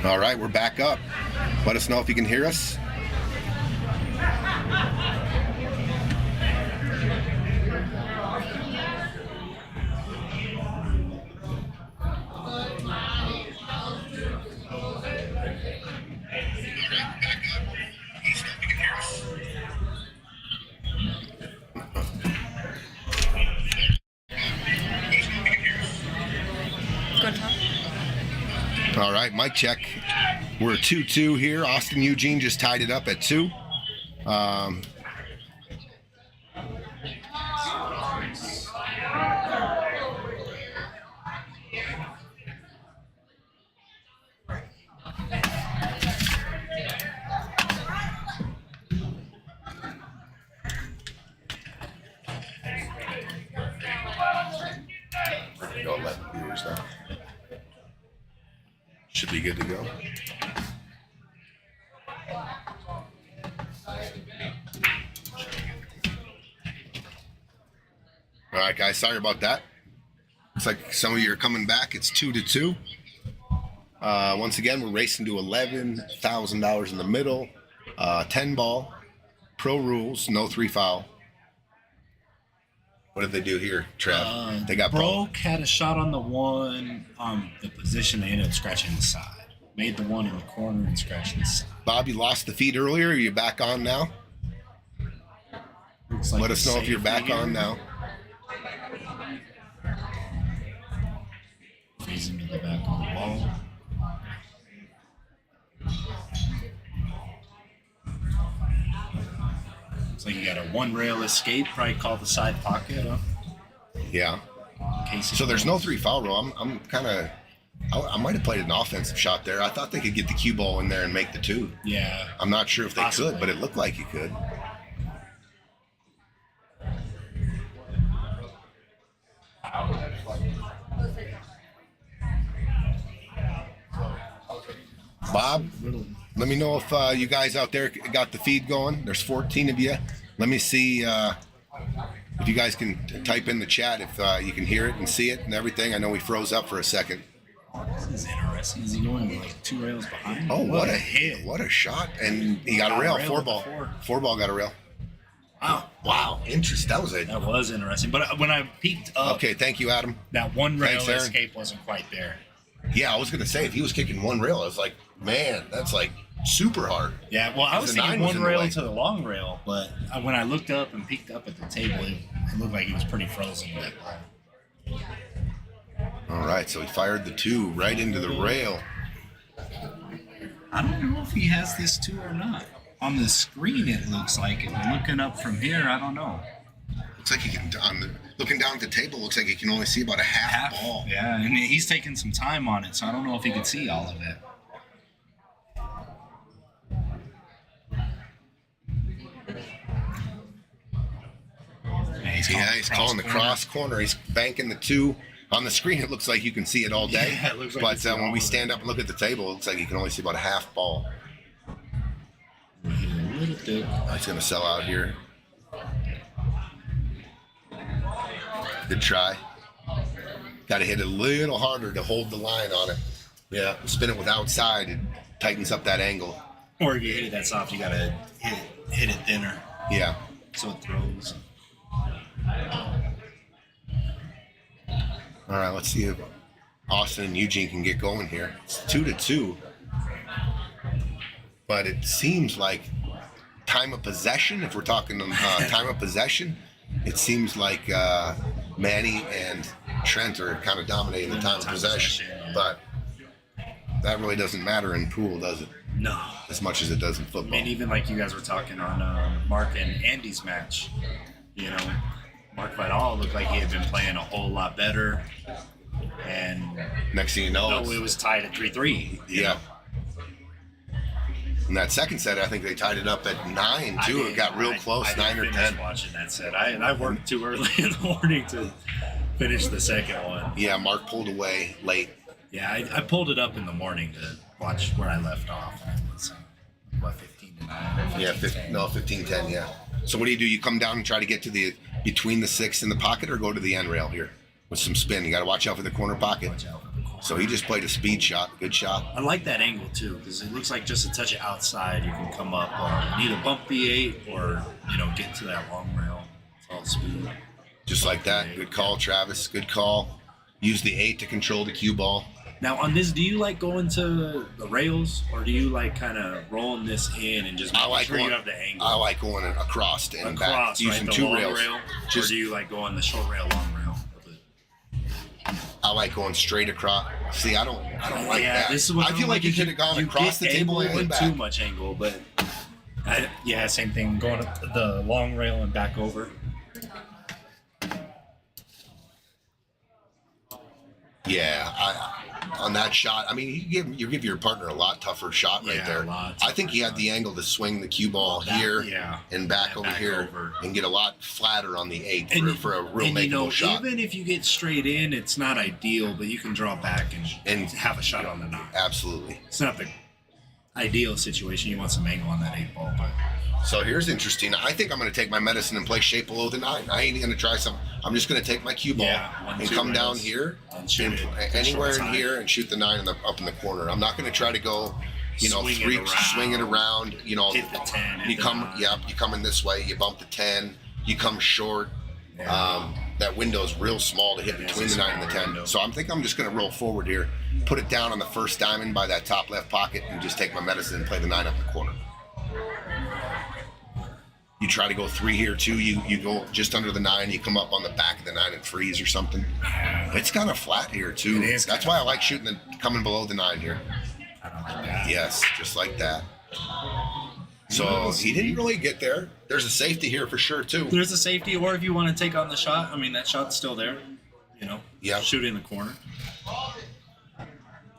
All right, we're back up. Let us know if you can hear us. All right, mic check. We're 2-2 here. Austin Eugene just tied it up at 2. Don't let the viewers know. Should be good to go. All right, guys, sorry about that. Looks like some of you are coming back. It's 2-2. Once again, we're racing to $11,000 in the middle. 10 ball, pro rules, no 3 foul. What did they do here, Trev? They got Broke, had a shot on the one on the position. They ended up scratching the side. Made the one in the corner and scratched the side. Bob, you lost the feed earlier. Are you back on now? Looks like Let us know if you're back on now. Phasing to the back on the ball. Looks like you got a one rail escape, probably called the side pocket, huh? Yeah. So there's no 3 foul rule. I'm kind of, I might have played an offensive shot there. I thought they could get the cue ball in there and make the 2. Yeah. I'm not sure if they Possibly. could, but it looked like you could. Bob, let me know if you guys out there got the feed going. There's 14 of you. Let me see if you guys can type in the chat if you can hear it and see it and everything. I know we froze up for a second. This is interesting. Is he going like 2 rails behind? Oh, what a hit. What a shot. And he got a rail. 4 ball. 4 ball got a rail. Wow. Wow. Interesting. That was interesting. But when I peeked up, okay, thank you, Adam. That one rail Thanks, escape wasn't quite there. Yeah, I was going to say, if he was kicking 1 rail, I was like, man, that's like super hard. Yeah, well, I was thinking 1 the rail way. to the long rail, but when I looked up and peeked up at the table, it looked like he was pretty frozen with that ball. All right, so he fired the 2 right into the rail. I don't know if he has this 2 or not. On the screen, it looks like it. Looking up from here, I don't know. Looks like he can, looking down at the table, looks like he can only see about a half ball. Yeah, and he's taking some time on it, so I don't know if he can see all of it. Yeah, he's calling the cross corner. He's banking the 2. On the screen, it looks like you can see it all day. Yeah, it looks like but when we stand up and look at the table, it looks like you can only see about a half ball. He's going to sell out here. Good try. Got to hit it a little harder to hold the line on it. Yeah, spin it with outside. It tightens up that angle. Or if you hit it that soft, you got to hit it thinner. Yeah. So it throws. All right, let's see if Austin and Eugene can get going here. It's 2-2. But it seems like time of possession, if we're talking time of possession, it seems like Manny and Trent are kind of dominating the time of possession. Yeah. But that really doesn't matter in pool, does it? No. As much as it does in I football. mean, even like you guys were talking on Mark and Andy's match, you know, Mark Vidal looked like he had been playing a whole lot better. And next thing you know, it was tied at 3-3. Yeah. In that second set, I think they tied it up at 9 too. It got real close, 9 or 10. Watching that set, I worked too early in the morning to finish the second one. Yeah, Mark pulled away late. Yeah, I pulled it up in the morning to watch where I left off. It's, what, 15-9? Yeah, 15-10. Yeah. So what do? You come down and try to get to the between the 6 and the pocket, or go to the end rail here with some spin? You got to watch out for the corner pocket. Watch out for the corner. So he just played a speed shot, good shot. I like that angle too, because it looks like just a touch of outside. You can come up and either bump the 8 or get to that long rail. It's all speed. Just like that. Good call, Travis. Good call. Use the 8 to control the cue ball. Now on this, do you like going to the rails, or do you like kind of rolling this in and just making sure you have the angle? I like going across and back, using the 2 long rails. Rail, or do you like going the short rail, long rail? I like going straight across. See, I don't like that. This is what I feel like you could have gone across the table and back. Too much angle, but same thing. Going the long rail and back over. Yeah, on that shot, I mean, you give your partner a lot tougher shot right there. I think he had the angle to swing the cue ball here and back over here and get a lot flatter on the 8 for a real makeable shot. Even if you get straight in, it's not ideal, but you can draw back and have a shot on the 9. Absolutely. It's not the ideal situation. You want some angle on that 8 ball, but. So here's interesting. I think I'm going to take my medicine and play shape below the 9. I ain't going to try some. I'm just going to take my cue ball and come down here and shoot anywhere in here and shoot the 9 up in the corner. I'm not going to try to go, swing it around. Hit the 10. You come in this way. You bump the 10. You come short. That window is real small to hit between the 9 and the 10. So I'm just going to roll forward here, put it down on the first diamond by that top left pocket, and just take my medicine and play the 9 up the corner. You try to go 3 here too. You go just under the 9. You come up on the back of the 9 and freeze or something. It's kind of flat here too. That's why I like shooting coming below the 9 here. I don't like that. Yes, just like that. So he didn't really get there. There's a safety here for sure too. There's a safety, or if you want to take on the shot, I mean that shot's still there. Shoot in the corner.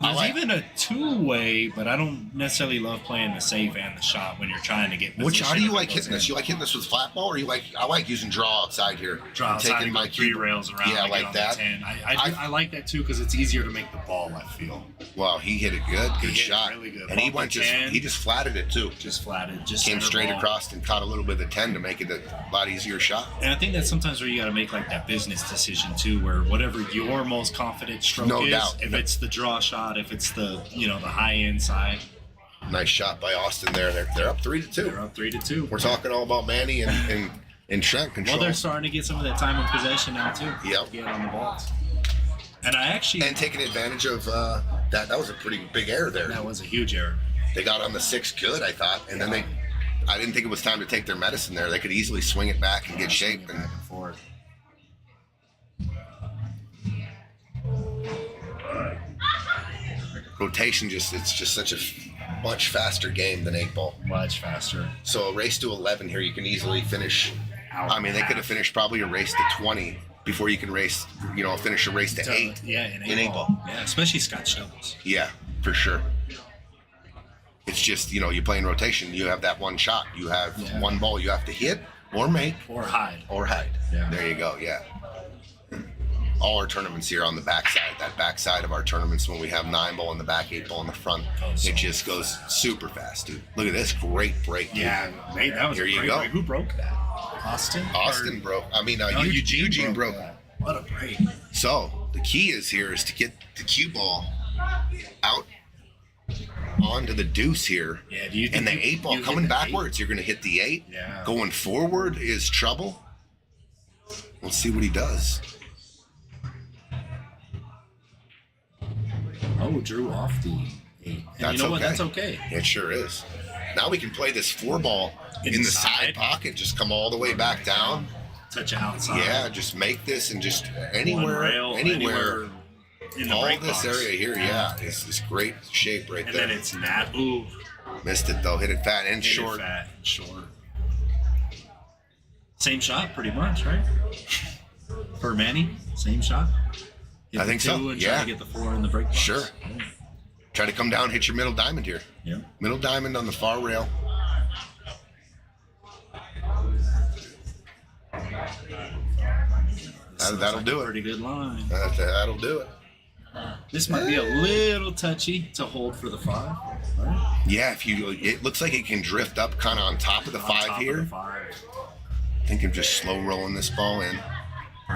There's even a 2-way, but I don't necessarily love playing the safe and the shot when you're trying to get position. How do you like hitting this? You like hitting this with flat ball, or I like using draw outside here. Draw outside taking my 3 rails around. Yeah, like that. 10. I like that too because it's easier to make the ball, I feel. Wow, he hit it good. Good shot. Really good. And he just flatted it too. Just flatted. Just came straight across and caught a little bit of the 10 to make it a lot easier shot. And I think that's sometimes where you got to make like that business decision too, where whatever your most confident stroke is, if it's the draw shot, if it's the the high end side. Nice shot by Austin there. They're up 3-2. They're up 3-2. We're talking all about Manny and Trent control. Well, they're starting to get some of that time in possession now too. Yep. Get on the balls. And taking advantage of that was a pretty big error there. That was a huge error. They got on the 6 good, I thought, and then I didn't think it was time to take their medicine there. They could easily swing it back and get shape and forth. Rotation it's just such a much faster game than 8 ball. Much faster. So a race to 11 here, you can easily finish. They could have finished probably a race to 20 before you can finish a race to 8. Yeah, in 8 ball. Yeah, especially Scotch doubles. Yeah, for sure. It's just, you play in rotation, you have that one shot. You have one ball you have to hit or make. Or hide. Yeah. There you go, yeah. All our tournaments here on the backside, that backside of our tournaments when we have 9 ball in the back, 8 ball in the front, it just goes super fast, dude. Look at this great break, dude. Yeah, mate, that was here a great break. Who broke that? Austin broke. Eugene broke that. What a break. So the key is to get the cue ball out onto the deuce here. Yeah, do you think and the 8 ball coming backwards, you're going to hit the 8. Yeah. Going forward is trouble. Let's see what he does. Oh, drew off the 8. And you know what? That's okay. It sure is. Now we can play this 4 ball in the side pocket. Just come all the way back down. Touch outside. Yeah, just make this and just anywhere in the all break this box. area here, it's this great shape right and there. And then it's not. Ooh. Missed it though. Hit it fat and short. Same shot, pretty much, right? For Manny, same shot. I think so. And try to get the 4 in the break box. Sure. Yeah. Try to come down, hit your middle diamond here. Yeah. Middle diamond on the far rail. That'll do it. Pretty good line. That'll do it. This might be a little touchy to hold for the 5. Right? Yeah, it looks like it can drift up kind of on top of the 5 here. I think I'm just slow rolling this ball in.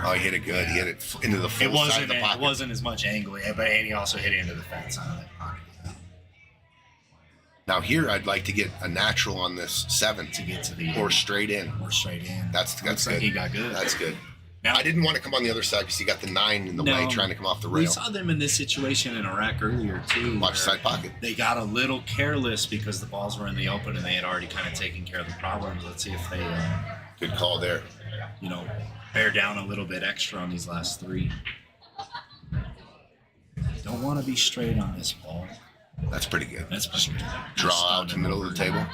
Oh, he hit it good. He hit it into the full side of the pocket. It wasn't as much angle, but and he also hit it into the fat side of that pocket. Now here, I'd like to get a natural on this 7 To get to the or straight in. That's Looks good. like he got good. That's good. Now, I didn't want to come on the other side because you got the 9 in the way trying to come off the rail. We saw them in this situation in Iraq earlier too. Watch side pocket. They got a little careless because the balls were in the open and they had already kind of taken care of the problems. Let's see if they, Good call there. bear down a little bit extra on these last 3. Don't want to be straight on this ball. That's pretty good. That's pretty good. Draw out to the middle of the table.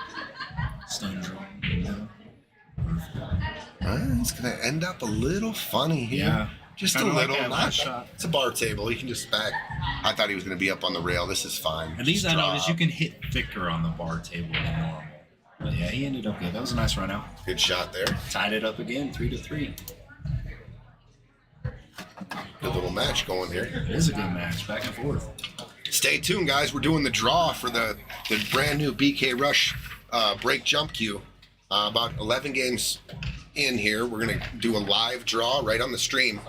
Stun draw in the middle. It's going to end up a little funny here. Yeah. Just Kinda a like little. that last shot. It's a bar table. You can just back. I thought he was going to be up on the rail. This is fine. At least Just I draw noticed out. you can hit thicker on the bar table than normal. But yeah, he ended up good. That was a nice run out. Good shot there. Tied it up again, 3-3. Good little match going here. It is a good match, back and forth. Stay tuned, guys. We're doing the draw for the brand new BK Rush break jump queue. About 11 games in here. We're going to do a live draw right on the stream.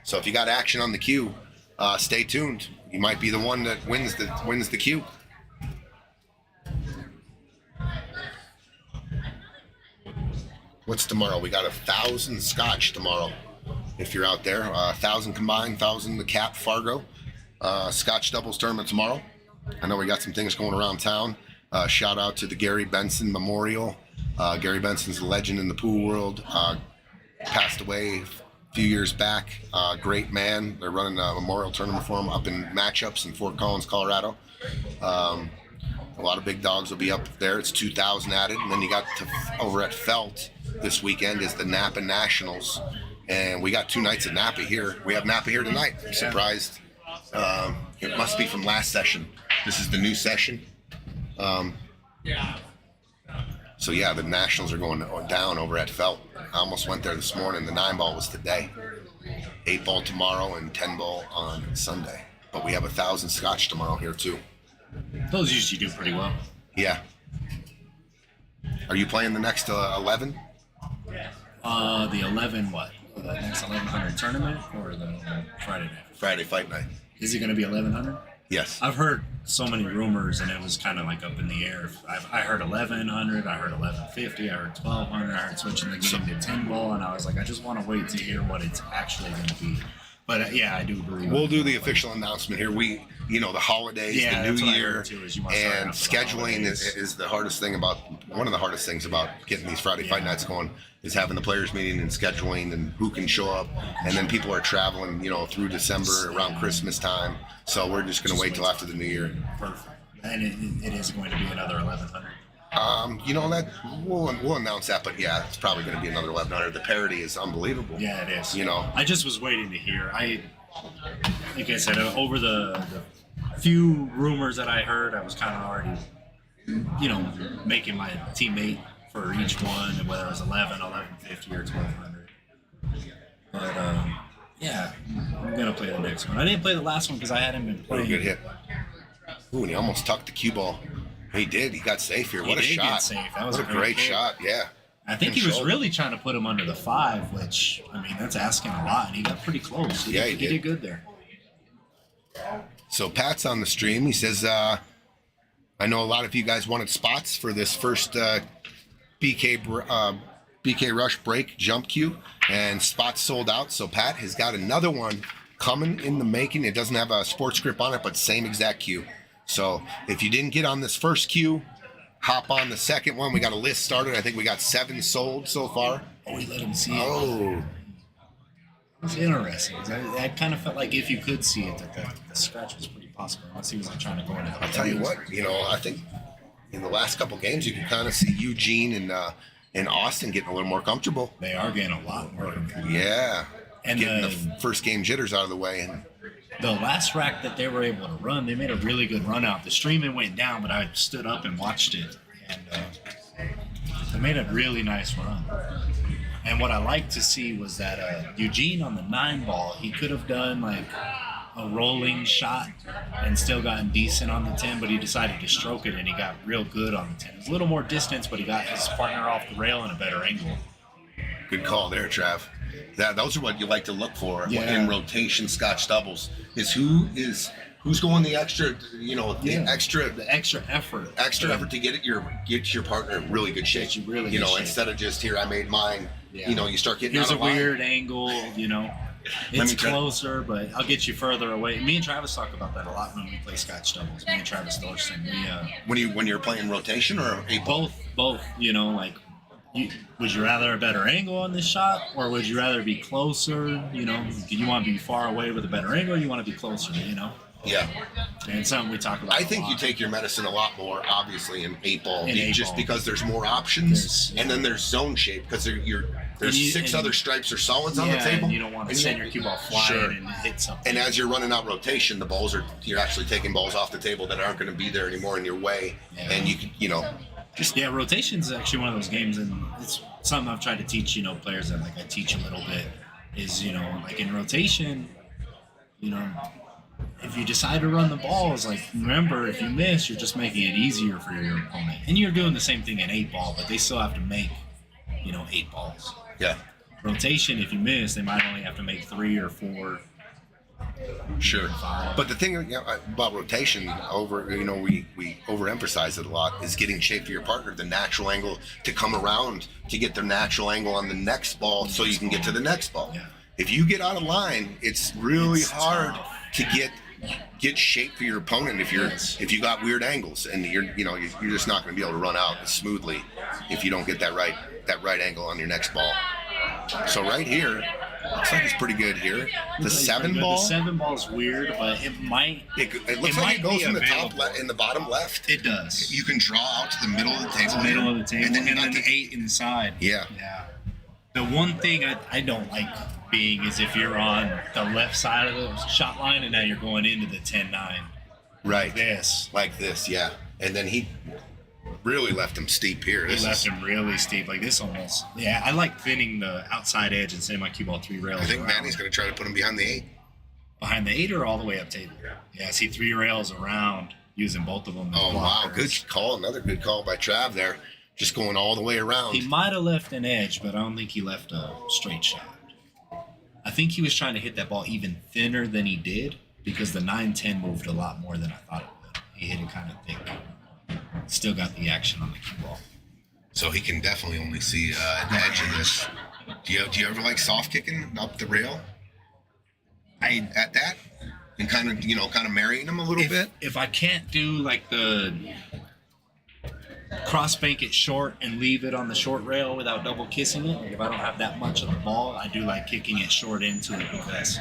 So if you got action on the queue, stay tuned. You might be the one that wins the queue. What's tomorrow? We got 1,000 scotch tomorrow. If you're out there, 1,000 combined, 1,000 the cap Fargo. Scotch doubles tournament tomorrow. I know we got some things going around town. Shout out to the Gary Benson Memorial. Gary Benson's a legend in the pool world. Passed away a few years back. Great man. They're running a memorial tournament for him up in Matchups in Fort Collins, Colorado. A lot of big dogs will be up there. It's 2,000 added. And then you got over at Felt this weekend is the Napa Nationals. And we got 2 nights at Napa here. We have Napa here tonight. I'm surprised. It must be from last session. This is the new session. So yeah, the Nationals are going down over at Felt. I almost went there this morning. The 9-ball was today. 8-ball tomorrow and 10-ball on Sunday. But we have 1,000 scotch tomorrow here too. Those usually do pretty well. Yeah. Are you playing the next 11? The 11 what? The next 1100 tournament or the Friday night? Friday fight night. Is it going to be 1100? Yes. I've heard so many rumors, and it was kind of like up in the air. I heard 1100, I heard 1150, I heard 1200, I heard switching the game to 10-ball, and I was like, I just want to wait to hear what it's actually going to be. But yeah, I do believe we'll do the official announcement here. The holidays, Yeah, the that's new what I year, heard too, is you want to start and after the scheduling holidays. is the hardest thing one of the hardest things about getting these Friday fight nights going is having the players meeting and scheduling and who can show up, and then people are traveling, through December around Christmas time. So we're just going to wait till after the new year. Perfect. And it is going to be another 1100. That we'll announce that, but yeah, it's probably going to be another 1100. The parity is unbelievable. Yeah, it is. You know, I just was waiting to hear. Like I said, over the few rumors that I heard, I was kind of already, making my teammate for each one, whether it was 11, 1150, or 1200. But yeah, I'm gonna play the next one. I didn't play the last one because I hadn't been playing. Pretty good hit. Ooh, and he almost tucked the cue ball. He did. He got safe here. What a He did shot! get safe. That was what a a great hit. shot. Yeah. I think he was really trying to put him under the 5, which, I mean, that's asking a lot, and he got pretty close. Yeah, he did. He did good there. So Pat's on the stream. He says, I know a lot of you guys wanted spots for this first BK Rush break jump queue, and spots sold out. So Pat has got another one coming in the making. It doesn't have a sports grip on it, but same exact queue. So if you didn't get on this first queue, hop on the second one. We got a list started. I think we got 7 sold so far. Oh, he let him see it. Oh, It's interesting. I kind of felt like if you could see it, that the scratch was pretty possible, unless he was like trying to go into the I'll tell you what, I think in the last couple games you can kind of see Eugene and Austin getting a little more comfortable. They are getting a lot more. Yeah. And getting the first game jitters out of the way. And the last rack that they were able to run, they made a really good run out. The streaming went down, but I stood up and watched it, and they made a really nice run. And what I liked to see was that Eugene on the 9-ball, he could have done like a rolling shot and still gotten decent on the 10, but he decided to stroke it, and he got real good on the 10. It was a little more distance, but he got his partner off the rail in a better angle. good call there, Trav. those are what you like to look for Yeah. in rotation Scotch doubles. Is who's going the extra, the extra effort to get your partner in really good shape. Get you really good shape. Instead of just here I made mine. Yeah. You start getting Here's out a of line. weird angle, It's closer, but I'll get you further away. Me and Travis talk about that a lot when we play Scotch doubles. Me and Travis Thorson. When you're playing rotation or both. Would you rather a better angle on this shot, or would you rather be closer? Do you want to be far away with a better angle, or you want to be closer? Yeah. And something we talk about. I think you take your medicine a lot more, obviously, in 8-ball, In because there's more options, and then there's zone shape because there's six other stripes or solids on the table. And you don't want to send your cue ball flying and hit something. And as you're running out rotation, you're actually taking balls off the table that aren't going to be there anymore in your way, and you can, rotation is actually one of those games, and it's something I've tried to teach, players that I teach a little bit is, in rotation, if you decide to run the balls, remember, if you miss, you're just making it easier for your opponent. And you're doing the same thing in 8-ball, but they still have to make, 8 balls. Yeah. Rotation, if you miss, they might only have to make 3 or 4. Sure. 5. But the thing about rotation, we overemphasize it a lot, is getting shape for your partner, the natural angle to come around to get their natural angle on the next ball so you can get to the next ball. Yeah. If you get out of line, it's really hard to get shape for your opponent if you got weird angles, and you're just not going to be able to run out smoothly if you don't get that right angle on your next ball. So right here, looks like it's pretty good here. The 7-ball. The 7-ball is weird, but it might. It looks like it goes in the top in the bottom left. It does. You can draw out to the middle of the table. And then the 8 inside. Yeah. Yeah. The one thing I don't like being is if you're on the left side of the shot line and now you're going into the 10-9. Right. Like this, yeah. And then he really left him steep here. He left him really steep, like this almost. Yeah, I like thinning the outside edge and sending my cue ball 3 rails. I think Manny's going to try to put him behind the 8. Behind the 8 or all the way up table? Yeah, I see 3 rails around using both of them. Oh, wow. Good call. Another good call by Trav there. Just going all the way around. He might have left an edge, but I don't think he left a straight shot. I think he was trying to hit that ball even thinner than he did because the 9-10 moved a lot more than I thought it would. He hit it kind of thick. Still got the action on the cue ball. So he can definitely only see an edge of this. Do you ever like soft kicking up the rail? At that? And kind of marrying them a little bit? If I can't do like the cross bank it short and leave it on the short rail without double kissing it, like if I don't have that much of the ball, I do like kicking it short into it because,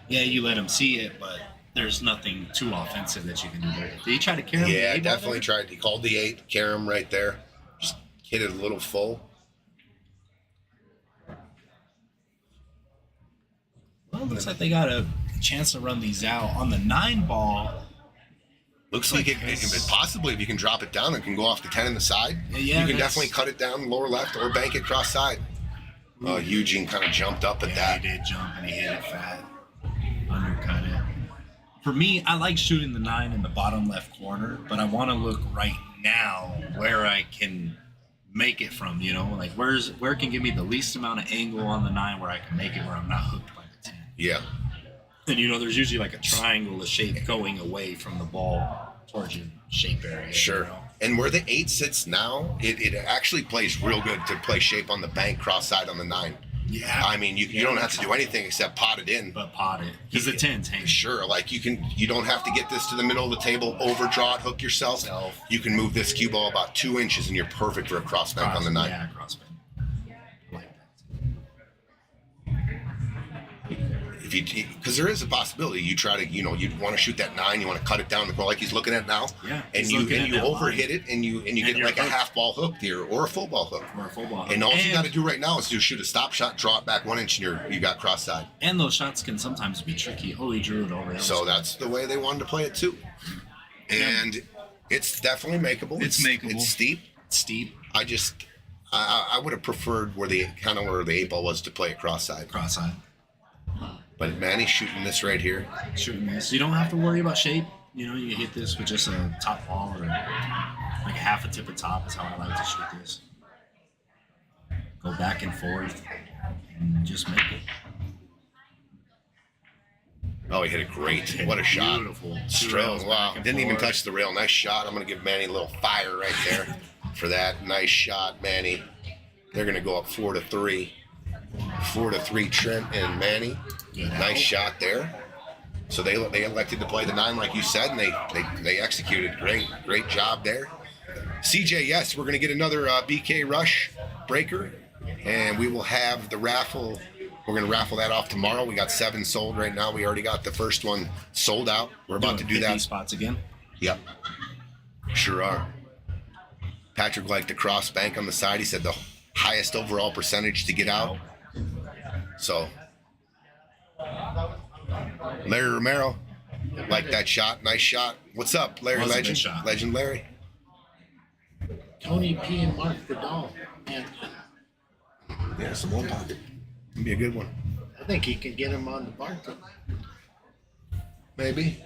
you let them see it, but there's nothing too offensive that you can do there. Did he try to carry him? Yeah, I definitely tried. He called the 8, carry him right there. Just hit it a little full. Well, it looks like they got a chance to run these out. On the 9-ball, looks like it possibly, if you can drop it down, it can go off the 10 in the side. Yeah, you can definitely cut it down lower left or bank it cross side. Eugene kind of jumped up at that. He did jump and he hit it fat. Undercut it. For me, I like shooting the 9 in the bottom left corner, but I want to look right now where I can make it from, like where can give me the least amount of angle on the 9 where I can make it where I'm not hooked by the 10. Yeah. And there's usually like a triangle of shape going away from the ball towards your shape area. Sure. And where the 8 sits now, it actually plays real good to play shape on the bank cross side on the 9. Yeah. I mean, you don't have to do anything except pot it in. But pot it. Because the 10's hanging. Sure. Like you don't have to get this to the middle of the table, overdraw it, hook yourself. You can move this cue ball about 2 inches and you're perfect for a cross bank on the 9. Yeah, cross bank. I like that. Because there is a possibility you try to, you want to shoot that 9, you want to cut it down the corner like he's looking at now. Yeah. And you overhit it and you get like a half ball hook here or a full ball hook. And all you got to do right now is shoot a stop shot, draw it back 1 inch, and you got cross side. And those shots can sometimes be tricky. Oh, he drew it over. So that's the way they wanted to play it too. And it's definitely makeable. It's makeable. It's steep. I would have preferred where the 8 ball was to play it cross side. But Manny's shooting this right here. Shooting this. You don't have to worry about shape. You hit this with just a top ball or like half a tip of top is how I like to shoot this. Go back and forth. and just make it. Oh, he hit it great. What a shot. Beautiful. Strail, wow. Didn't even touch the rail. Nice shot. I'm going to give Manny a little fire right there for that. Nice shot, Manny. They're going to go up 4-3. 4-3, Trent and Manny. Nice shot there. So they elected to play the 9 like you said, and they executed. Great job there. CJ, yes, we're going to get another BK Rush breaker, and we will have the raffle. We're going to raffle that off tomorrow. We got 7 sold right now. We already got the first one sold out. We're about to do that. Spots again? Yep. Sure are. Patrick liked the cross bank on the side. He said the highest overall percentage to get out. So, Larry Romero, like that shot. Nice shot. What's up, Larry Legend? Legend Larry. Tony P. and Mark Vidal. Man, Yeah, some more pocket. It'd be a good one. I think he can get him on the bar too. Maybe.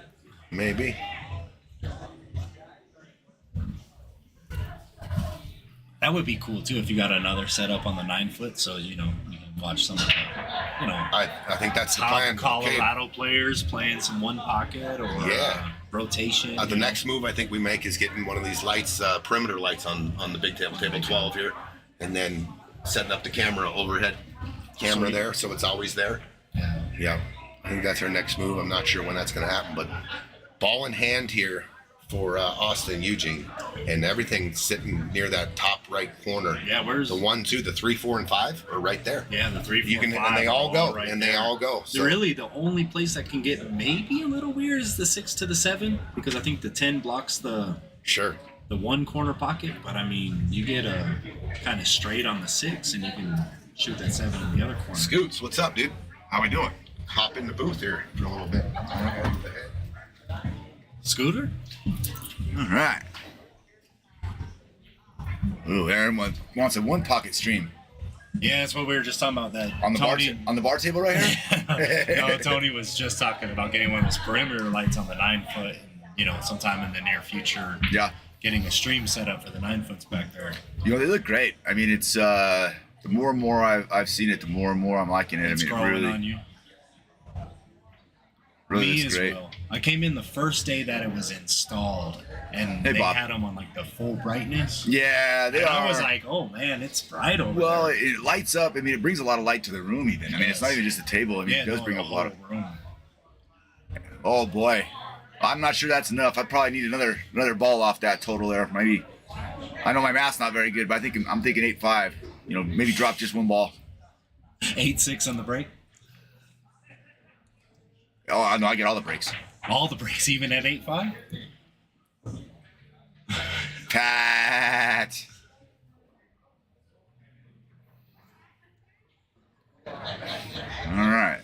That would be cool too if you got another setup on the 9-foot, so you can watch some of the, I think that's the top plan. Colorado players playing some one pocket or rotation. The next move I think we make is getting one of these lights, perimeter lights on the big table 12 here, and then setting up the camera overhead camera there, so it's always there. Yeah. I think that's our next move. I'm not sure when that's going to happen, but ball in hand here for Austin Eugene, and everything sitting near that top right corner. Yeah, where's the 1, 2, the 3, 4, and 5 are right there. Yeah, the 3, 4, 5. And they all go. Right and there. they all go. So Really, the only place that can get maybe a little weird is the 6 to the 7, because I think the 10 blocks the one corner pocket. But I mean, you get a kind of straight on the 6, and you can shoot that 7 in the other corner. Scoots, what's up, dude? How we doing? Hop in the booth here for a little bit. Scooter? All right. Ooh, Aaron wants a 1 pocket stream. Yeah, that's what we were just talking about. That On the Tony, bar table right here? No, Tony was just talking about getting one of those perimeter lights on the 9-foot, and sometime in the near future. Yeah. Getting a stream set up for the 9-foots back there. They look great. I mean, it's the more and more I've seen it, the more and more I'm liking it. It's growing really, on you. Really Me looks as great. well. I came in the first day that it was installed, and Hey, they Bob. had them on like the full brightness. Yeah, they And are. I was like, oh man, it's bright over well, there. it lights up. I mean, it brings a lot of light to the room even. I mean, it's not even just a table. I mean, it does bring the up a lot of... whole room. Oh, boy. I'm not sure that's enough. I probably need another ball off that total there. Maybe... I know my math's not very good, but I'm thinking 8-5. Maybe drop just 1 ball. 8-6 on the break. Oh, no, I get all the breaks. All the breaks, even at 8-5. Pat. All right.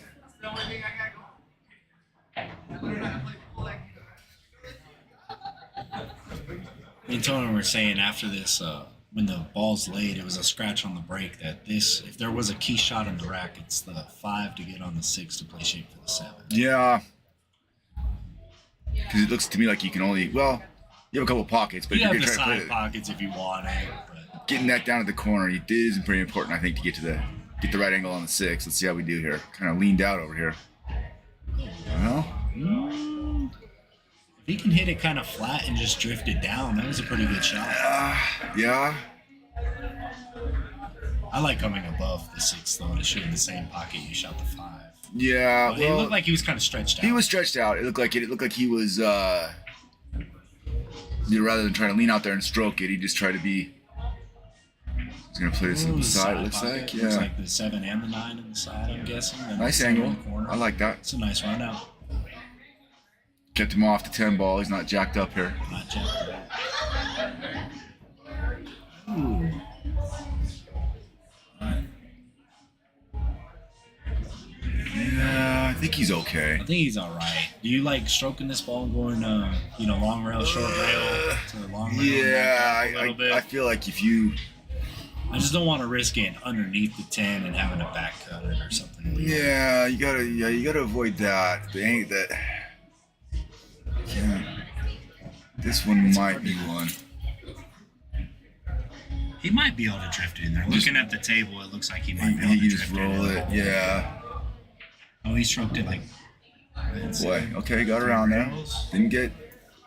Me and Tony were saying after this, when the ball's laid, it was a scratch on the break. That if there was a key shot on the rack, it's the 5 to get on the 6 to play shape for the 7. Yeah. Because it looks to me like you can only, you have a couple pockets, but You if have you're the trying to play side it, pockets if you want it. But getting that down to the corner, it is pretty important, I think, to get the right angle on the 6. Let's see how we do here. Kind of leaned out over here. Well, if he can hit it kind of flat and just drift it down, that was a pretty good shot. yeah. I like coming above the 6 though to shoot in the same pocket you shot the 5. Yeah. But it looked like he was kind of stretched out. He was stretched out. It looked like he was. Rather than trying to lean out there and stroke it, he just tried to be. He's gonna play this on the side. It looks pocket. like, yeah. Looks like the 7 and the 9 on the side. I'm guessing. And Nice the 7 angle. in the corner. I like that. It's a nice run out. Kept him off the 10 ball. He's not jacked up here. Not jacked up. Ooh. Yeah, I think he's okay. I think he's all right. Do you like stroking this ball and going, long rail, short rail to long rail? Yeah, a little bit? I feel like if you. I just don't want to risk getting underneath the 10 and having a back cut it or something. Yeah, you gotta avoid that. They ain't that. Yeah. This one might be one. He might be able to drift it in there. Looking at the table, it looks like he might be able He to can just drift it in roll there. it. Yeah. Oh, he stroked it like Boy. Okay, got around there. Didn't get.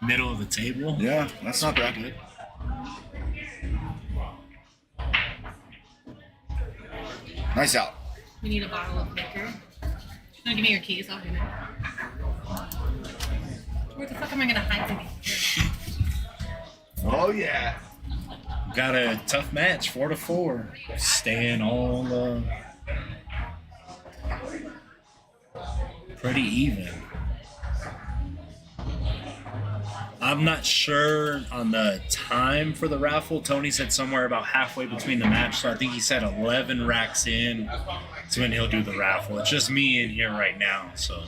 middle of the table. Yeah, that's not bad. Good. Nice out. We need a bottle of liquor. No, give me your keys. I'll get it. Where the fuck am I gonna hide these? Oh yeah. Got a tough match, 4-4. Staying all pretty even. I'm not sure on the time for the raffle. Tony said somewhere about halfway between the match, so I think he said 11 racks in. So when he'll do the raffle. It's just me in here right now, so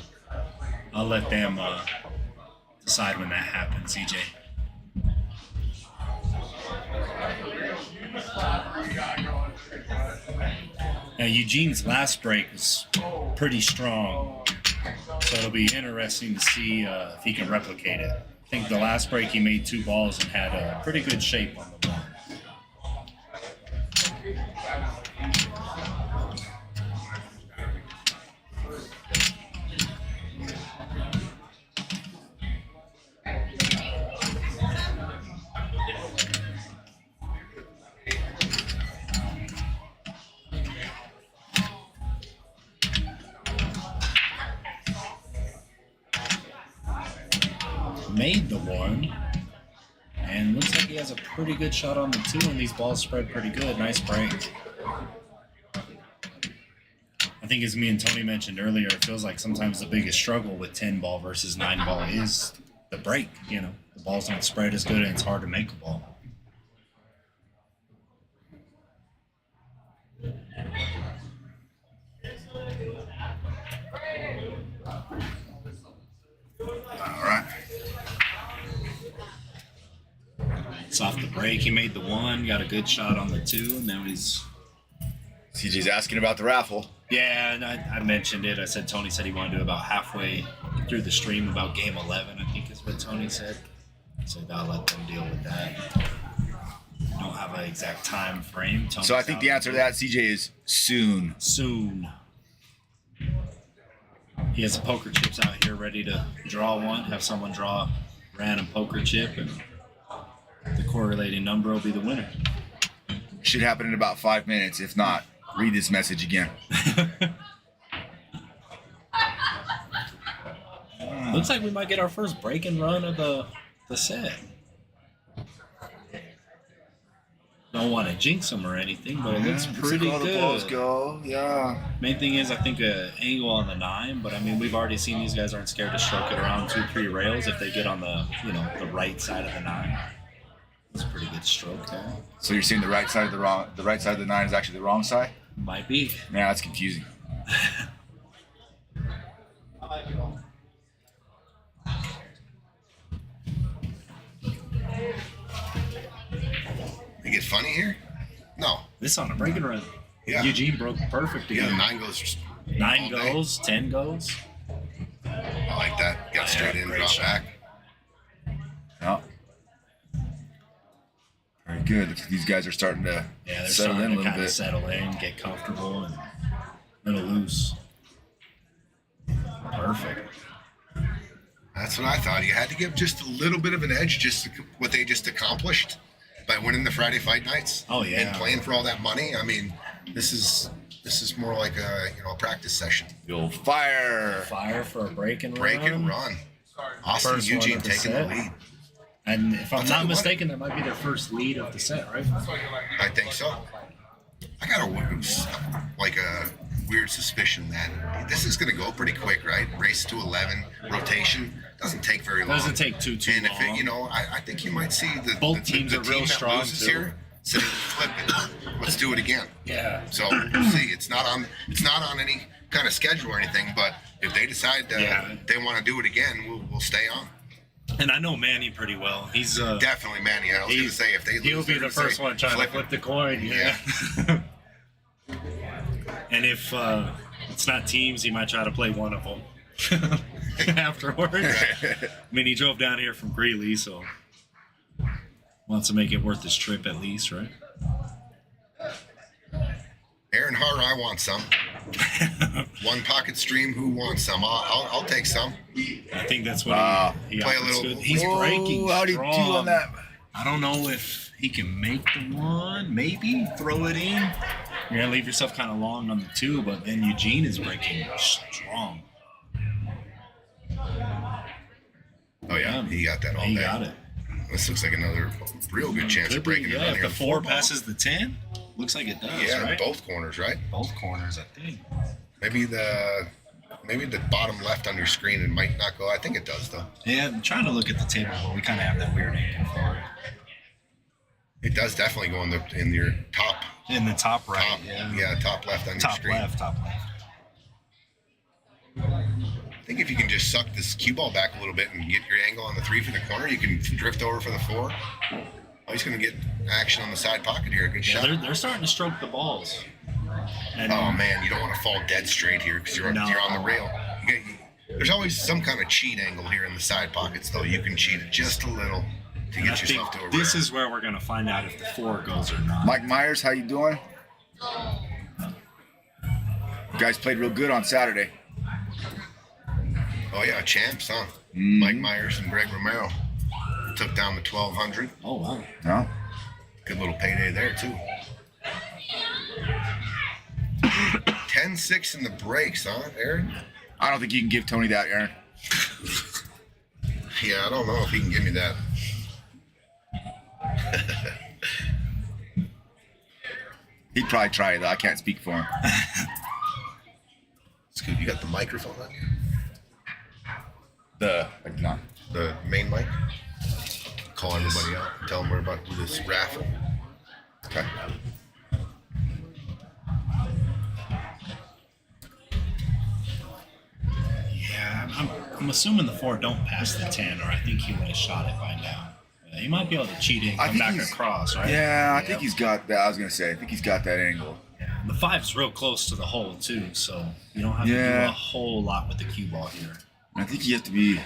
I'll let them decide when that happens, CJ. Now Eugene's last break was pretty strong, so it'll be interesting to see if he can replicate it. I think the last break he made 2 balls and had a pretty good shape on the ball. Made the 1, and looks like he has a pretty good shot on the 2, and these balls spread pretty good. Nice break. I think as me and Tony mentioned earlier, it feels like sometimes the biggest struggle with 10 ball versus 9 ball is the break. You know, the balls don't spread as good, and it's hard to make a ball. All right. It's off the break. He made the 1, got a good shot on the 2, and now he's... CJ's asking about the raffle. Yeah, and I mentioned it. I said Tony said he wanted to do about halfway through the stream, about game 11, I think is what Tony said. So I'll let them deal with that. Don't have an exact time frame. Tony's So I think the answer to that, CJ, is soon. Soon. He has the poker chips out here ready to draw one, have someone draw a random poker chip, and the correlating number will be the winner. Should happen in about 5 minutes. If not, read this message again. Looks like we might get our first break and run of the set. Don't want to jinx them or anything, but it looks pretty Let's see how the balls good. go. Yeah. Main thing is, I think, an angle on the 9, but I mean, we've already seen these guys aren't scared to stroke it around 2-3 rails if they get on the, the right side of the 9. That's a pretty good stroke there. So you're saying the right side of the 9 is actually the wrong side? Might be. Man, that's confusing. You get funny here? No. This on a break and run. Yeah. Eugene broke perfect Yeah, again. 9 goes. 9 all day. goes, 10 goes. I like that. Got straight in, great drop shot. back. Yeah. Very good. These guys are starting to Yeah, they're settle starting in a to little kind of bit. settle in, get comfortable, and a little loose. Perfect. That's what I thought. You had to give just a little bit of an edge, just to, what they just accomplished by winning the Friday Fight Nights. Oh, yeah. And playing for all that money. I mean, this is more like a a practice session. Go fire. Fire for a break and Break run. and run. Austin First one Eugene of the taking the set. lead. And if I'll I'm tell not you what. mistaken, that might be their first lead of the set, right? I think so. I got a weird suspicion that this is going to go pretty quick, right? Race to 11, rotation doesn't take very long. Doesn't take too And if long. it, I think you might see Both teams the are team real that strong, loses too. here say, flip it. Let's do it again. Yeah. So we'll see. It's not on any kind of schedule or anything, but if they decide they want to do it again, we'll stay on. And I know Manny pretty well. He's Definitely, Manny. I was going to say if they lose, he'll be they're the gonna first say, one trying to flip the coin. Yeah. And if it's not teams, he might try to play one of them afterwards. I mean, he drove down here from Greeley, so wants to make it worth his trip at least, right? Aaron Hart, I want some. One pocket stream, who wants some? I'll take some. I think that's what he Play a offers little- good. He's Whoa, breaking how'd he do strong. on that? I don't know if he can make the one. Maybe throw it in. You're gonna leave yourself kind of long on the two, but then Eugene is breaking strong. Oh yeah, he got that all He day. got it. This looks like another real good chance Could of breaking be, it yeah, on if here. the four passes the 10, looks like it does, Yeah, right? both corners, right? Both corners, I think. Maybe the bottom left on your screen, it might not go. I think it does though. Yeah, I'm trying to look at the table, but we kind of have that weird angle for it. It does definitely go in your top. In the top right, Top, yeah. top left on your Top screen. left, top left. I think if you can just suck this cue ball back a little bit and get your angle on the 3 for the corner, you can drift over for the 4. Oh, he's going to get action on the side pocket here. Good Yeah, shot. they're starting to stroke the balls. And Oh man, you don't want to fall dead straight here because you're on the rail. There's always some kind of cheat angle here in the side pockets, though. You can cheat it just a little to I get think yourself to a rail. this is where we're going to find out if the 4 goes or not. Mike Myers, how you doing? You guys played real good on Saturday. Oh yeah, champs, huh? Mike Myers and Greg Romero took down the 1200. Oh, wow. No? Good little payday there too. 10-6 in the breaks, huh, Aaron? I don't think you can give Tony that, Aaron. Yeah, I don't know if he can give me that. He'd probably try it, though. I can't speak for him. It's good. You got the microphone on you? No. The main mic? Call everybody out and tell them we're about to do this raffle. Okay. Yeah, I'm assuming the 4 don't pass the 10, or I think he would have shot it by now. He might be able to cheat it and I come think back he's- across, right? Yeah, I think he's got that. I was going to say, I think he's got that angle. The 5's real close to the hole, too, so you don't have to do Yeah. a whole lot with the cue ball here. I think you have to be.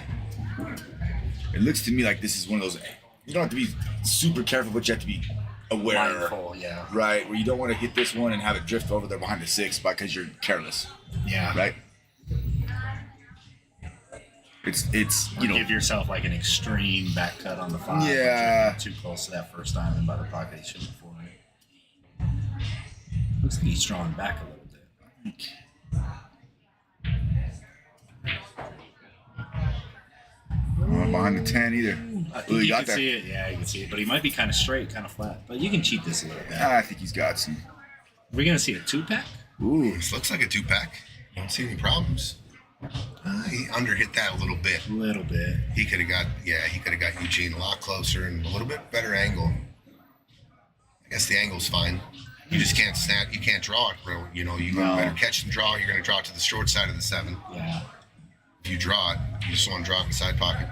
It looks to me like this is one of those. You don't have to be super careful, but you have to be aware. Mindful, yeah. Right, where you don't want to hit this one and have it drift over there behind the 6 because you're careless. Yeah. Right? It's you know. Give yourself like an extreme back cut on the 5. but Yeah. you're too close to that first time, and by the pocket, he shouldn't have for it. Looks like he's drawing back a little bit. Not behind the 10 either. I Ooh, think he you got can there. see it. Yeah, you can see it. But he might be kind of straight, kind of flat. But you can cheat this a little bit. I think he's got some. We're going to see a 2-pack? Ooh. This looks like a 2-pack. Don't see any problems. He underhit that a little bit. A little bit. He could have got Eugene a lot closer and a little bit better angle. I guess the angle's fine. You just can't snap. You can't draw it, bro. You know, you No. better catch and draw. You're going to draw it to the short side of the 7. Yeah. If you draw it, you just want to draw it in the side pocket.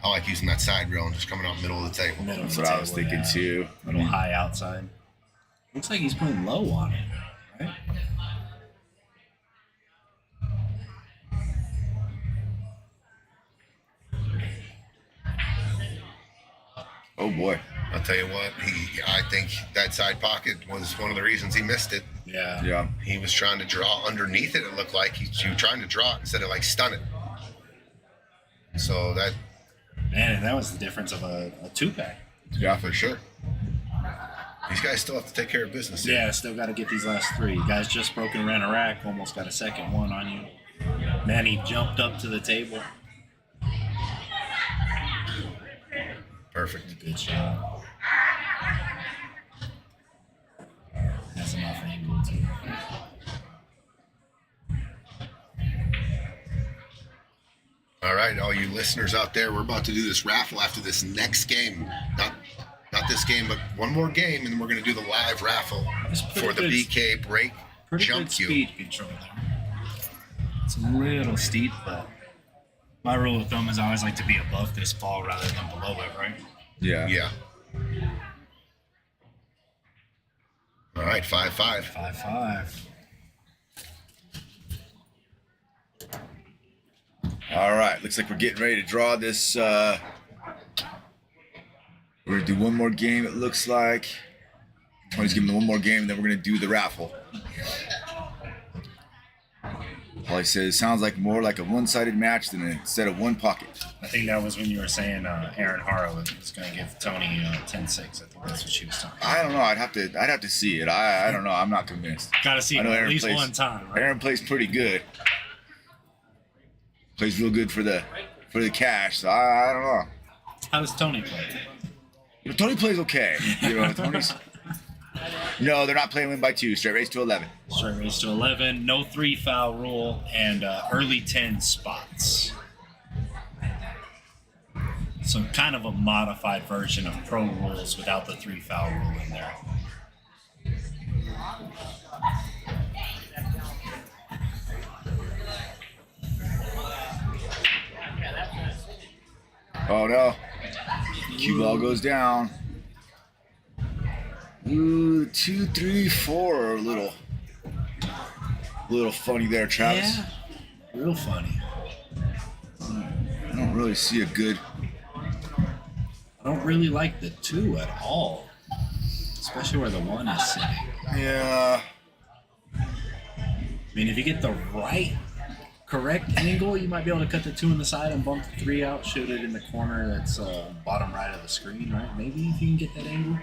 I like using that side rail and just coming out middle of the table. Middle That's of what the I was table, thinking yeah. too. A little high outside. Looks like he's playing low on it, right? Oh boy. I'll tell you what, I think that side pocket was one of the reasons he missed it. Yeah. Yeah. He was trying to draw underneath it. It looked like he was trying to draw it instead of like stun it. So that, Man, and that was the difference of a 2-pack. Yeah. for sure. These guys still have to take care of business here. Yeah, still got to get these last 3. Guys just broken ran a rack, almost got a second one on you. Manny jumped up to the table. Perfect. Good shot. Has enough angle too. All right, all you listeners out there, we're about to do this raffle after this next game. Not this game, but one more game, and then we're going to do the live raffle That's pretty for the good. BK break Pretty jump good cue. speed control there. It's a little steep, but my rule of thumb is I always like to be above this ball rather than below it, right? Yeah. Yeah. All right, 5-5. 5-5. All right. Looks like we're getting ready to draw this. We're gonna do one more game. It looks like Tony's giving them one more game, and then we're gonna do the raffle. All he says, sounds like more like a one-sided match than instead of one pocket. I think that was when you were saying Aaron Harrow was going to give Tony 10-6. I think that's what she was talking about. I don't know. I'd have to see it. I don't know. I'm not convinced. Got to see it at least plays, one time, right? Aaron plays pretty good. Plays real good for the cash. So I don't know. How does Tony play? Tony plays okay. Tony's. No, they're not playing win by 2. Straight race to 11. Straight race to 11. No 3 foul rule and early 10 spots. So kind of a modified version of pro rules without the 3 foul rule in there. Oh no. Cue ball goes down. Ooh, 2, 3, 4. A little funny there, Travis. Yeah, real funny. I don't really see a good. I don't really like the 2 at all, especially where the 1 is sitting. Yeah. I mean, if you get the correct angle, you might be able to cut the 2 on the side and bump the 3 out, shoot it in the corner that's bottom right of the screen, right? Maybe if you can get that angle.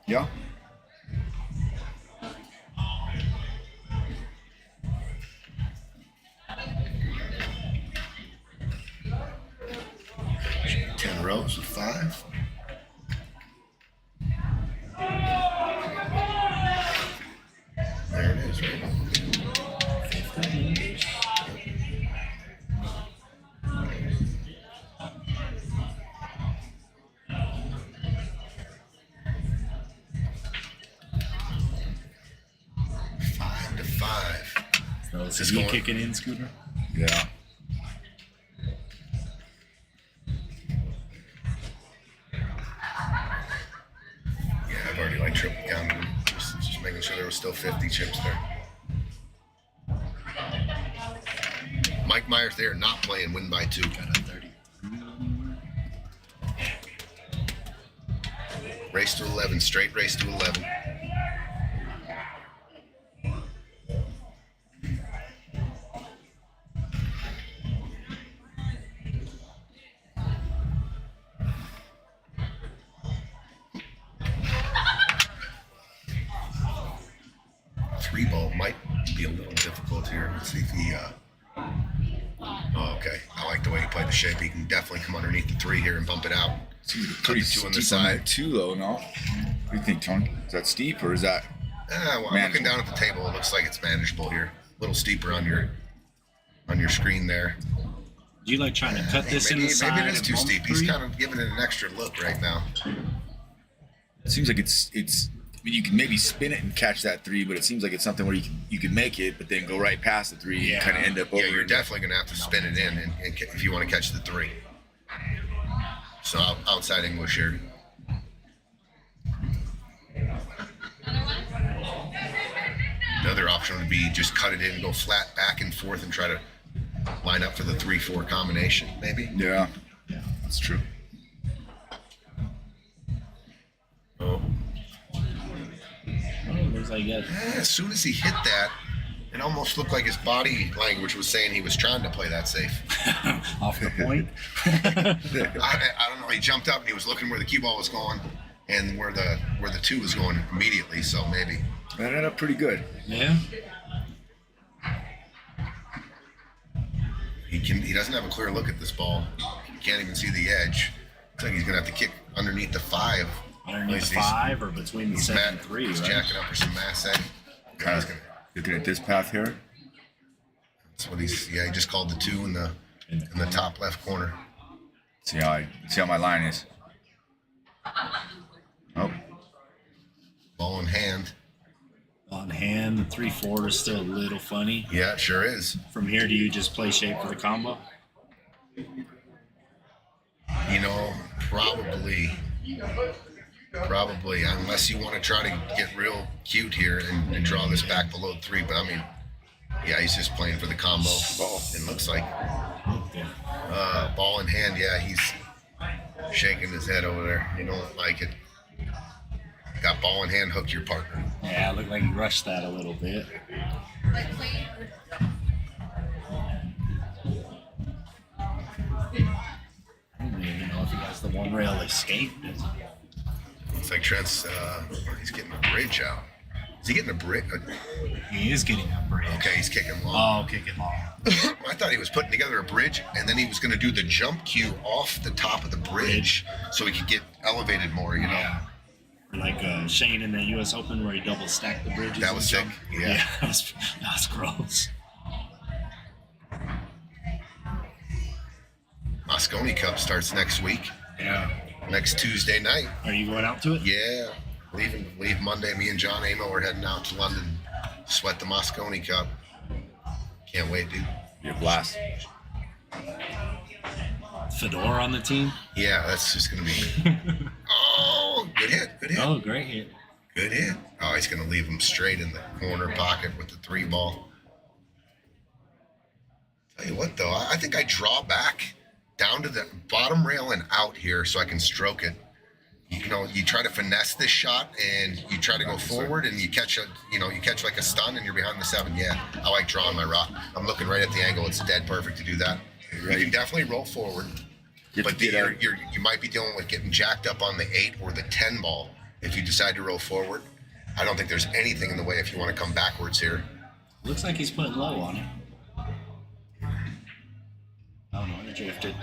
Yeah. Ten rows with 5. There it is, right? Is this going kicking in, Scooter? Yeah. Yeah, I've already triple counted them. Just making sure there was still 50 chips there. Mike Myers there, not playing win by 2. Got a 30. Race to 11, straight race to 11. Three ball might be a little difficult here. Let's see if he. Oh, okay. I like the way he played the shape. He can definitely come underneath the 3 here and bump it out. Pretty steep on the side too, though. No. What do you think, Tony? Is that steep or is that? Well, I'm looking down at the table. It looks like it's manageable here. A little steeper on your screen there. Do you like trying to cut this in the side? Maybe it is too bump steep. 3? He's kind of giving it an extra look right now. It seems like it's. I mean, you can maybe spin it and catch that 3, but it seems like it's something where you can make it, but then go right past the 3 and kind of end up over. Yeah, you're definitely going to have to spin it in and if you want to catch the 3. So outside English here. The other option would be just cut it in, go flat back and forth, and try to line up for the 3-4 combination, maybe. Yeah, that's true. Oh. Looks like As soon as he hit that, it almost looked like his body language was saying he was trying to play that safe. off the point. I don't know. He jumped up and he was looking where the cue ball was going and where the 2 was going immediately. So maybe That ended up pretty good. Yeah. he doesn't have a clear look at this ball. He can't even see the edge. Looks like he's gonna have to kick underneath the 5. Underneath 5 or between the 7 and 3, He's right? jacking up for some mass head. Kind of looking at this path here. That's what he just called the 2 in the top left corner. See how my line is. Oh, Ball in hand. On hand, the 3-4 is still a little funny. Yeah, it sure is. From here, do you just play shape for the combo? Probably, unless you want to try to get real cute here and draw this back below 3. But I mean, yeah, he's just playing for the combo. It looks like ball in hand. Yeah, he's shaking his head over there. You don't like it. Got ball in hand, hook your partner. Yeah, it looked like he rushed that a little bit. I don't even know if he has the one rail escape. Looks like Trent's, he's getting a bridge out. Is he getting a bridge? He is getting a bridge. Okay, he's kicking long. Oh, kicking long. I thought he was putting together a bridge, and then he was going to do the jump cue off the top of the bridge so he could get elevated more, you know? Yeah. Like Shane in the U.S. Open where he double stacked the bridges. That was sick. Yeah. that was gross. Moscone Cup starts next week, Yeah. next Tuesday night. Are you going out to it? Yeah. Leave Monday. Me and John Amo are heading out to London. Sweat the Moscone Cup. Can't wait, dude. Be a blast. Fedor on the team. Yeah, that's just going to be... Oh, good hit. Good hit. Oh, great hit. Good hit. Oh, he's going to leave him straight in the corner pocket with the 3 ball. Tell you what, though, I think I draw back down to the bottom rail and out here so I can stroke it. You know, you try to finesse this shot and you try to go forward and you catch like a stun and you're behind the 7. Yeah, I like drawing my rock. I'm looking right at the angle. It's dead perfect to do that. You can definitely roll forward, but you might be dealing with getting jacked up on the 8 or the 10 ball if you decide to roll forward. I don't think there's anything in the way if you want to come backwards here. Looks like he's putting low on it. I don't know. It drifted.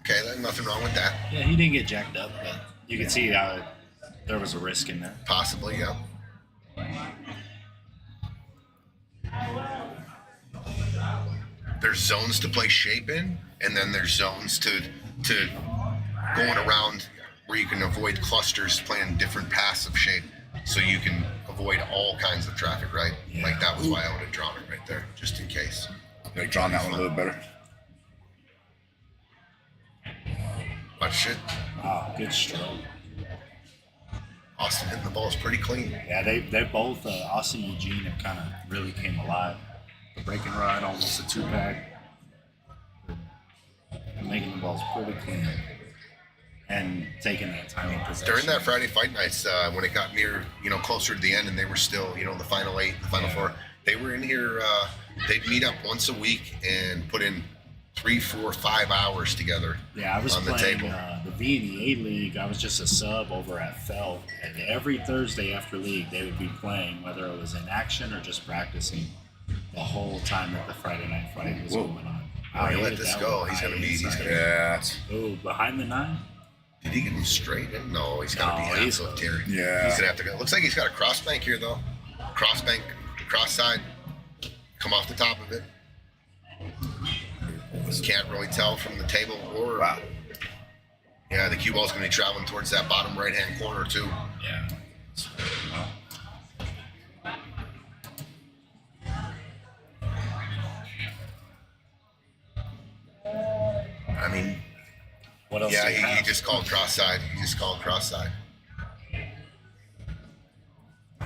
Okay, there's nothing wrong with that. Yeah, he didn't get jacked up, but you can see how there was a risk in there. Possibly, yeah. There's zones to play shape in, and then there's zones to going around where you can avoid clusters playing different paths of shape, so you can avoid all kinds of traffic, right? Yeah. Like that was why I would have drawn it right there, just in case. Like drawn that one a little better. But shit, Wow, good stroke. Austin hitting the ball is pretty clean. Yeah, they both, Austin and Eugene, have kind of really came alive. The breaking ride, almost a 2-pack. Making the balls pretty clean. And taking that time in possession. During that Friday fight nights, when it got near, closer to the end and they were still, the final 8, the final 4, they were in here, they'd meet up once a week and put in 3, 4, 5 hours together. Yeah, I was on the playing table. The VNEA League. I was just a sub over at Felt, and every Thursday after league, they would be playing, whether it was in action or just practicing, the whole time that the Friday night fight was going on. Oh, he let this go. He's gonna be. Yeah. Oh, behind the 9. Did he get him straight in? No, he's gonna be he's half here. Yeah. He's gonna have to go. Looks like he's got a cross bank here though. Cross bank, cross side. Come off the top of it. Can't really tell from the table or. Wow. Yeah, the cue ball's gonna be traveling towards that bottom right-hand corner too. Yeah. I mean, What else? yeah, do you he have? just called cross side. He just called cross side.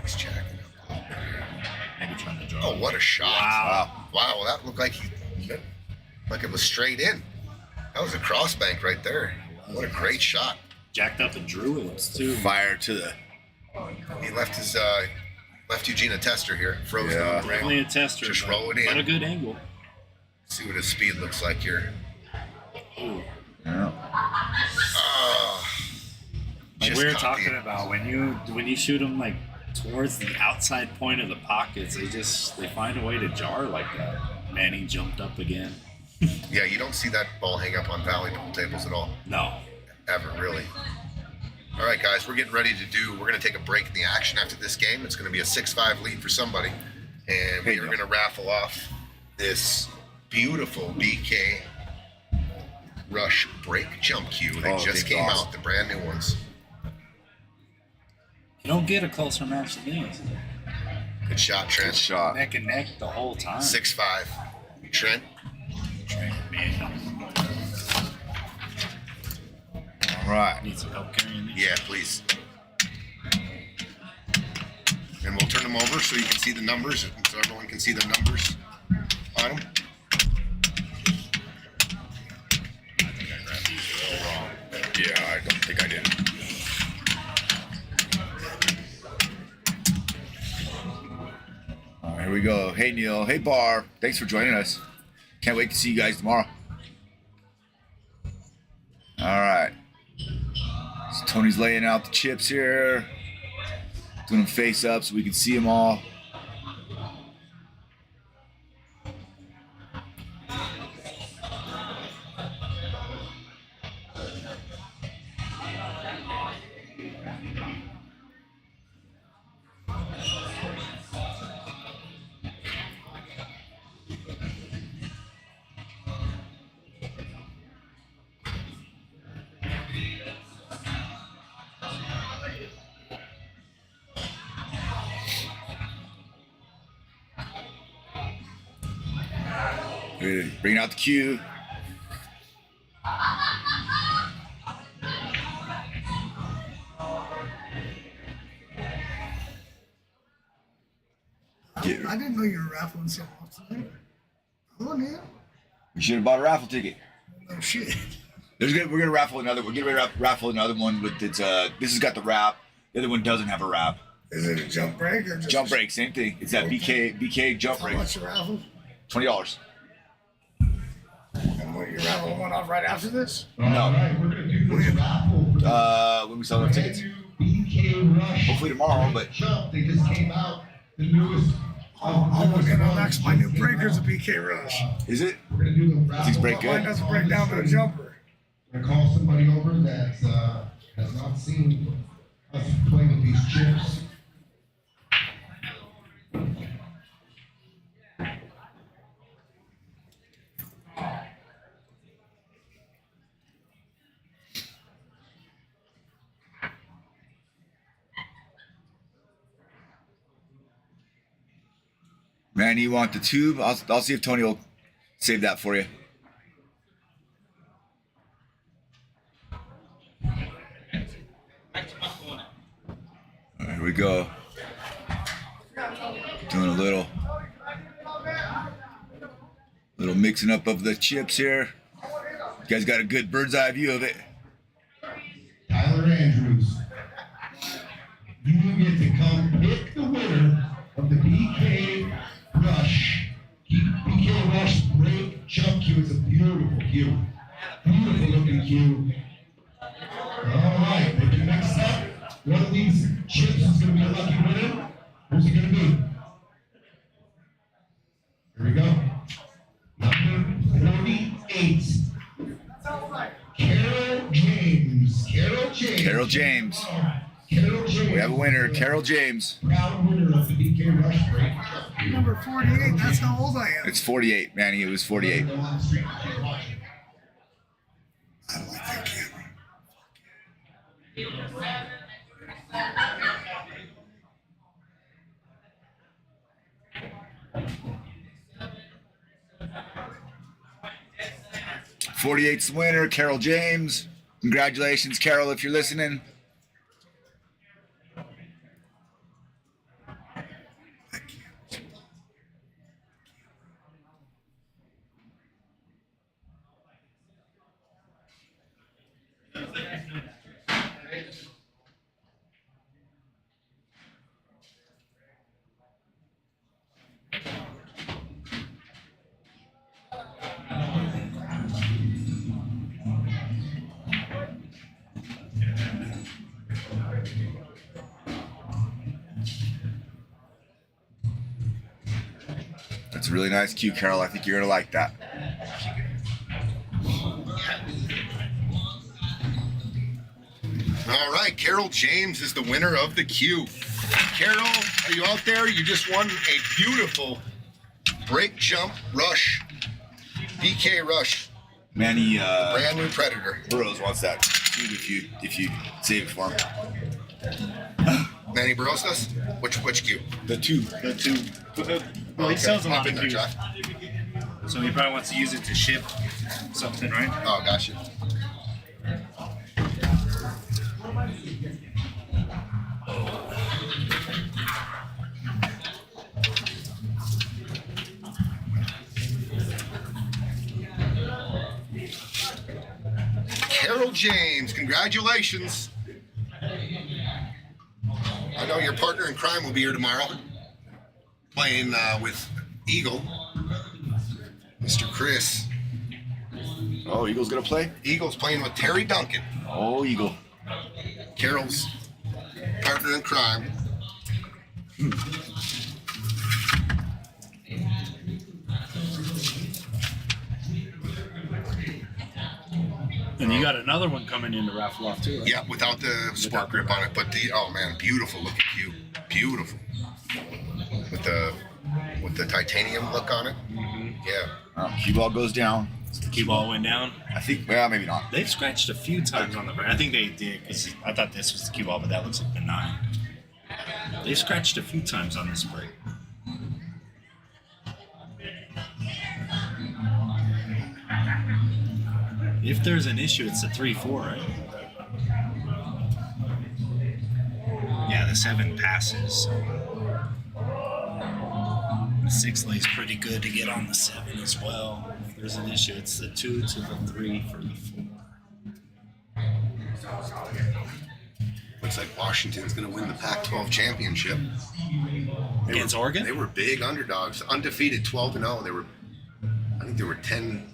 He's checking up a little bit here. Maybe trying to draw. Oh, what a shot! Wow. Wow, well, that looked like it was straight in. That was a cross bank right there. What a great shot! Jacked up and drew it too. Fire to the. He left his left Eugene a tester here, frozen Yeah. on the rail. Definitely a tester. Just but- roll it in. But a good angle. See what his speed looks like here. Ooh. Yeah. Like Just we were caught the- talking about when you shoot them like towards the outside point of the pockets, they find a way to jar like that. Manny jumped up again. Yeah, you don't see that ball hang up on valley pool tables at all, No. ever really. All right, guys, we're getting ready we're going to take a break in the action after this game. It's going to be a 6-5 lead for somebody, and we are going to raffle off this beautiful BK Rush break jump cue that just came out, the brand new ones. You don't get a closer match than these. Good shot, Trent. Good shot. Neck and neck the whole time. 6-5. Trent. Man, All right. need some help carrying these. Yeah, please. And we'll turn them over so you can see the numbers, so everyone can see the numbers on them. I think I grabbed these real wrong. Yeah, I don't think I did. There we go. Hey, Neil. Hey, Bar. Thanks for joining us. Can't wait to see you guys tomorrow. All right. So Tony's laying out the chips here. Doing them face up so we can see them all. Bringing out the cue. I didn't know you were raffling so often. Oh, yeah. We should have bought a raffle ticket. No shit. We're gonna raffle another. We're getting ready to raffle another one with its. This has got the wrap. The other one doesn't have a wrap. Is it a jump break or just Jump break, same thing. It's that BK jump How break. much you raffle? $20. And what, you raffle one off right after this? No. Alright, we're gonna do this raffle. When we sell enough tickets. BK Rush. Hopefully tomorrow, but Jump, they just came out. The newest. I'm looking on next. My new breaker's a BK Rush. is it? We're gonna do the raffle. Things break But mine good. doesn't break down to a jumper. We're gonna call somebody over that has not seen us play with these chips. Man, you want the tube? I'll see if Tony will save that for you. Here we go. Doing a little mixing up of the chips here. You guys got a good bird's eye view of it. Tyler Andrews. You get to come pick the winner of the BK Rush. BK Rush break jump cue. It's a beautiful cue. Beautiful looking cue. All right, if you mix up, one of these chips is going to be a lucky winner. Who's it going to be? Here we go. Number 48. Carol James. Carol James. Carol James. Carol James. We have a winner, Carol James. Proud winner of the BK Rush break. Number 48. That's how old I am. It's 48, Manny. It was 48. I don't like that camera. 48's the winner, Carol James. Congratulations, Carol, if you're listening. That's a really nice cue, Carol. I think you're going to like that. All right, Carol James is the winner of the queue. Carol, are you out there? You just won a beautiful break jump rush, BK Rush, Manny brand new Predator. Burrows wants that tube if you save it for him. Manny Burrows does? Which queue? The tube. The two. Well, he sells a Hop lot in of there, cues, Josh. so he probably wants to use it to ship something, right? Oh, gotcha. Carol James, congratulations. I know your partner in crime will be here tomorrow. playing with Eagle, Mr. Chris. Oh, Eagle's gonna play. Eagle's playing with Terry Duncan, Oh, Eagle. Carol's partner in crime. And you got another one coming in to raffle off too, right? Yeah, without the sport grip on it, but oh man, beautiful looking cube, beautiful. With the titanium look on it. Yeah. Cue ball goes down. The cue ball went down. I think. Well, maybe not. They've scratched a few times on the brand. I think they did because I thought this was the cue ball, but that looks like the 9. They scratched a few times on this break. If there's an issue, it's the 3-4, right? Yeah, the 7 passes. The 6 lays pretty good to get on the 7 as well. If there's an issue, it's the 2 to the 3 for the 4. Looks like Washington's going to win the Pac-12 championship. Against Oregon? They were big underdogs, undefeated, 12-0. I think they were 10,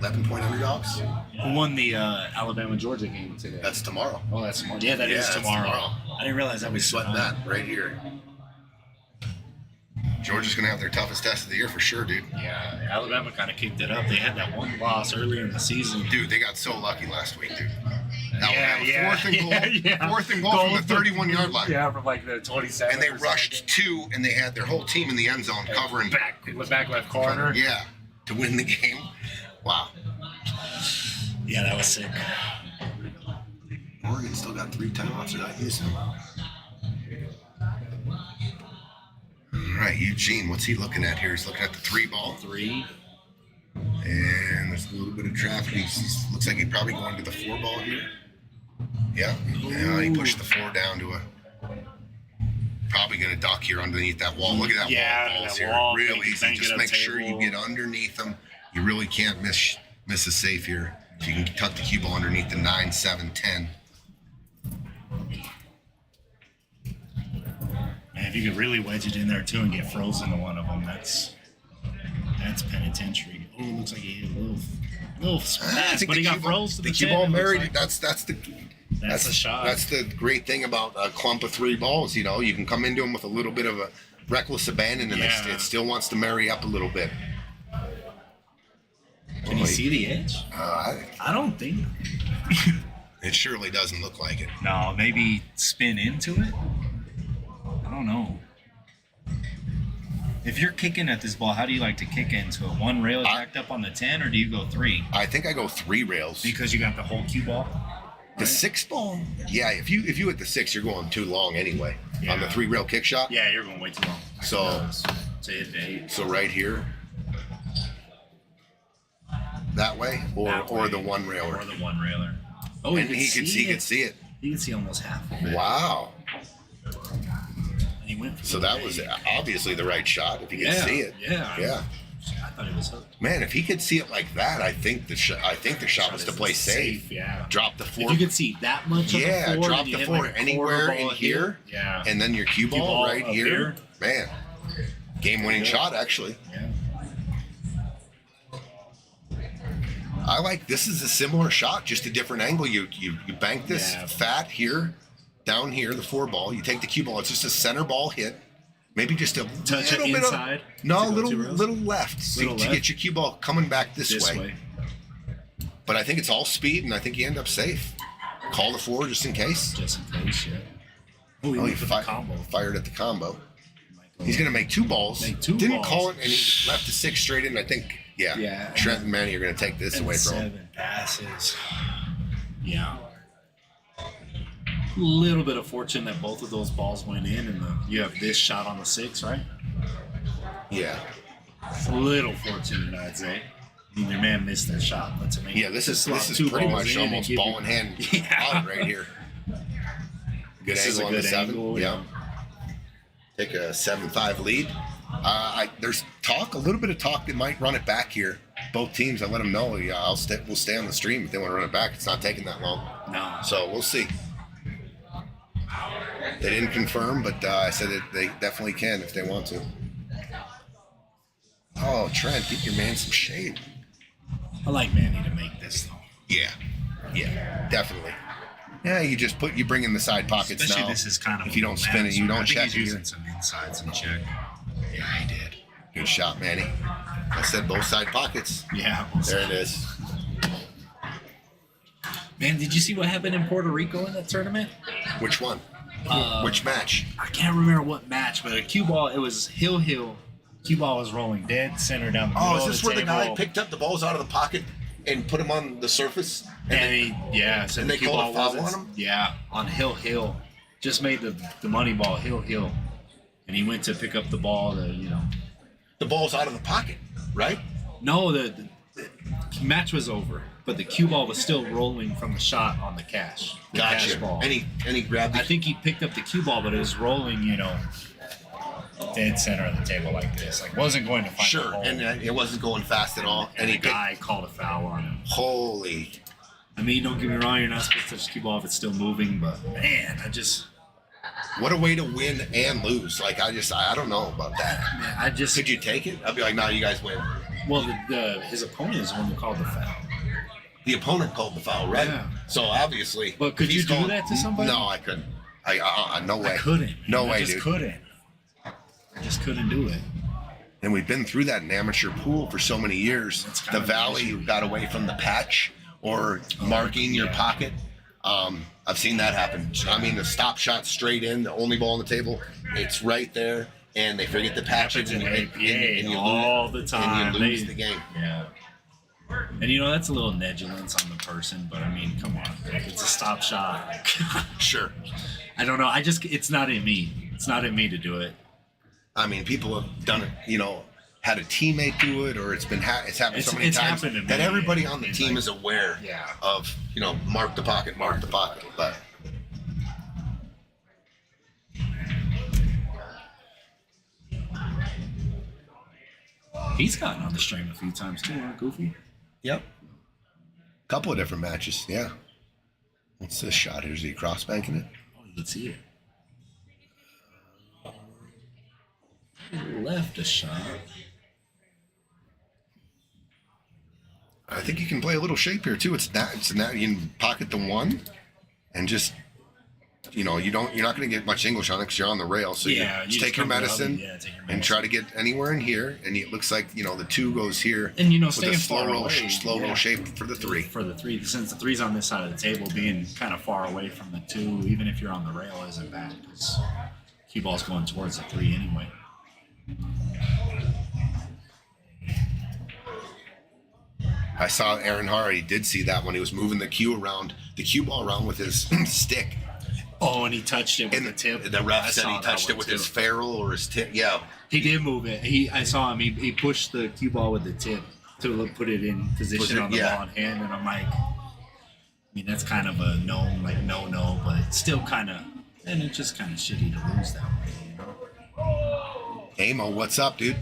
11-point underdogs. Who won the Alabama-Georgia game today? That's tomorrow. Oh, that's tomorrow. Yeah, that is that's tomorrow. tomorrow. I didn't realize that We was sweat that right here. Georgia's going to have their toughest test of the year for sure, dude. Yeah, Alabama kind of kicked it up. They had that one loss earlier in the season. Dude, they got so lucky last week, dude. Yeah, Alabama, fourth and goal from the 31-yard line. Yeah, from like the 27. And they rushed 2, and they had their whole team in the end zone covering. back left corner. Yeah, to win the game. Wow. Yeah, that was sick. Oregon still got 3 timeouts. They're not using them. All right, Eugene, what's he looking at here? He's looking at the 3 ball. 3. And there's a little bit of traffic. Looks like he's probably going to the 4 ball here. Yeah. Yeah, he pushed the 4 down to a. Probably going to duck here underneath that wall. Look at that wall. Balls that here. wall. Real Bank easy. it Just up make sure you table. get underneath them. You really can't miss a safe here. If you can tuck the cue ball underneath the 9, 7, 10. Man, if you could really wedge it in there too and get frozen to one of them, that's penitentiary. Oh, looks like he hit a little I smash, think but he the got cue ball- froze to the cue 10, ball it looks married. like. That's That's a shot. That's the great thing about a clump of 3 balls. You know, you can come into them with a little bit of a reckless abandon, and Yeah. it still wants to marry up a little bit. Can you see the edge? I I don't think. It surely doesn't look like it. No, maybe spin into it. I don't know. If you're kicking at this ball, how do you like to kick into it? One rail jacked up on the 10, or do you go 3? I think I go 3 rails. Because you got the whole cue ball. The 6 ball, yeah. If you hit the 6, you're going too long anyway. Yeah. On the 3 rail kick shot. Yeah, you're going way too long. So to hit the 8. so right here, that way, or That or way. the 1 railer. Or the 1 railer. Oh, And he could see it. You can see almost half of it. Wow. And he went for So the that was big. obviously the right shot. If he could Yeah, see it. yeah. Yeah. I thought it was hooked. Man, if he could see it like that, I think the shot was to is play safe. Yeah. Drop the 4. If you could see that much of the Yeah, 4, drop and you the hit 4 like a anywhere quarter in ball here. hit, yeah. And then your cue ball right up here. Man, game-winning shot actually. Yeah. I like this is a similar shot, just a different angle. You bank this Yeah. fat here, down here, the 4 ball. You take the cue ball. It's just a center ball hit. Maybe just a Touch it little bit inside of no, to go little 2 rails? little left, Little to left? get your cue ball coming back this This way. way. But I think it's all speed, and I think you end up safe. Call the 4 just in case. Just in case, yeah. Oh, he Oh, went he for the combo. fired at the combo. He's going to make 2 balls. Make 2 Didn't balls. call it, and he left the 6 straight in. I think, yeah. Yeah. Trent and Manny are going to take this And away from him. 7 passes. Yeah. Little bit of fortune that both of those balls went in, and you have this shot on the 6, right? Yeah. A little fortunate, I'd say. I mean, your man missed that shot. That's amazing. Yeah, this is slot pretty 2 balls much in and almost give ball you- in hand Yeah. out right here. Good This is angle a on the good 7. angle, Yeah. Take a 7-5 lead. There's talk, a little bit of talk that might run it back here. Both teams, I let them know. Yeah, we'll stay on the stream if they want to run it back. It's not taking that long. No. So we'll see. They didn't confirm, but I said that they definitely can if they want to. Oh, Trent, get your man some shade. I like Manny to make this though. Yeah, definitely. Yeah, you bring in the side pockets Especially now. this is kind of if you don't spin it, you don't check he's it. using some insides and check. Yeah, he did. Good shot, Manny. I said both side pockets. Yeah. There it is. Man, did you see what happened in Puerto Rico in that tournament? Which one? Which match? I can't remember what match, but a cue ball. It was hill. Cue ball was rolling dead center down the middle. Oh, is this of where the guy table. picked up the balls out of the pocket and put them on the surface? So and the they cue called ball a foul wasn't- on him? Yeah, on hill. Just made the money ball hill. And he went to pick up the ball. The ball's out of the pocket, right? No, the match was over, but the cue ball was still rolling from the shot on the cash. The cash Gotcha. ball. And he grabbed I it. think he picked up the cue ball, but it was rolling, dead center of the table like this. Like wasn't going to find the Sure, hole. and it wasn't going fast at all. And he the guy called a foul on him. Holy. I mean, don't get me wrong, you're not supposed to touch the cue ball if it's still moving, but man, What a way to win and lose. Like, I don't know about that. Could you take it? I'd be like, no, you guys win. Well, his opponent is the one who called the foul. The opponent called the foul, right? Yeah. So obviously. But could if you he's do that to somebody? No, I couldn't. No way. I couldn't. No I way, just dude. couldn't. I just couldn't do it. And we've been through that in amateur pool for so many years. That's The kind of Valley the issue. got away from the patch or marking your pocket. I've seen that happen. I mean, the stop shot straight in, the only ball on the table, it's right there, and they forget the patch Happens it, in and APA you all the time. And you lose the game. Yeah. And that's a little negligence on the person, but I mean, come on. It's a stop shot. Sure. I don't know. It's not in me. It's not in me to do it. I mean, people have done it, had a teammate do it, or it's happened so many It's times happened to that me. everybody on the It's team like- is aware Yeah. of, mark the pocket. But He's gotten on the stream a few times too, huh, Goofy? yep, couple of different matches. Yeah. What's this shot? Is he cross banking it? Oh, you can see it. Left a shot. I think you can play a little shape here too. It's not you can pocket the one, and just you're not going to get much English on it because you're on the rail. So Yeah, you you just just take your come to the medicine, other- yeah, take your and medicine. try to get anywhere in here. And it looks like the two goes here, And, with staying a slow far roll, away, slow roll yeah. shape for the three. For the three, since the three's on this side of the table, being kind of far away from the two, even if you're on the rail, isn't bad because cue ball's going towards the three anyway. I saw Aaron Hara. He did see that when he was moving the cue ball around with his stick. Oh, and he touched it with And the tip. the ref I said saw he that touched it one with too. his ferrule or his tip. Yeah. He did move it. I saw him. He pushed the cue ball with the tip to put it in position on the yeah. ball in hand, and I'm like, that's kind of a no, but it's still kind of, and it's just kind of shitty to lose that way, Amo, what's up, dude?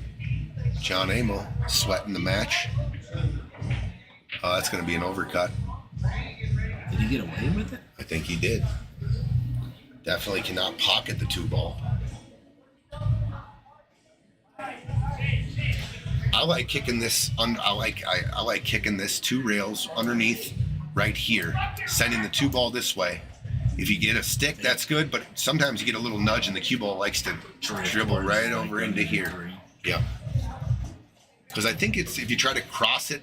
John Amo sweating the match. Oh, that's going to be an overcut. Did he get away with it? I think he did. Definitely cannot pocket the two ball. I like kicking this. I like kicking this two rails underneath, right here, sending the two ball this way. If you get a stick, that's good. But sometimes you get a little nudge, and the cue ball likes to dribble right over into here. Yeah. Because I think if you try to cross it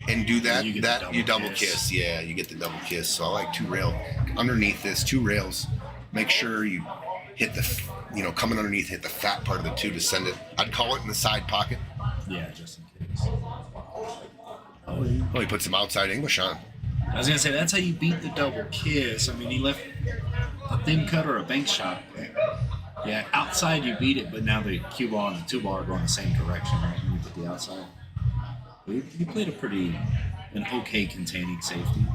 and do that, You get the you double double kiss. kiss. Yeah, you get the double kiss. So I like two rail underneath this, two rails. Make sure you hit coming underneath, hit the fat part of the two to send it. I'd call it in the side pocket. Yeah, just in case. Oh, he put some outside English on. I was gonna say that's how you beat the double kiss. I mean, he left a thin cut or a bank shot. Yeah, outside you beat it, but now the cue ball and the two ball are going the same direction, right? When you put the outside. He played an okay containing safety,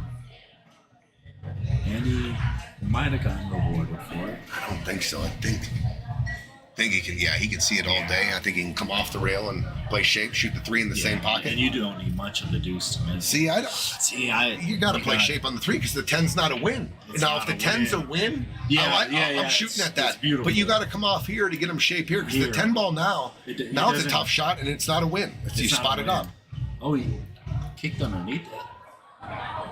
and he might have gotten rewarded for it. I don't think so. I think think he can. Yeah, he can see it all day. I think he can come off the rail and play shape, shoot the 3 in the same pocket. And you don't need much of the deuce to miss. See, I don't. See, You got to play shape on the 3 because the 10's not a win. It's Now, not if the a 10's a win. win, Yeah, I'm shooting at that. it's beautiful. But you got to come off here to get him shape here because the Here. 10 ball now, It now it's a doesn't- tough shot and it's not a win. You It's not spot a it win. up. Oh, he kicked underneath it. That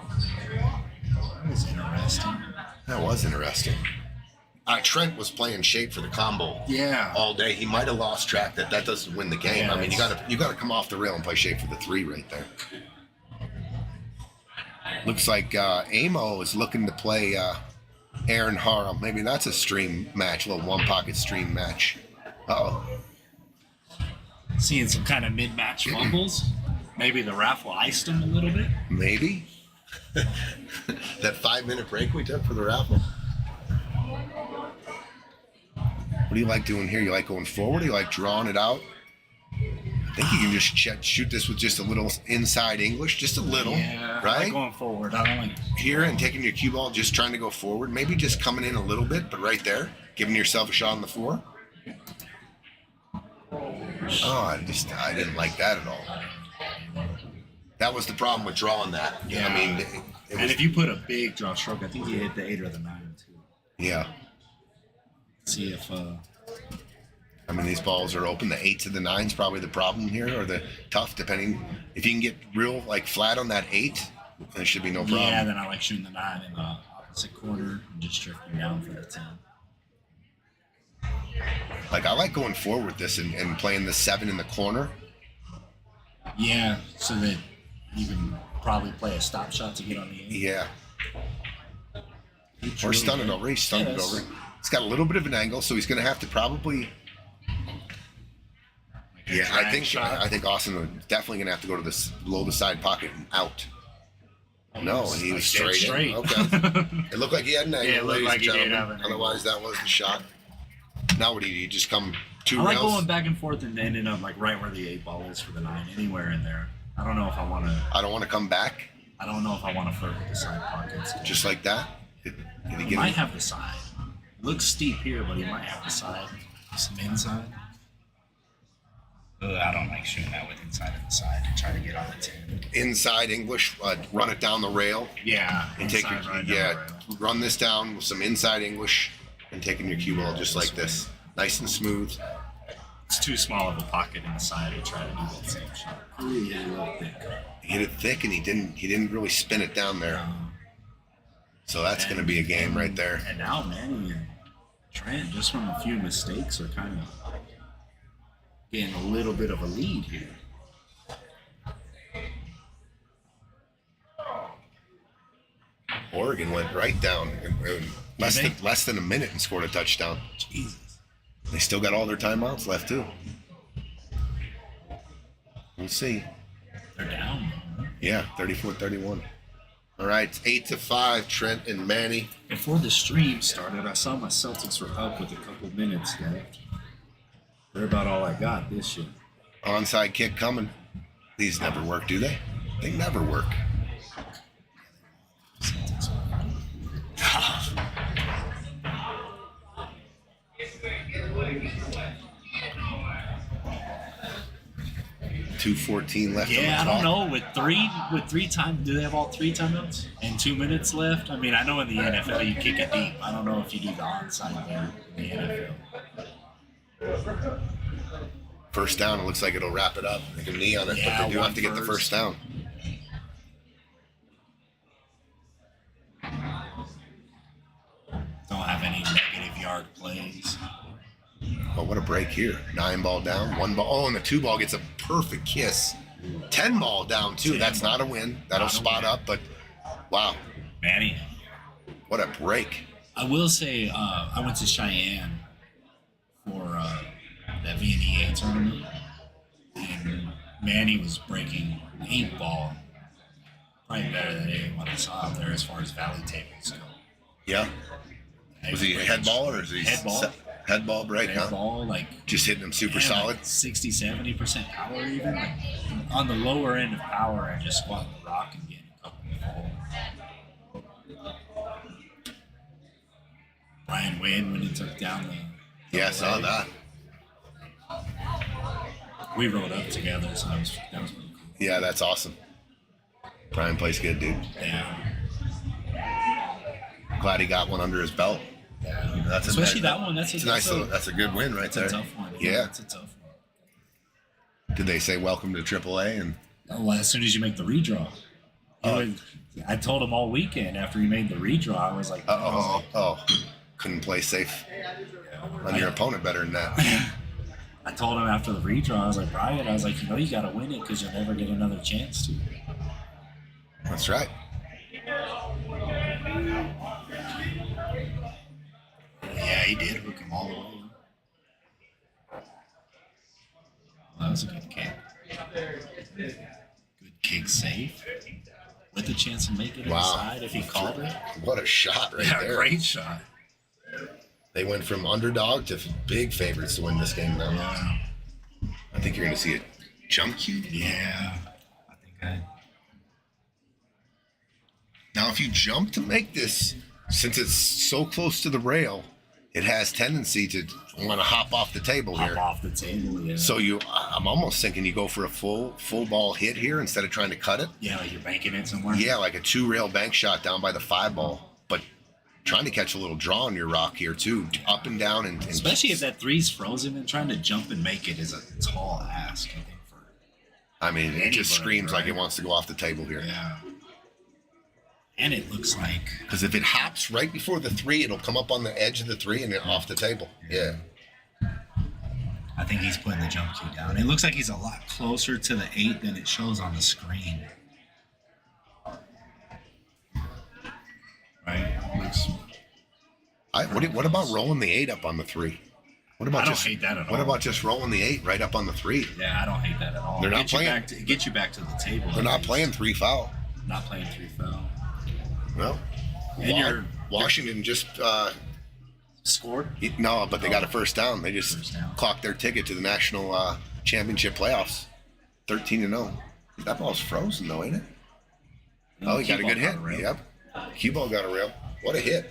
was interesting. That was interesting. Trent was playing shape for the combo Yeah. all day. He might have lost track that doesn't win the game. Yeah, I mean, you got to come off the rail and play shape for the 3 right there. Looks like Amo is looking to play Aaron Harrell. Maybe that's a stream match, a little one pocket stream match. Uh-oh. Seeing some kind of mid-match fumbles. Maybe the raffle iced him a little bit. Maybe. That 5-minute break we took for the raffle. What do you like doing here? You like going forward? You like drawing it out? I think you can just shoot this with just a little inside English, just a little, Yeah, I right? like going forward. I don't like. Here and taking your cue ball, just trying to go forward. Maybe just coming in a little bit, but right there, giving yourself a shot on the 4. Oh, I didn't like that at all. That was the problem with drawing that. Yeah. I mean, it And was, if you put a big draw stroke, I think you hit the 8 or the 9 too. yeah. See if. I mean, these balls are open. The 8s and the 9s probably the problem here, or the tough, depending. If you can get real like flat on that 8, there should be no problem. Yeah, then I like shooting the 9 in the opposite corner and just drifting down for the 10. Like I like going forward with this and playing the 7 in the corner. Yeah, so that you can probably play a stop shot to get on the 8. Yeah. It's Or really stun it good. over. He stunned it Yes. over. It's got a little bit of an angle, so he's going to have to probably. Like a Yeah, drag shot. I think Austin was definitely going to have to go to this below the side pocket and out. No, and he was Like straight. dead In. Okay. It looked like he had an angle, Yeah, it looked ladies like and he did gentlemen. have an angle. Otherwise, that was the shot. Now what do you just come 2 I like rails? going back and forth and ending up like right where the 8 ball is for the 9, anywhere in there. I don't know if I want to. I don't want to come back I don't know if I want to flirt with the side pockets. just like that. Did he He get might it? have the side. Looks steep here, but he might have the side. Some inside. I don't like shooting that with inside of the side and try to get on the 10. Inside English, run it down the rail Yeah, and take your inside right down the rail. run this down with some inside English and taking your cue ball just like this, nice and smooth. It's too small of a pocket inside to try to do that same shot. Ooh, yeah, a little thick. He hit it thick and he didn't really spin it down there. So that's going to be a game right there. And now Manny and Trent, just from a few mistakes, are kind of getting a little bit of a lead here. Oregon went right down in less than a minute and scored a touchdown. Jesus. They still got all their timeouts left too. We'll see. They're down. Huh? Yeah, 34-31. All right, it's 8-5. Trent and Manny. Before the stream started, I saw my Celtics were up with a couple minutes left. They're about all I got this year. Onside kick coming. These never work, do they? They never work. Celtics. 2:14 left on the Yeah, I clock. don't know. With three time, do they have all 3 timeouts and 2 minutes left? I mean, I know in the NFL you kick it deep. I don't know if you do the onside there in the NFL. First down, it looks like it'll wrap it up. They can knee on it, Yeah, but they do one have to get the first. first down. Don't have any negative yard plays. Oh, what a break here. 9 ball down, 1 ball. Oh, and the 2 ball gets a perfect kiss. 10 ball down, too. 10 That's ball. not a win. That'll Not a spot win. up, but wow, Manny. what a break. I will say I went to Cheyenne for that VNEA tournament, and Manny was breaking 8 ball. Probably better than anyone I saw out there as far as valley tables go. Yeah. Was he head ball or is he head ball? Head ball break, Head huh? ball, like Just hitting him super man, solid. like 60-70% power, even like on the lower end of power, and just squatting the rock and getting a couple of Brian Wynn when he took down the Yeah, I saw leg. that. We rode up together, so that was pretty cool. Yeah, that's awesome. Brian plays good, dude. Yeah. Glad he got one under his belt. Yeah. You know, that's Especially that one. That's It's a nice little, that's a good win right that's there. a tough one. Yeah. It's a tough one. Did they say welcome to AAA? And Oh, well, as soon as you make the redraw. I told him all weekend after he made the redraw, I was like, couldn't play safe on your opponent better than that. I told him after the redraw, I was like, Brian, I was like, you know, you got to win it because you'll never get another chance to. That's right. Yeah, he did hook him all the way. Well, that was a good kick. Good kick safe. With a chance to make it inside if he called it. What a shot right Yeah, there. great shot. They went from underdog to big favorites to win this game now. Yeah. I think you're going to see a jump cue. Yeah. I think Now, if you jump to make this, since it's so close to the rail, it has tendency to want to hop off the table hop here. off the table, yeah. So I'm almost thinking you go for a full ball hit here instead of trying to cut it. Yeah, like you're banking it somewhere. Yeah, like a 2-rail bank shot down by the 5 ball, but trying to catch a little draw on your rock here too, up and down, and Especially if that 3's frozen and trying to jump and make it is a tall ask, I think, for I mean, it just anybody, screams like right? it wants to go off the table here. yeah. And it looks like Because if it hops right before the 3, it'll come up on the edge of the 3 and then off the table. Yeah. I think he's putting the jump cue down. It looks like he's a lot closer to the 8 than it shows on the screen. Right? Looks, What about rolling the 8 up on the 3? What about I don't just hate that at What all. about just rolling the 8 right up on the 3? yeah, I don't hate that at all. They're not Get you playing- back to, get you back to the table. They're at not least. playing 3 foul. Not playing 3 foul. No. And you're Washington just scored. no, but they got a first down. They just First down. clocked their ticket to the national championship playoffs. 13-0. That ball's frozen though, ain't it? Oh, he got a good hit. Yep. Cue ball got a rail. What a hit.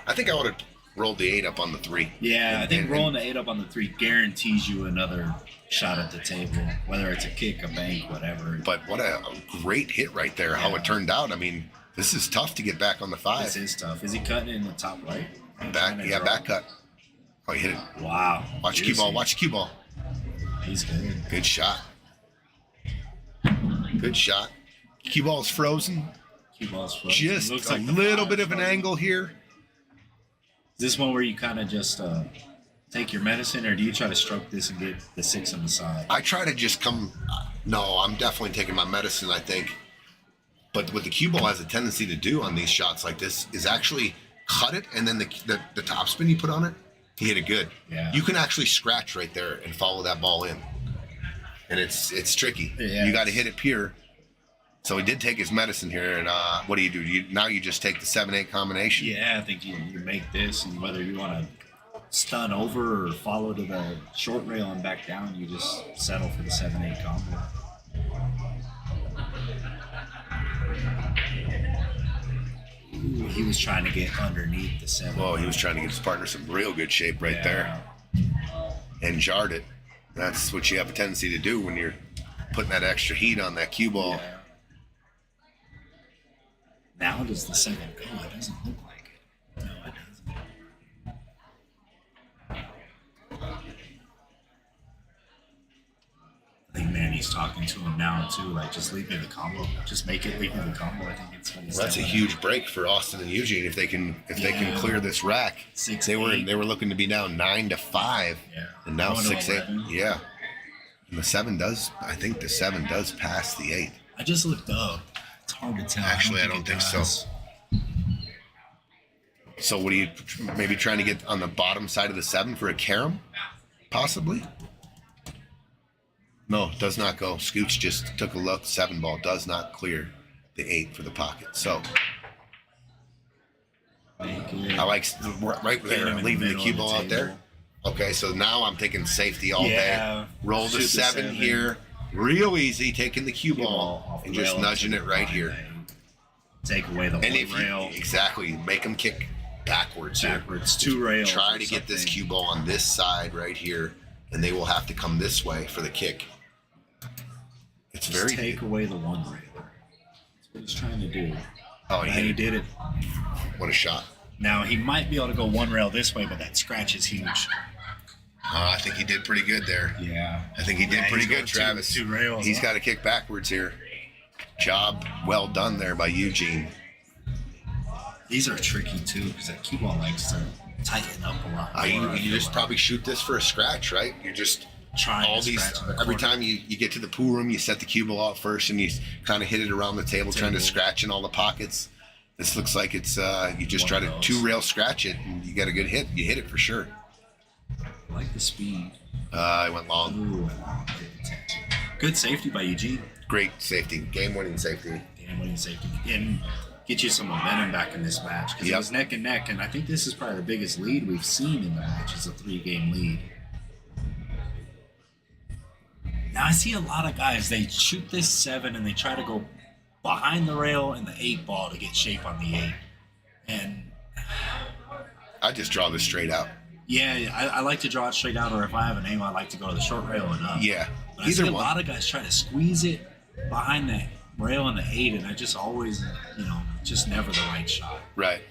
I think I would have rolled the 8 up on the 3. Yeah, I think And- rolling the 8 up on the 3 guarantees you another shot at the table, whether it's a kick, a bank, whatever. But what a great hit right there, how it turned out. I mean, this is tough to get back on the 5. This is tough. Is he cutting it in the top right? Back cut. Oh, he hit it. Wow. Watch the cue ball. Watch the cue ball. He's good. Good shot. Good shot. Cue ball's frozen. Cue ball's frozen. Just Looks a like the little 5's bit of an frozen. angle here. Is this one where you kind of just take your medicine, or do you try to stroke this and get the 6 on the side? I try to just come. No, I'm definitely taking my medicine, I think. But what the cue ball has a tendency to do on these shots like this is actually cut it, and then the top spin you put on it, he hit it good. Yeah. You can actually scratch right there and follow that ball in. And it's tricky. Yeah. You got to hit it pure. So he did take his medicine here, and what do? Now you just take the 7-8 combination. Yeah, I think you make this, and whether you want to stun over or follow to the short rail and back down, you just settle for the 7-8 combo. Ooh, he was trying to get underneath the 7. Well, he was trying to get his partner some real good shape right there and jarred it. That's what you have a tendency to do when you're putting that extra heat on that cue ball. Yeah. Now does the 7 go? It doesn't look like it. No, it doesn't. I think Manny's talking to him now too, like just leave me the combo. Just make it leave me the combo. I think it's what he's That's a telling huge break for Austin and Eugene if they can clear this rack. 6-8. They were looking to be down 9-5, Yeah. and now Going to 6-8. 11. Yeah, and the 7 does. I think the 7 does pass the 8. I just looked up. It's hard to tell. Actually, I don't think so. does. So what are you maybe trying to get on the bottom side of the 7 for a carom, possibly? No, does not go. Scooch just took a look. 7 ball does not clear the 8 for the pocket. So I like right Get him there, in the leaving the middle cue of the ball out there. table. Okay, so now I'm taking safety all Yeah, day. Roll the shoot the 7 7. here. Real easy, taking the cue ball off and the just rail nudging into it the right line. here. Take away the And one if rail. you exactly make them kick backwards here. Backwards, 2 rails. Try or to get this something. cue ball on this side right here and they will have to come this way for the kick. It's Just very. take away the one railer. That's what he's trying to do. Oh, And he did it. What a shot! Now he might be able to go one rail this way, but that scratch is huge. I think he did pretty good there. Yeah. I think he did pretty he's good, going Travis. two rails, He's huh? got to kick backwards here. Job well done there by Eugene. These are tricky too because that cue ball likes to tighten up a lot. more, I You feel just like. probably shoot this for a scratch, right? You're just Trying all to these scratch in the every corner. time you get to the pool room, you set the cue ball out first and you kind of hit it around the table, trying to scratch in all the pockets. This looks like it's you just One try of to those. 2-rail scratch it and you got a good hit. You hit it for sure. I like the speed. I went long. Ooh. Good safety by Eugene. Great safety, game-winning safety. Damn winning safety. And get you some momentum back in this match because Yep. it was neck and neck. And I think this is probably the biggest lead we've seen in the match. It's a 3-game lead. Now I see a lot of guys, they shoot this 7 and they try to go behind the rail and the 8 ball to get shape on the 8. And I just draw this straight out. yeah, I like to draw it straight out, or if I have an aim, I like to go to the short rail and up. Yeah, But I see either a one. lot of guys try to squeeze it behind the rail and the 8, and I just always, just never the right shot. Right.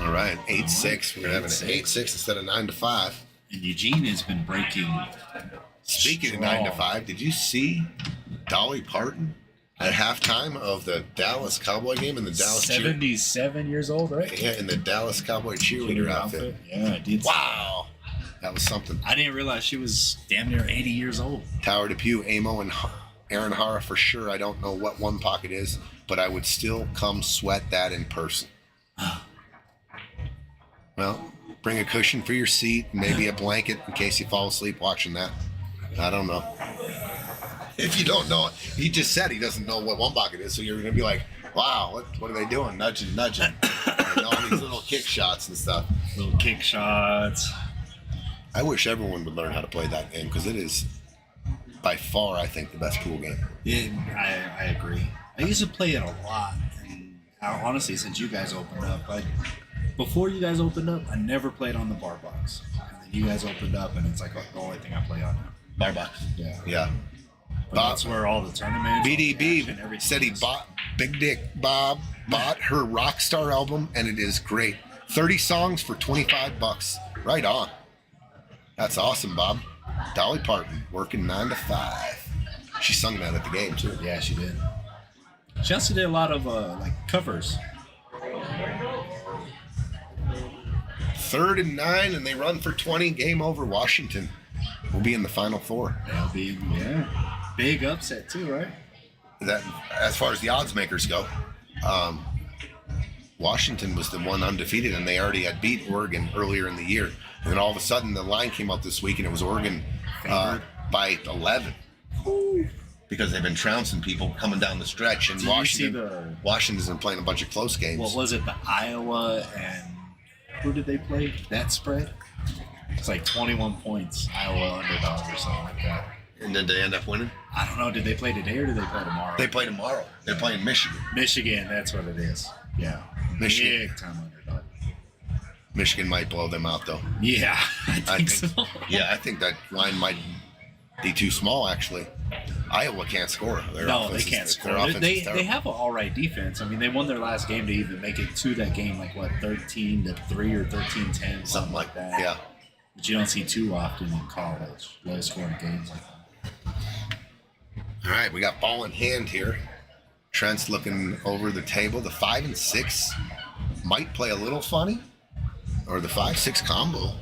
All right, 8-6. We're gonna have an 8-6 instead of 9-5. And Eugene has been breaking. Speaking of strong. 9-5, did you see Dolly Parton at halftime of the Dallas Cowboy game in the Dallas 77 years old, right? Yeah, in the Dallas Cowboy cheerleader outfit? Yeah, I did. Wow, that was something. I didn't realize she was damn near 80 years old. Tower Depew, Amo, and Aaron Hara for sure. I don't know what one pocket is, but I would still come sweat that in person. Well, bring a cushion for your seat, maybe a blanket in case you fall asleep watching that. I don't know. If you don't know it, he just said he doesn't know what one pocket is, so you're going to be like, wow, what are they doing? Nudging. And all these little kick shots and stuff. Little kick shots. I wish everyone would learn how to play that game because it is by far, I think, the best pool game. Yeah, I agree. I used to play it a lot. And honestly, since you guys opened up, before you guys opened up, I never played on the bar box. And then you guys opened up, and it's like the only thing I play on now. Bar box. Yeah. Yeah. But that's where all the tournaments. all the action, BDB everything said he is. bought Big Dick Bob bought her Rockstar album and it is great. 30 songs for $25. Right on. That's awesome, Bob. Dolly Parton working 9 to 5. She sung that at the game too. Yeah, she did. She also did a lot of covers. 3rd and 9 and they run for 20. Game over. Washington will be in the Final Four. That'll be big upset too, right? That as far as the odds makers go, Washington was the one undefeated and they already had beat Oregon earlier in the year. And then all of a sudden the line came out this week and it was Oregon by 11 because they've been trouncing people coming down the stretch. And Did you see Washington's been playing a bunch of close games. what was it? The Iowa and who did they play? That spread? It's like 21 points. Iowa underdog or something like that. And then they end up winning. I don't know. Did they play today or did they play tomorrow? They play tomorrow. They're playing Michigan. Michigan. That's what it is. Yeah. Michigan. Big time underdog. Michigan might blow them out though. Yeah, I think so. Yeah, I think that line might be too small actually. Iowa can't score. Their No, offense they can't is- their score. offense is They terrible. have an all right defense. I mean, they won their last game to even make it to that game, 13-3 or 13-10, something like that. Yeah. But you don't see too often in college low scoring games like that. All right, we got ball in hand here. Trent's looking over the table. The 5 and 6 might play a little funny, or the 5-6 combo.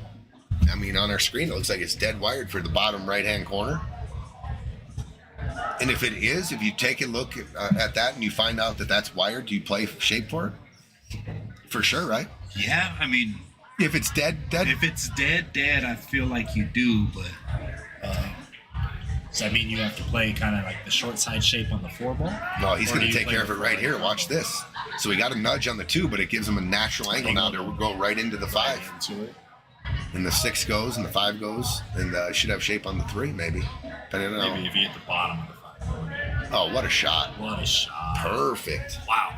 I mean, on our screen, it looks like it's dead wired for the bottom right-hand corner. And if it is, if you take a look at that and you find out that that's wired, do you play shape for it? For sure, right? Yeah, I mean, If it's dead, if it's dead, I feel like you do, but Does that mean you have to play kind of like the short side shape on the 4 ball? No, he's Or going do to you take play care of the it right 4? here. Watch this. So we got a nudge on the 2, but it gives him a natural angle now to go right into the 5. Into it. And the 6 goes and the 5 goes, and should have shape on the 3 maybe. Depending on. Maybe if you hit the bottom of the 5. Oh, what a shot! What a shot. Perfect. Wow.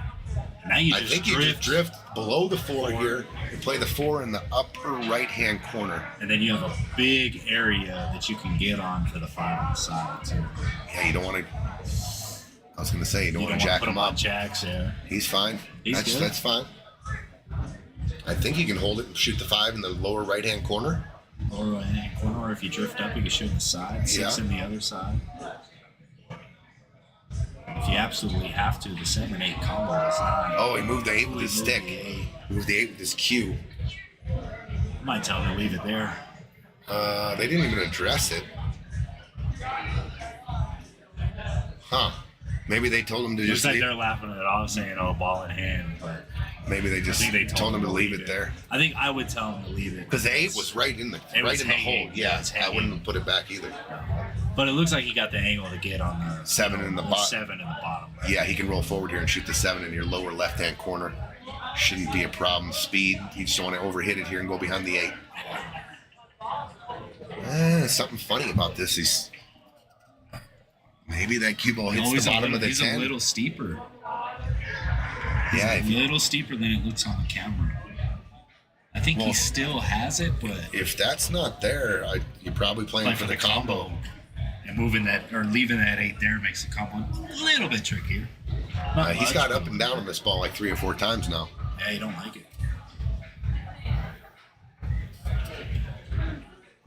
Now you I just think you just drift below the 4 here and play the 4 in the upper right-hand corner. and then you have a big area that you can get on for the 5 on the side too. Yeah, you don't want to. I was going to say you don't want to jack put him him on up. jacks, yeah. He's fine. He's good. That's fine. I think you can hold it and shoot the 5 in the lower right-hand corner. Lower right hand corner, or if you drift up, you can shoot in the side. 6 Yeah. in the other side. If you absolutely have to, the 7-8 combo is not. Oh, he moved the 8 with his Moved the stick. eight. He moved the 8 with his cue. I might tell him to leave it there. They didn't even address it. Huh. Maybe they told him to Just just like leave. they're laughing at it all, saying, "Oh, ball in hand," but Maybe they I just think they told him to leave it there. I think I would tell him to leave it Because the 8 was right in the It was right in the hanging. hole. Yeah, It was I hanging. wouldn't have put it back either. But it looks like he got the angle to get on the 7 in the bottom. 7 in the bottom. Yeah, he can roll forward here and shoot the 7 in your lower left-hand corner. Shouldn't be a problem. Speed. You just don't want to overhit it here and go behind the 8. Something funny about this is maybe that cue ball hits the bottom of the 10. He's a little steeper. Yeah, A if, little steeper than it looks on the camera. I think he still has it, but if that's not there, you're probably playing Like for the combo. And moving that or leaving that 8 there makes the combo a little bit trickier. Not He's much, got but- up and down on this ball like 3 or 4 times now. Yeah, you don't like it.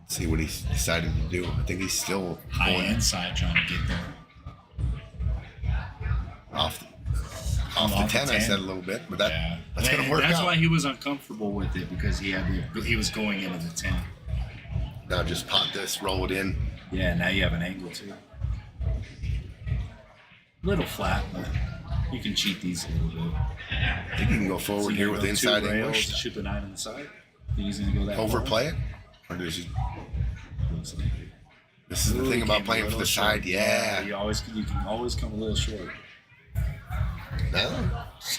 Let's see what he's decided to do. I think he's still High going inside trying to get there. off the Off the 10. I 10. said a little bit, but Yeah, that's going to work That's out. why he was uncomfortable with it, because he was going into the 10. Now just pot this, roll it in. Yeah, now you have an angle too. Little flat, but you can cheat these a little bit. I think you can go forward here with inside rails to English. shoot the 9 on the side. Think he's gonna go that far? Overplay it? Or does he? Looks like it. This is the Ooh, thing he about came a playing for little the side. short. Yeah. You can always come a little short. No.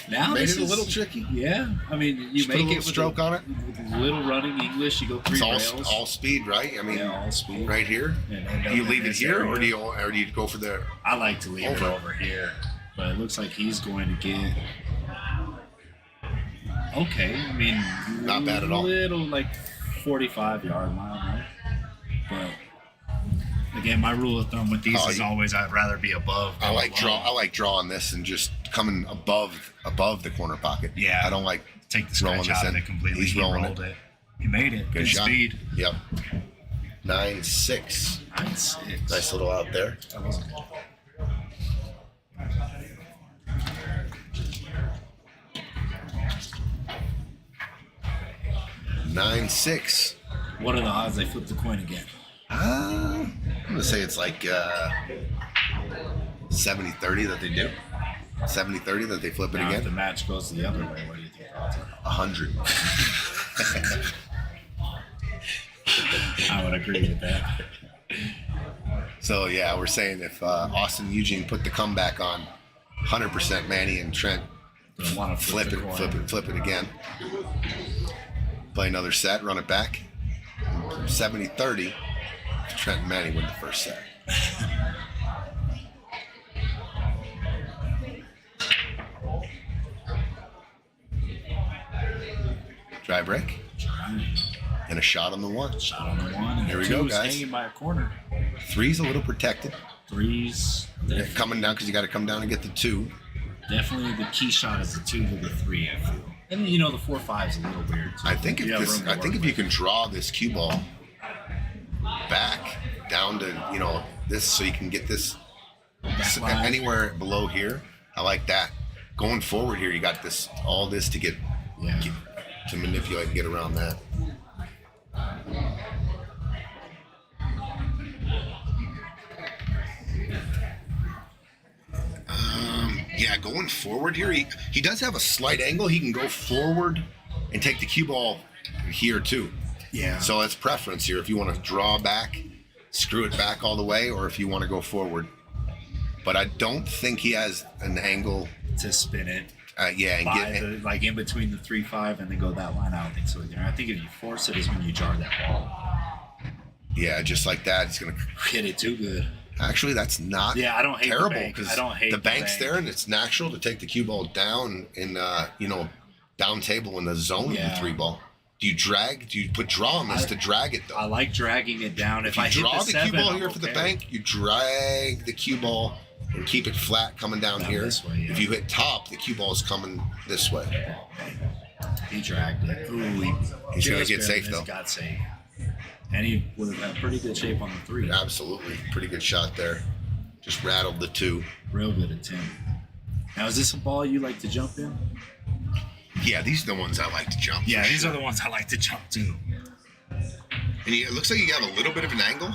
Now Made this it a is- little tricky. Yeah, I mean, you Just put a make little it with stroke on it. with little running English. You go 3 It's rails. all speed, right? I mean, Yeah, all speed. right here. And Do you leave it this here, area. or do you go for the? I like to leave it Over. over here, but it looks like he's going to get. Okay, I mean, Not bad at all. Little like 45-yard line, right? But again, my rule of thumb with these Oh, is you- always I'd rather be above. I than like below. drawing this and just coming above the corner pocket. Yeah. I don't like. Take the rolling scratch this out of in. it completely. He's He rolling rolled it. He made it. Good shot. speed. Yep. 9-6. 9-6. Nice little out there. That wasn't good. 9-6. What are the odds they flip the coin again? I'm gonna say it's like 70-30 that they do. 70-30 that they flip it Now, if the again. match goes the other way, what do you think the odds are? 100. I would agree with that. So yeah, we're saying if Austin Eugene put the comeback on, 100% Manny and Trent Don't want to flip the it, coin. flip it again. Play another set, run it back. 70-30. Trent and Manny win the first set. Dry break and a shot on the 1. Shot on the 1, and Here the we go, 2's guys. hanging by a corner. 3's a little protected. 3's They're coming down because you got to come down and get the 2. definitely the key shot is the 2 to the 3. I feel, and the 4-5's a little weird. Too. I think You have room to if work you can draw this cue ball back down to this, so you can get this Back line. anywhere below here. I like that. Going forward here, you got all this to Yeah. to manipulate and get around that. Yeah, going forward here, he does have a slight angle. He can go forward and take the cue ball here too. Yeah. So it's preference here. If you want to draw back, screw it back all the way, or if you want to go forward. But I don't think he has an angle. to spin it. Yeah, and By get the, like in between the 3-5 and then go that line. I don't think so either. I think if you force it is when you jar that ball. yeah, just like that. It's gonna Hit it too good. Actually, that's not Yeah, I don't hate terrible the bank. because I don't hate the bank's bank. there and it's natural to take the cue ball down in down table in the zone of Yeah. the 3 ball. Do you drag? Do you put draw on this to drag it though? I like dragging it down. If you I hit draw the the seven, cue ball I'm here for the okay. bank, you drag the cue ball and keep it flat coming down Down here. this way, yeah. If you hit top, the cue ball is coming this way. He dragged it. Ooh, He's gonna just get barely safe, missed, though. Got safe. And he would have had pretty good shape on the 3. Absolutely, pretty good shot there. Just rattled the 2. Real good attempt. Now, is this a ball you like to jump in? Yeah, these are the ones I like to jump. Yeah, for these sure. are the ones I like to jump to. And it looks like you have a little bit of an angle.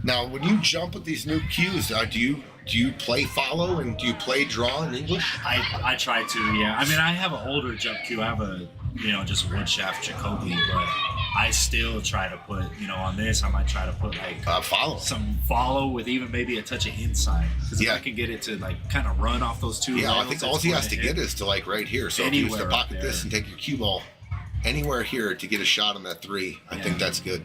Now, when you jump with these new cues, do you play follow and do you play draw in English? I try to, yeah. I mean, I have an older jump cue. I have a, just wood shaft Jacoby, but I still try to put, on this, I might try to put like Follow. some follow with even maybe a touch of inside. Because if Yeah. I can get it to like kind of run off those 2 Yeah, I rails, think that's all he where has to hit. get is to like right here. So if you use to Anywhere up pocket this there. and take your cue ball anywhere here to get a shot on that 3, I think that's good.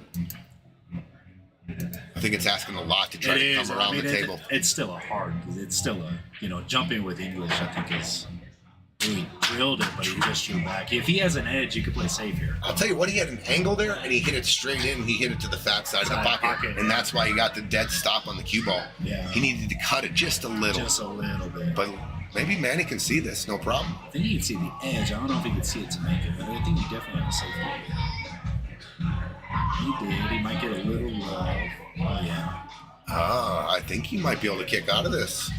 I think it's asking a lot to try It to is. come around the table. It's still a hard. It's still a jumping with English. I think is really drilled it, but he just drew back. If he has an edge, you could play safe here. I'll tell you what, he had an angle there and he hit it straight in. He hit it to the fat side of the Side pocket, pocket. and that's why he got the dead stop on the cue ball. Yeah. He needed to cut it just a little. Just a little bit. But maybe Manny can see this, no problem. I think he can see the edge. I don't know if he could see it to make it, but I think he definitely has a safe ball. He did. He might get a little love. Oh yeah. I think he might be able to kick out of this.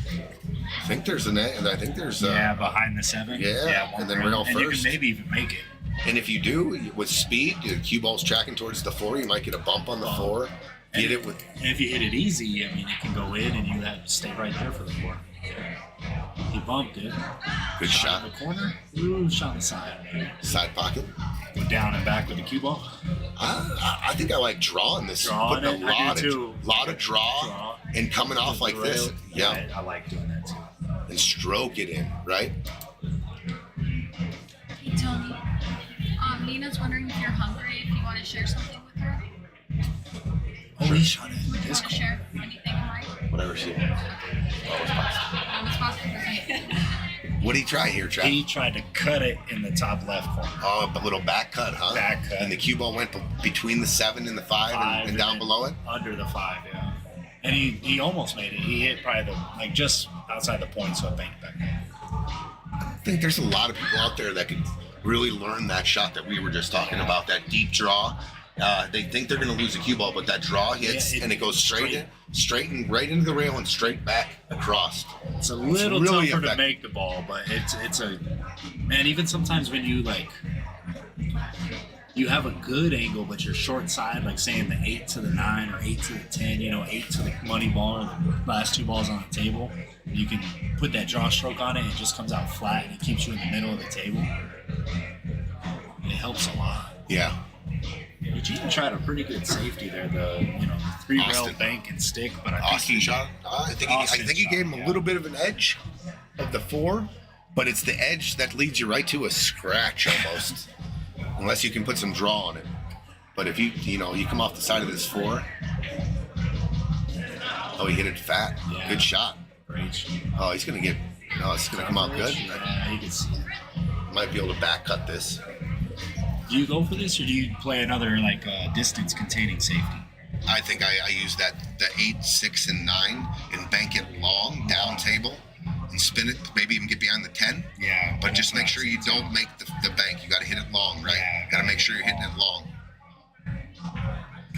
I think there's Yeah, behind the 7. Yeah, one and then rail. rail And you first. can maybe even make it. and if you do with speed, the cue ball's tracking towards the 4, you might get a bump on the 4. Hit it with And if you hit it easy, I mean, it can go in and you have to stay right there for the 4. He bumped it. good shot, in the corner. Ooh, shot on the side. side pocket. Go down and back with the cue ball. I think I like drawing this, Drawing putting it, I do too. lot of draw Draw. and coming off like this. Yeah, I like doing that too. and stroke it in, right? Hey, Tony. Nina's wondering if you're hungry, if you want to share something with her. Oh, he shot it. Would you want to share anything in life? Whatever she wants. Always possible. It's possible. Okay. What did he try here, Trav? He tried to cut it in the top left corner. Oh, a little back cut, huh? Back cut. And the cue ball went between the 7 and the 5 and down then below it. Under the 5, yeah. And he almost made it. He hit probably just outside the point, so it banked back. I think there's a lot of people out there that could really learn that shot that we were just talking about, that deep draw. They think they're going to lose a cue ball, but that draw hits Yeah, and it goes straight and right into the rail and straight back across. It's a little really tougher to effective. make the ball, but it's a man. Even sometimes when you you have a good angle, but you're short side, like saying the 8 to the 9 or 8 to the 10, 8 to the money ball, or the last 2 balls on the table. You can put that draw stroke on it, and it just comes out flat, and it keeps you in the middle of the table. It helps a lot. Yeah. Eugene tried a pretty good safety there, the 3 rail Austin. bank and stick, but I think Austin shot. I think Austin he shot, gave him a yeah. little bit of an edge of the 4, but it's the edge that leads you right to a scratch almost, unless you can put some draw on it. But if you come off the side of this 4, oh, he hit it fat. Yeah. Good shot. great shot. Oh, it's gonna come out good. Yeah, you can see it. Might be able to back cut this. Do you go for this, or do you play another distance containing safety? I think I use that the 8, 6, and 9 and bank it long down table and spin it, maybe even get behind the 10. Yeah. But just make sure you don't make the bank. You got to hit it long, right? Yeah, Got to make sure you're hitting it long.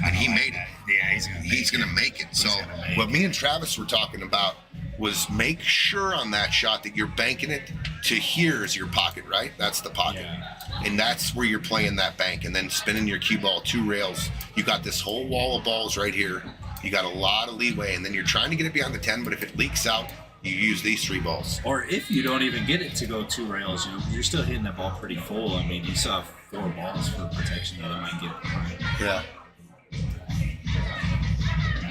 And he made it. Yeah, He's going to make it. So gonna make what me and Travis were talking about was make sure on that shot that you're banking it to here is your pocket, right? That's the pocket. Yeah. And that's where you're playing that bank, and then spinning your cue ball 2 rails. You got this whole wall of balls right here. You got a lot of leeway, and then you're trying to get it behind the 10, but if it leaks out, you use these 3 balls. Or if you don't even get it to go 2 rails, you're still hitting that ball pretty full. I mean, you still have 4 balls for protection that it might get behind. Yeah.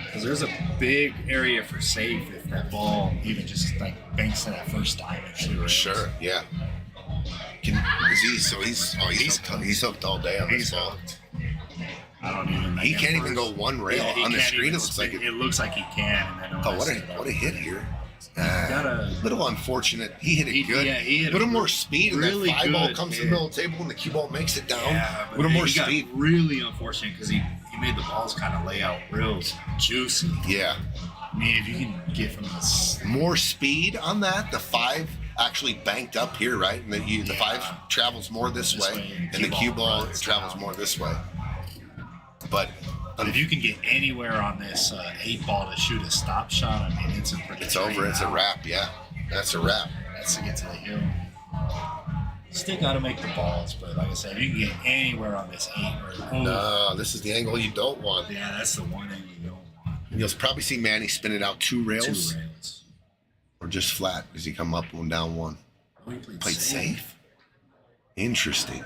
Because there's a big area for safe if that ball even just banks to that first diamond 2 rails. Sure, yeah. He's hooked all day on this ball. I don't even. He can't even go one rail Yeah, he on the can't screen. It even looks like spin. it. It looks like he can. And then Oh, what a hit here. Got a Little unfortunate. He hit it good. Yeah, he hit a little a more speed, and really that 5-ball good comes to the hit. middle of the table, and the cue ball makes it down. Yeah, a but little more he speed. got really unfortunate because he made the balls kind of lay out real juicy. Yeah, I mean, if you can get from this, more speed on that. The 5 actually banked up here, right? And the 5 travels more this way, and the cue ball travels more this way. But if you can get anywhere on this 8-ball to shoot a stop shot, I mean, it's a pretty. it's over. It's a wrap. Yeah, that's a wrap. That's to get to the hill. Still got to make the balls, but like I said, if you can get anywhere on this 8 or No, this is the angle you don't want. yeah, that's the one thing you don't want. You'll probably see Manny spin it out 2 rails, 2 rails. or just flat. Does he come up one down one? Oh, he Played safe. Interesting.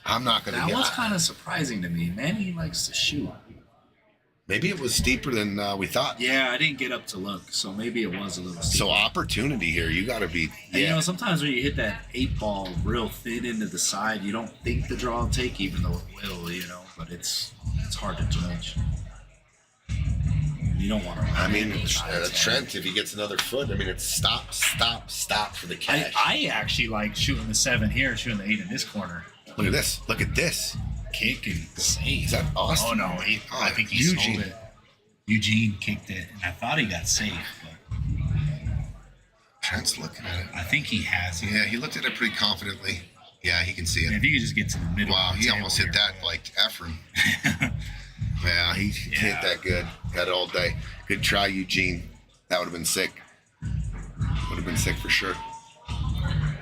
I'm not gonna. That get was kind of surprising to me. Manny likes to shoot. Maybe it was steeper than we thought. Yeah, I didn't get up to look, so maybe it was a little steep. So opportunity here. You got to be. And, Yeah. you know, sometimes when you hit that 8-ball real thin into the side, you don't think the draw will take, even though it will, you know. But it's hard to judge. You don't want to. I mean, Trent, if he gets another foot, I mean, it's stop for the cash. I actually like shooting the 7 here, shooting the 8 in this corner. Look at this. Look at this. Kick and save. Is that Austin? Oh no, I think he Eugene. sold it. Eugene kicked it, and I thought he got safe, but Trent's looking at it. I think he has it. Yeah, he looked at it pretty confidently. Yeah, he can see And it. if you could just get to the middle. Wow, of the he table almost hit here. that like Ephraim. Yeah, he hit that good. Got it all day. Good try, Eugene. That would have been sick. Would have been sick for sure.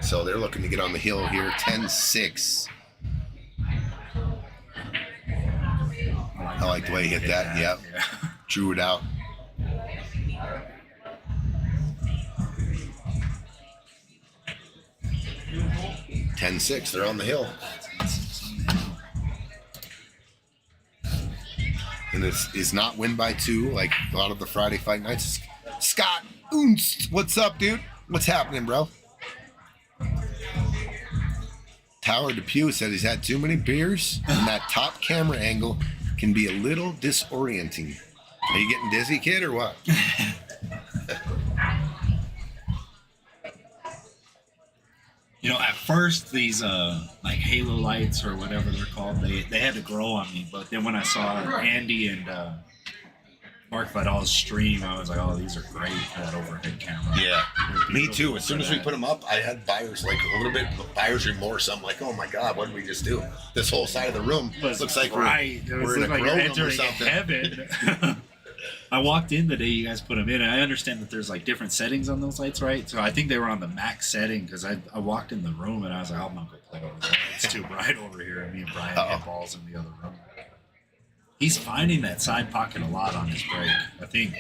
So they're looking to get on the hill here. 10-6. I like the way he hit that. Yep. Yeah. Drew it out. $10-6. They're on the hill. And it's not win by 2 like a lot of the Friday fight nights. Scott Oonst, what's up, dude? What's happening, bro? Tower Depew said he's had too many beers, and that top camera angle can be a little disorienting. Are you getting dizzy, kid, or what? You know, at first these like halo lights or whatever they're called, they had to grow on me. But then when I saw Andy and Mark Vidal's stream, I was like, oh, these are great for that overhead camera. Yeah, They're me beautiful too. As for soon as we that. put them up, I had buyers like a little bit of buyer's remorse. I'm like, oh my god, what did we just do? This whole side of the room Was looks like bright. It we're in a looked like grow you're room or entering something. heaven. I walked in the day you guys put them in, and I understand that there's like different settings on those lights, right? So I think they were on the max setting because I walked in the room and I was like, I'm not gonna play over there. It's too bright over here. And me and Brian had balls in the other room. He's finding that side pocket a lot on his break, I think.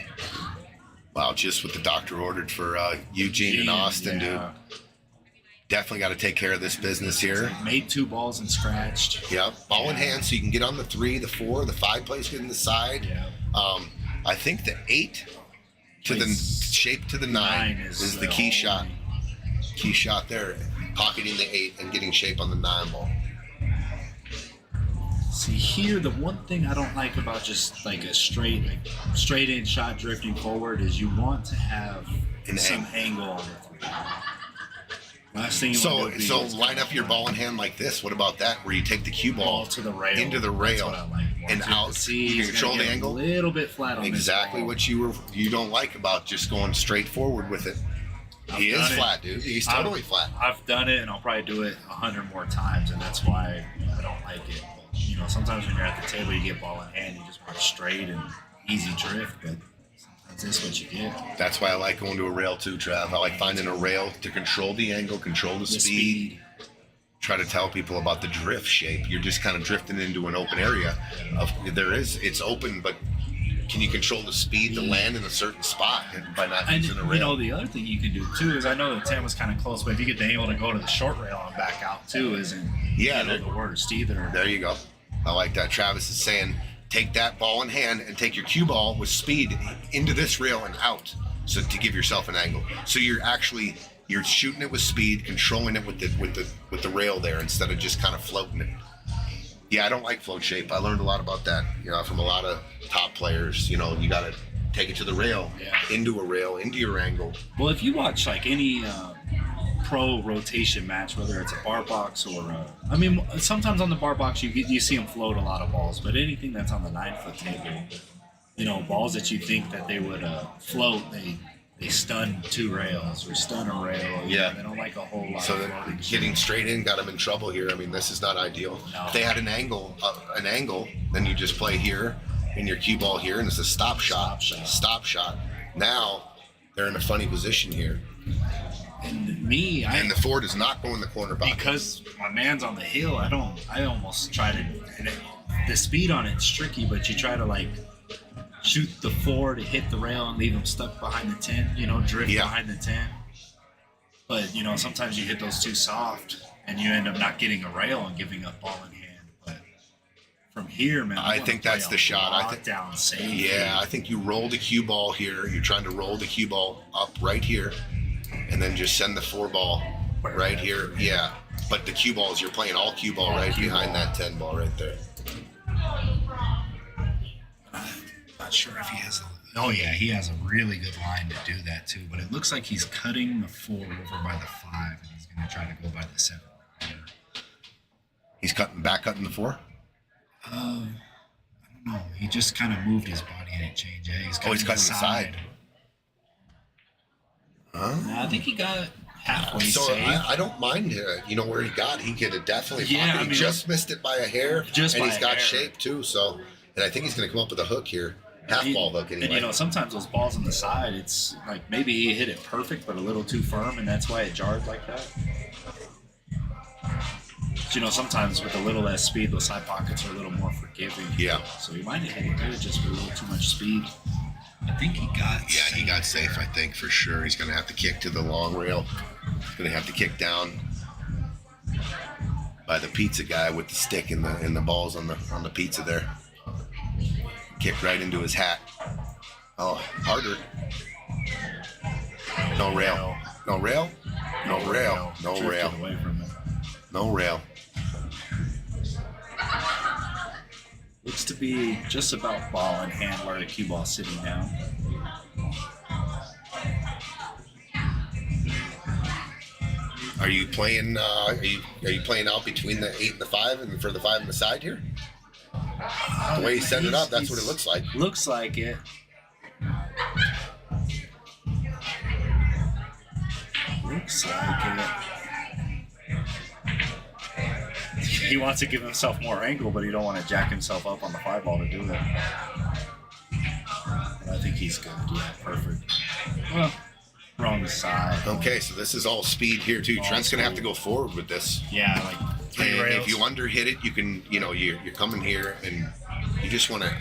Wow, just what the doctor ordered for Eugene and Austin, dude. Definitely got to take care of this business here. Made 2 balls and scratched. Yep, ball in hand, so you can get on the 3, the 4, the 5 place good in the side. Yeah. I think the 8 to the Place shape to the 9 is is the the key only- shot. Key shot there, pocketing the 8 and getting shape on the 9 ball. See here, the one thing I don't like about just like a straight in shot drifting forward is you want to have some angle on the 3. Last thing you So want to do is line up your ball in hand like this. What about that? Where you take the cue ball to the rail into the That's rail what I like. and out. See, You he's control gonna the get angle. A little bit flat on Exactly this what you don't like about just going straight forward with it. He is flat, dude. He's totally flat. I've done it, and I'll probably do it 100 more times, and that's why I don't like it. But, you know, sometimes when you're at the table, you get ball in hand, you just want straight and easy drift, but sometimes that's what you get. That's why I like going to a rail too, Trav. I like finding a rail to control the angle, control the speed. Try to tell people about the drift shape. You're just kind of drifting into an open area. It's open, but can you control the speed to land in a certain spot by not And using a you rail? know, the other thing you can do too is I know the 10 was kind of close, but if you get the angle to go to the short rail and back out too, isn't the worst either. There you go. I like that. Travis is saying, take that ball in hand and take your cue ball with speed into this rail and out, so to give yourself an angle. So you're shooting it with speed, controlling it with the rail there instead of just kind of floating it. Yeah, I don't like float shape. I learned a lot about that, from a lot of top players. You got to take it to the rail, into a rail, into your angle. Well, if you watch like any pro rotation match, whether it's a bar box or I mean, sometimes on the bar box you see them float a lot of balls, but anything that's on the 9-foot table, balls that you think that they would float, they stun 2 rails or stun a rail. They don't like a whole lot. So of then floating. getting straight in got them in trouble here. I mean, this is not ideal. No. If they had an angle, then you just play here in your cue ball here, and it's a stop shot. Stop shot. Now they're in a funny position here. And And the 4 does not go in the corner box. because my man's on the hill, I almost try to, and the speed on it's tricky, but you try to like shoot the 4 to hit the rail and leave them stuck behind the 10, drift behind the 10. But, sometimes you hit those too soft and you end up not getting a rail and giving up ball in hand. But from here, man, I think that's the shot. I think down safe. Yeah, I think you roll the cue ball here. You're trying to roll the cue ball up right here, and then just send the 4 ball right here. Yeah, but the cue balls, you're playing all cue ball right behind that 10 ball right there. Not sure if he has a. Oh yeah, he has a really good line to do that too. But it looks like he's cutting the 4 over by the 5, and he's going to try to go by the 7. He's cutting the 4. I don't know. He just kind of moved his body and it changed. Yeah, he's cutting the side. Huh? I think he got halfway So safe. I don't mind where he got. He could have definitely. Yeah, pocket. I He mean, just missed it by a hair, and by he's a got hair. shape too. So, and I think he's going to come up with a hook here, half ball hook anyway. And sometimes those balls on the side, it's like maybe he hit it perfect, but a little too firm, and that's why it jarred like that. But, sometimes with a little less speed, those side pockets are a little more forgiving. Yeah. So he might have hit it good, just with a little too much speed. I think he got. Yeah, he got safe. I think for sure. He's going to have to kick to the long rail. He's going to have to kick down by the pizza guy with the stick and the balls on the pizza there. Kick right into his hat. Oh, harder. No rail. No rail. No rail. No Drifted rail. away from it. No rail. Looks to be just about ball in hand where the cue ball's sitting down. Are you playing? Are you playing out between the 8 and the 5, and for the 5 on the side here? The way he set it up, that's what it looks like. Looks like it. Looks like it. He wants to give himself more angle, but he don't want to jack himself up on the 5 ball to do it. But I think he's good. Yeah, perfect. Well, wrong side. Okay, so this is all speed here too. Trent's gonna have to go forward with this. Yeah, like 3 And rails. if you underhit it, you can, you're coming here and you just want to.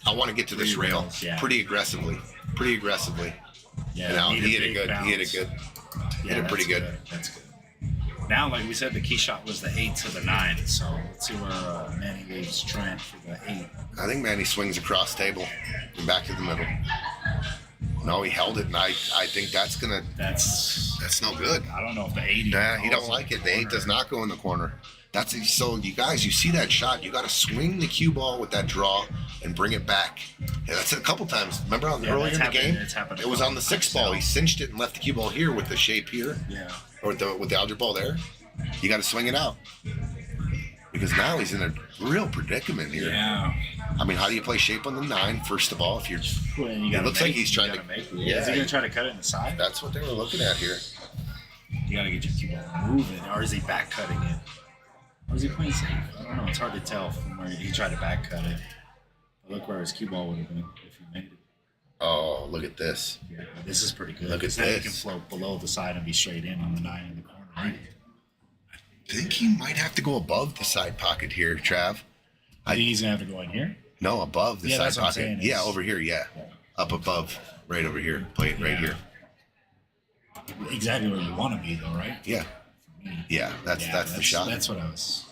I want to get to this 3 rail rails, yeah. pretty aggressively. Yeah, And need a he hit it big good. bounce. He hit it good. Yeah, Hit it pretty that's good. That's good. Now, like we said, the key shot was the 8 to the 9. So let's see where Manny leaves Trent for the 8. I think Manny swings across table and back to the middle. No, he held it, and I think that's no good. I don't know if the 80. Nah, he don't like it. The 8 does not go in the corner. So you guys, you see that shot, you got to swing the cue ball with that draw and bring it back. Yeah, that's a couple times. Remember earlier in the game? It's happened a It was on the couple 6 ball. He cinched it and left the cue ball here with the shape here, Yeah. or with the algebra ball there. You got to swing it out because now he's in a real predicament here. Yeah. I mean, how do you play shape on the 9? First of all, if you're, Well, you it gotta looks like make- he's you trying gotta to. make it. Yeah, Is he gonna try to cut it in the side? that's what they were looking at here. You gotta get your cue ball moving, or is he back cutting it? Or is he playing safe? I don't know. It's hard to tell from where he tried to back cut it. But look where his cue ball would have been if he made it. Oh, look at this. Yeah, but this is pretty good. Look at 'cause now you this. can float below the side and be straight in on the 9 in the corner. Right? I think he might have to go above the side pocket here, Trav. I think he's gonna have to go in here. No, above the Yeah, side that's what I'm pocket. saying, Yeah, is- over here. Yeah, up above, right over here. Play it right Yeah. here. Exactly where you want to be, though, right? Yeah, For me. yeah. That's the shot. That's what I was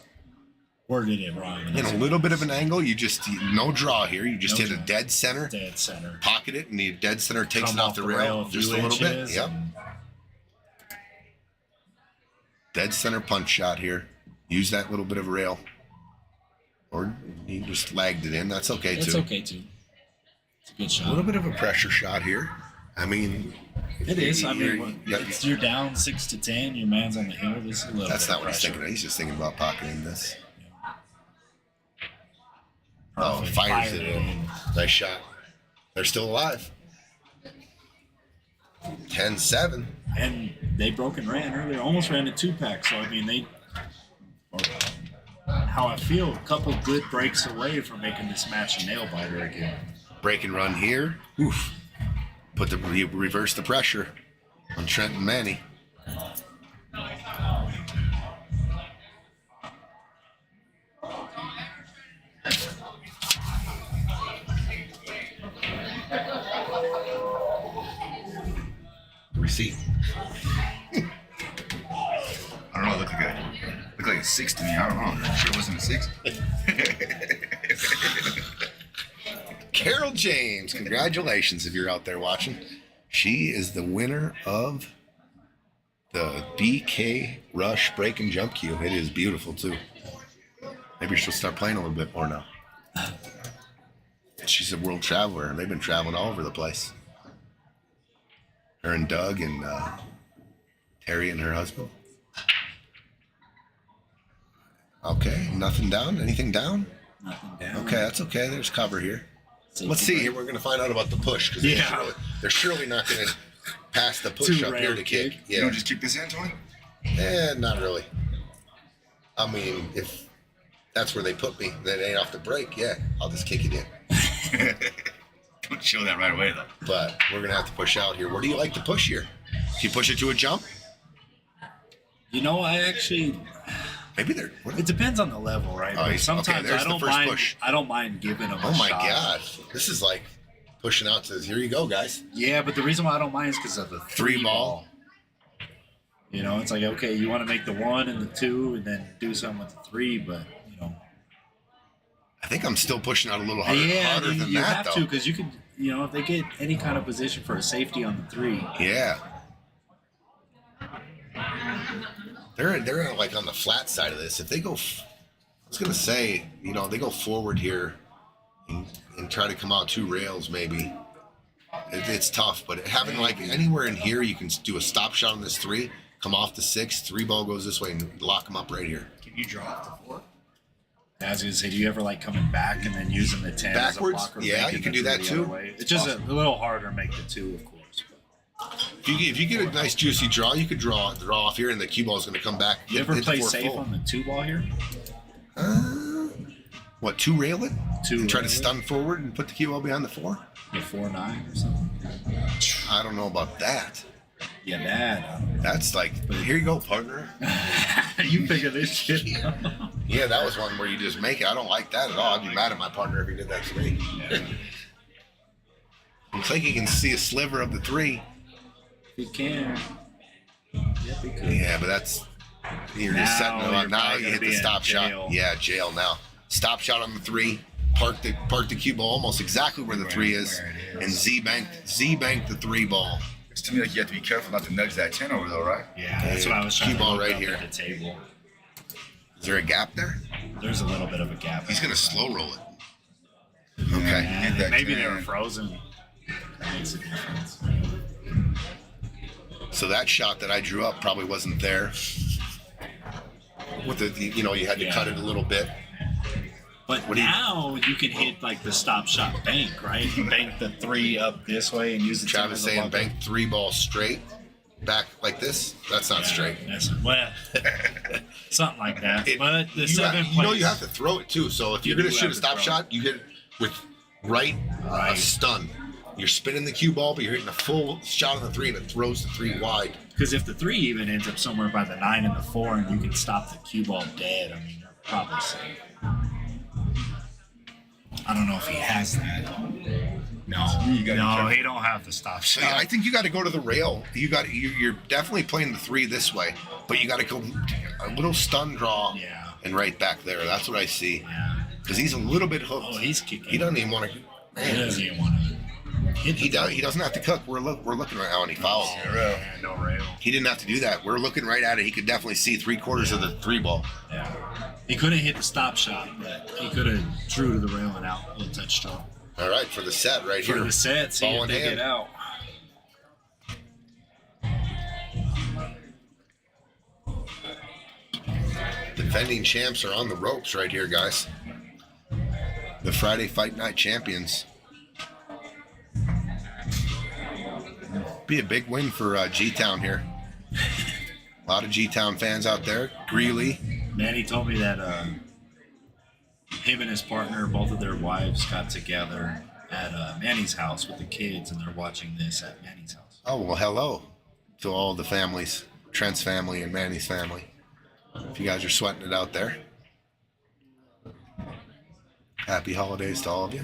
worded it wrong. In a little bit of an angle, you just no draw here. You just No hit a draw. dead center, Dead center. pocket it, and the dead center takes Come it off the rail a just a few little bit. inches Yep. and- Dead center punch shot here. Use that little bit of rail. Or he just lagged it in. That's okay, That's too. okay too. It's a good A shot. little bit of a pressure shot here. I mean, It is. I you're- mean, yeah, you're down 6-10. Your man's on the hill. This is a little. that's bit not of what he's pressure. thinking. He's just thinking about pocketing this. Oh, Perfect. fires Fired it in. Nice shot. They're still alive. 10-7. And they broke and ran earlier. Almost ran a 2-pack. So I mean, they. How I feel, a couple good breaks away from making this match a nail biter again. Break and run here. Oof. Put the reverse the pressure on Trent and Manny. Receipt. I don't know. It looked like a 6 to me. I don't know. I'm sure it wasn't a 6. Carol James, congratulations if you're out there watching. She is the winner of the BK Rush Break and Jump Cue. It is beautiful too. Maybe she'll start playing a little bit more now. She's a world traveler, and they've been traveling all over the place. Her and Doug and Terry and her husband. Okay, nothing down? Anything down? Nothing down. Okay, that's okay. There's cover here. Safety Let's see break. here. We're going to find out about the push because Yeah. they're surely not going to pass the push Two up here rail to kick. kick. You Yeah, don't just kick this in, Tony? not really. I mean, if that's where they put me, then it ain't off the break. Yeah, I'll just kick it in. Don't show that right away, though. But we're going to have to push out here. Where do you like to push here? Do you push it to a jump? You know, I actually. Maybe they're. It depends on the level, right? Oh, But okay, sometimes there's I the don't first mind. push. I don't mind giving them. Oh a my shot. God, this is like pushing out to. Here you go, guys. Yeah, but the reason why I don't mind is because of the Three ball. You know, it's like, okay, you want to make the 1 and the 2 and then do something with the 3, but you know. I think I'm still pushing out a little harder, Yeah, harder than you that, have though. to because you could, you know, if they get any kind of position for a safety on the 3. Yeah. They're like on the flat side of this. If they go, I was gonna say, you know, they go forward here and try to come out 2 rails, maybe. It's tough, but having like anywhere in here, you can do a stop shot on this 3, come off the 6, 3 ball goes this way, and lock them up right here. Can you drop the 4? I was gonna say, do you ever like coming back and then using the 10 Backwards? as a blocker? Yeah, making you can the do that 3 the other too. way? It's just a little harder to make the 2, of course. If you get a nice juicy draw, you could draw off here, and the cue ball is gonna come back. You ever hit the play 4 safe full. on the 2 ball here? What, 2 rail it? 2 And try to rail it? stun forward and put the cue ball behind the 4? The 4-9 or something. I don't know about that. Yeah, that. That's like, here you go, partner. You figure this shit out. Yeah, that was one where you just make it. I don't like that at all. I'd be mad at my partner if he did that to me. Looks like you can see a sliver of the 3. If you can. Yep, he could. Yeah, but that's, you're just Now setting it up. you're Now probably you gonna hit be the in stop jail. shot. Yeah, jail now. Stop shot on the 3. Park the cue ball almost exactly where the 3 is, and Z bank the 3 ball. It's to me like you have to be careful not to nudge that 10 over, though, right? Yeah, that's what I was trying Cue to ball look right up here. at the table. Is there a gap there? There's a little bit of a gap. He's gonna slow roll it. Okay. Yeah, Hit that maybe they 10. were frozen. That makes a difference. So that shot that I drew up probably wasn't there. With the, you know, you had to Yeah. cut it a little bit. But What do you- now you can hit like the stop shot bank, right? You bank the 3 up this way and use the 10 Travis as a saying bunker. bank 3 ball straight, back like this. That's not straight. That's, well, something like that. It- but the you, 7 you know plays- you have to throw it too. So if you're You gonna do shoot have a to stop throw shot, you hit it with right, Right. stun. You're spinning the cue ball, but you're hitting a full shot on the 3, and it throws the 3 wide. Because if the 3 even ends up somewhere by the 9 and the 4, and you can stop the cue ball dead, I mean, you're probably safe. I don't know if he has that. No, You gotta be no, careful. he don't have the stop So shot. I think you got to go to the rail. You're definitely playing the 3 this way, but you got to go a little stun draw Yeah. and right back there. That's what I see. Yeah. Because he's a little bit hooked. Oh, he's kicking. He doesn't even want to. He doesn't even want to. He doesn't have to cook. We're looking right now, and he fouls. No rail. He didn't have to do that. We're looking right at it. He could definitely see 3/4 of the 3 ball. Yeah. He couldn't hit the stop shot, but he could have drew to the rail and out with a touch stroke. All right, for the set right For here. the set, see Ball if in they hand. get out. Defending champs are on the ropes right here, guys. The Friday Fight Night champions. Be a big win for G-Town here. A lot of G-Town fans out there. Greeley. Manny told me that him and his partner, both of their wives, got together at Manny's house with the kids, and they're watching this at Manny's house. Oh, well, hello to all the families. Trent's family and Manny's family. If you guys are sweating it out there. Happy holidays to all of you.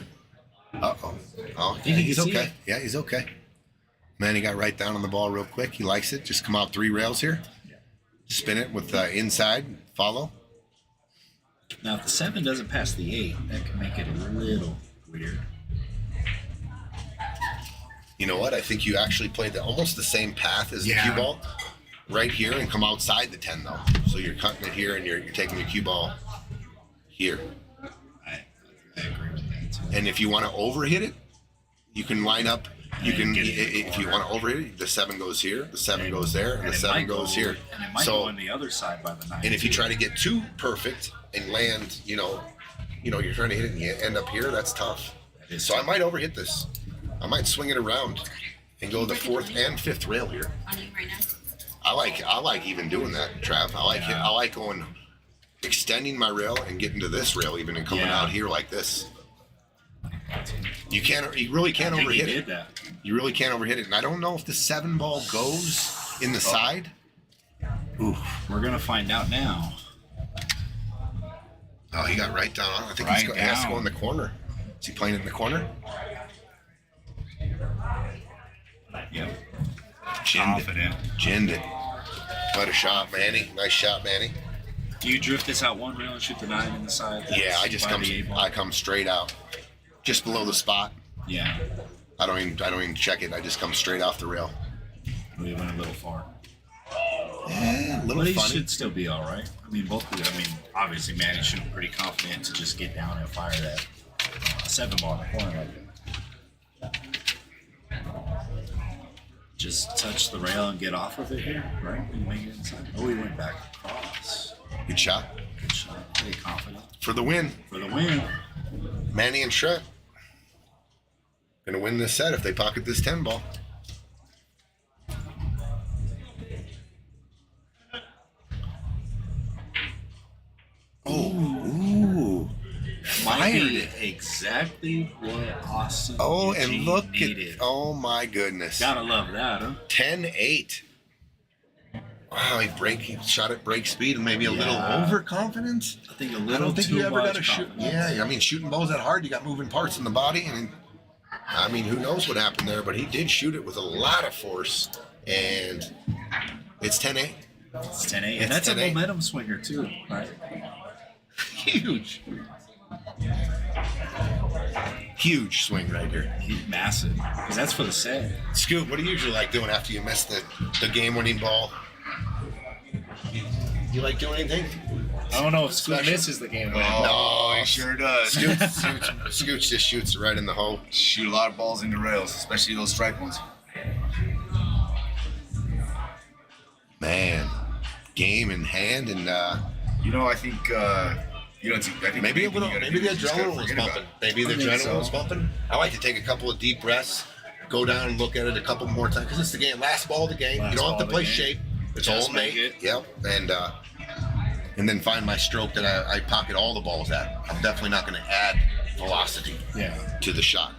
Uh-oh. Oh, yeah, you he's can see okay. it. Yeah, he's okay. Manny got right down on the ball real quick. He likes it. Just come out 3 rails here. Spin it with inside. Follow. Now, if the 7 doesn't pass the 8, that can make it a little weird. You know what? I think you actually played almost the same path as the Yeah. cue ball. Right here and come outside the 10, though. So you're cutting it here and you're taking your cue ball here. I agree with that, too. And if you want to overhit it, you can line up. You And can, get it in the if you corner. want to overhit it, the 7 goes here, the 7 goes there, and the it 7 might goes go- here. And it might go So, on the other side by the 9. and if you too. try to get too perfect and land, you're trying to hit it and you end up here, that's tough. That is So I might overhit this. I might swing it around and go the 4th and 5th rail here. On you right now. I like even doing that, Trav. I like going, extending my rail and getting to this rail even and coming Yeah. out here like this. You really can't I think he overhit did it. that. You really can't overhit it. And I don't know if the 7 ball goes in the side. Ooh. We're going to find out now. Oh, he got right down on it. I think Right he has to go down. in the corner. Is he playing it in the corner? Yep. Ginned it. Confident. Ginned it. What a shot, Manny. Nice shot, Manny. Do you drift this out 1 rail and shoot the 9 in the side? Yeah, I just by the 8 ball? I come straight out. Just below the spot. Yeah. I don't even check it. I just come straight off the rail. We went a little far. Yeah, a little But he funny. should still be all right. I mean, obviously, Manny's shooting pretty confident to just get down and fire that 7 ball in the corner like that. Just touch the rail and get off of it here, right? And make it inside. Oh, he went back across. Good shot. Good shot. Pretty confident. For the win. For the win. Manny and Trent gonna win this set if they pocket this 10 ball. Oh, ooh. Might Fired be it. exactly what Austin Oh, and Eugene look needed. at, oh my goodness. Gotta love that, huh? 10-8. Wow, he shot at break speed and maybe a little Yeah. overconfident. I think a I little don't think too you ever much got to shoot. confidence. Yeah, I mean, shooting balls that hard, you got moving parts in the body, and I mean, who knows what happened there? But he did shoot it with a lot of force, and it's 10-8. It's 10-8. It's And that's a 10-8. momentum swinger, too, right? Huge, huge swing right here. He's massive. Because that's for the set. Scoop, what do you usually like doing after you miss the game-winning ball? You like doing anything? I don't know if Scoot Special? misses the game winning. Oh, he sure does. Scooch just shoots it right in the hole. Shoot a lot of balls into rails, especially those strike ones. Man, game in hand, and I think I think maybe the just gotta adrenaline was forget about bumping. it. Maybe the I think adrenaline so. was bumping. I like to take a couple of deep breaths, go down and look at it a couple more times because it's the game. Last ball of the game. Last You don't have ball to of play the game. shape. It's Just all make made. it. Yep. And then find my stroke that I pocket all the balls at. I'm definitely not going to add velocity Yeah. to the shot.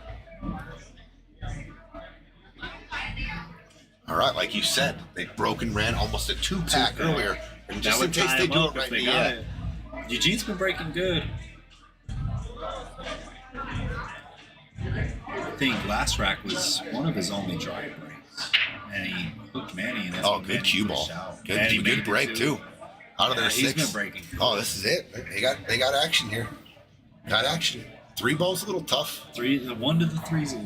All right, like you said, they broke and ran almost a 2-pack earlier, and That just in would case tie they him do up it if right, they yeah. got it. Eugene's been breaking good. I think last rack was one of his only dry breaks. And he hooked Manny. And that's Oh, when good Manny cue pushed ball. out. Good, Manny made good it break too. Out of Yeah, their he's 6. been breaking good. Oh, this is it. They got action here. Got action. 3 balls a little tough. The 1 to the 3's a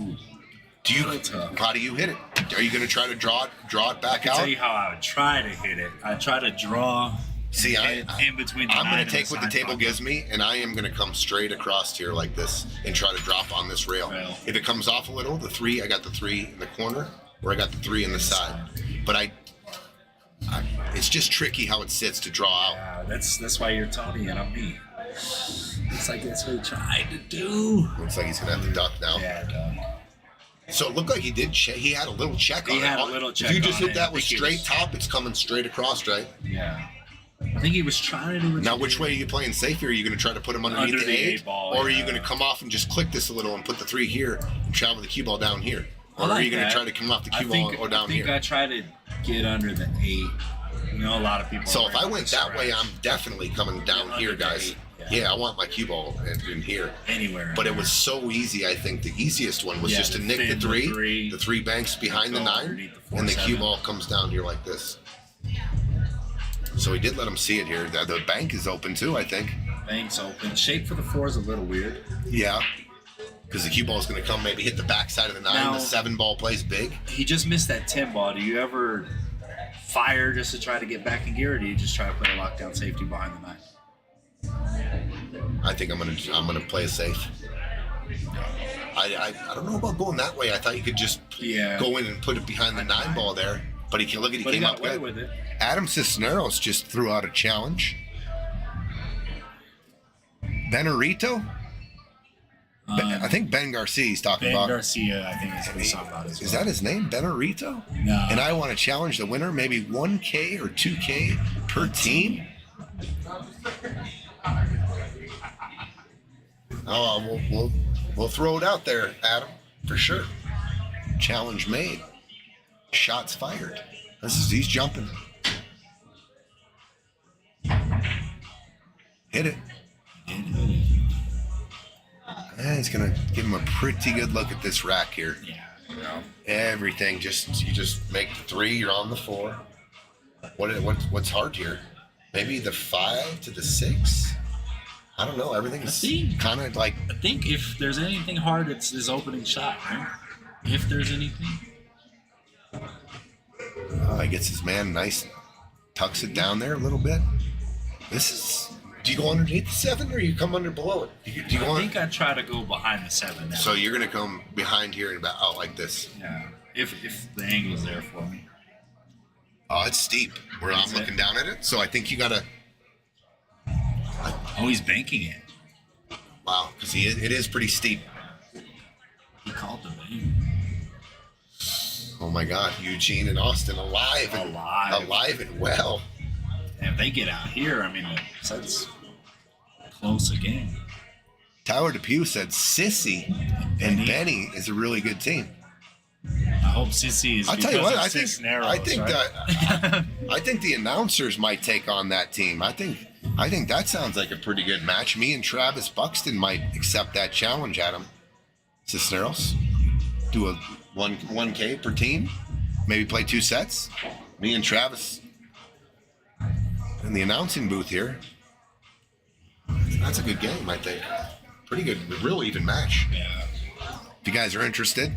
Do you? little tough. How do you hit it? Are you going to try to draw it back I'll out? tell you how I would try to hit it. I try to draw See, in between the I'm 9 going and to take the what the side table pocket. gives me, and I am going to come straight across here like this and try to drop on this rail. If it comes off a little, the 3, I got the 3 in the corner, or I got the 3 in the side. But it's just tricky how it sits to draw out. Yeah, that's why you're Tony and I'm me. It's like that's what he tried to do. Looks like he's going to have to duck now. Yeah, So it looked like he did. He had a little check on it. He had a little check If you just on hit it. that I with think he straight was- top, it's coming straight across, right? yeah. I think he was trying to do it. Now, which way are you playing safe here? Are you going to try to put him underneath Under the the 8? eight ball, or are you yeah. going to come off and just click this a little and put the 3 here and travel the cue ball down here? Or I like are you going to that. try to come off the cue I ball think, or down I think here? I try to get under the 8. You know, a lot of people. So are if I like went this that way, stretch. I'm definitely coming down Under here, the guys. 8, Yeah, I want my cue ball in here. Anywhere. But it was so easy. I think the easiest one was Yeah, just to to nick the thin the 3, three, the 3 banks behind the go 9, underneath the and the 4-7. cue ball comes down here like this. So he did let him see it here. The bank is open too, I think. Bank's open. Shape for the 4 is a little weird. Yeah. Because the cue ball is going to come, maybe hit the backside of the 9. Now- The 7 ball plays big. He just missed that 10 ball. Do you ever fire just to try to get back in gear, or do you just try to put a lockdown safety behind the 9? I think I'm gonna play it safe. I don't know about going that way. I thought you could just Yeah. go in and put it behind the 9 ball there. But he can look at he But he came got up away good. with it. Adam Cisneros just threw out a challenge. Benarito? I think Ben Garcia's talking Ben about. Garcia, I think, is what he's talking about as well. Is that his name, Benarito? No. And I want to challenge the winner, maybe 1K or 2K per team. Oh, we'll throw it out there, Adam, for sure. Challenge made. Shots fired. He's jumping. Hit it. Yeah, he's gonna give him a pretty good look at this rack here. Yeah. You know. Everything you just make the 3, you're on the 4. What's hard here? Maybe the 5 to the 6. I don't know. Everything's kind of like. I think if there's anything hard, it's his opening shot, right? If there's anything. He gets his man nice, tucks it down there a little bit. This is. Do you go underneath the 7 or you come under below it? Do you go I think I try to go behind the 7 now. So you're gonna come behind here and out like this. Yeah. If the angle's there for me. Oh, it's steep. Where I'm looking down at it. So I think you gotta. Oh, he's banking it. Wow, because it is pretty steep. He called the bank. Oh my God, Eugene and Austin alive and well. And if they get out here, I mean, that's close again. Tyler Depew said Sissy and Benny is a really good team. I hope Sissy is. I'll tell you what, I think Cisneros, right? that I think the announcers might take on that team. I think that sounds like a pretty good match. Me and Travis Buxton might accept that challenge, Adam. Cisneros, do a 1K per team, maybe play 2 sets. Me and Travis in the announcing booth here. That's a good game, I think. Pretty good, real even match. Yeah. If you guys are interested,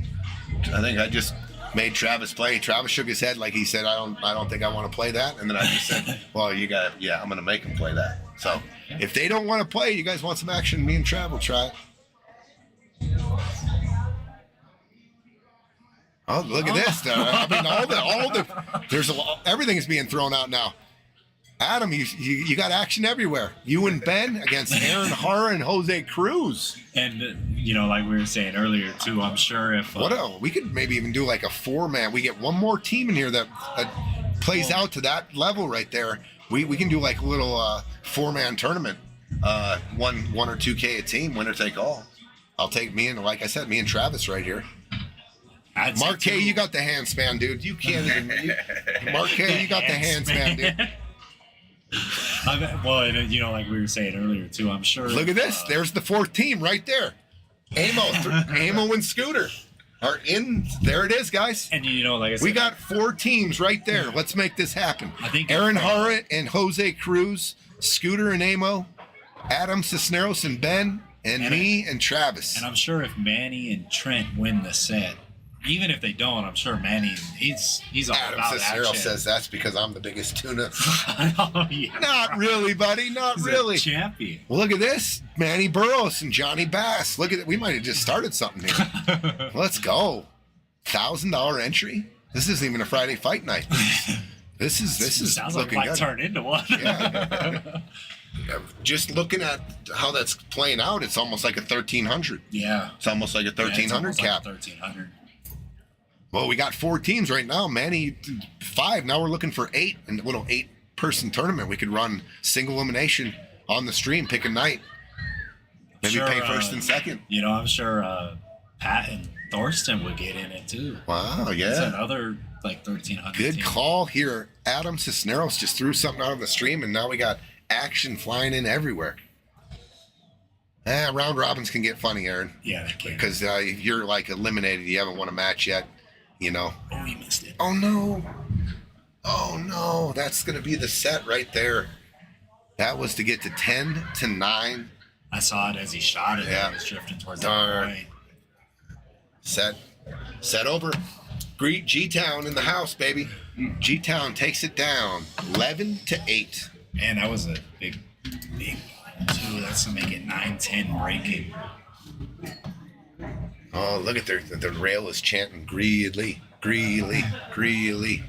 I think I just made Travis play. Travis shook his head like he said, I don't think I want to play that. And then I just said, well, I'm going to make him play that. So if they don't want to play, you guys want some action, me and Trav will try it. Oh, look at this. I mean, everything is being thrown out now. Adam, you got action everywhere. You and Ben against Aaron Hara and Jose Cruz. And, like we were saying earlier, too, I'm sure if... we could maybe even do like a 4-man. We get one more team in here that plays out to that level right there. We can do like a little 4-man tournament. One or 2K a team, winner take all. I'll take like I said, me and Travis right here. Mark K, you got the hand span, dude. You can't even... Mark K, you got the hand span, dude. Like we were saying earlier too, I'm sure. Look at this. There's the 4th team right there. Amo and Scooter are in. There it is, guys. And like I said, we got 4 teams right there. Let's make this happen. I think Aaron Hara and Jose Cruz, Scooter and Amo, Adam Cisneros and Ben, and me and Travis. And I'm sure if Manny and Trent win the set, Even if they don't, I'm sure Manny, he's all Adam about Cisneros action. says that's because I'm the biggest tuna. Oh, yeah. Not really, buddy. Not He's really. a champion. Well, look at this. Manny Burrows and Johnny Bass. Look at it. We might have just started something here. Let's go. $1,000 entry. This isn't even a Friday fight night. This is Sounds like it looking might good. turn into one. Yeah. Just looking at how that's playing out, it's almost like a 1,300. Yeah. It's almost like a 1,300 cap. 1,300. Well, we got 4 teams right now. Manny 5. Now we're looking for 8 in a little 8-person tournament. We could run single elimination on the stream, pick a night. Maybe Sure, pay first and second. You know, I'm sure Pat and Thorsten would get in it too. Wow, It's yeah. another like 1,300. Good team. call here. Adam Cisneros just threw something out on the stream, and now we got action flying in everywhere. Round robins can get funny, Aaron, Yeah, they can. because if you're like eliminated, you haven't won a match yet, you know. Oh, he missed it. Oh no. Oh no. That's going to be the set right there. That was to get to 10-9. I saw it as he shot it. Yeah. It was drifting towards Darn. that point. Set over. Greet G-Town in the house, baby. G-Town takes it down 11-8. Man, that was a big too. That's to make it 9-10 breaking. Oh, look at the rail is chanting Greeley, Greeley, Greeley.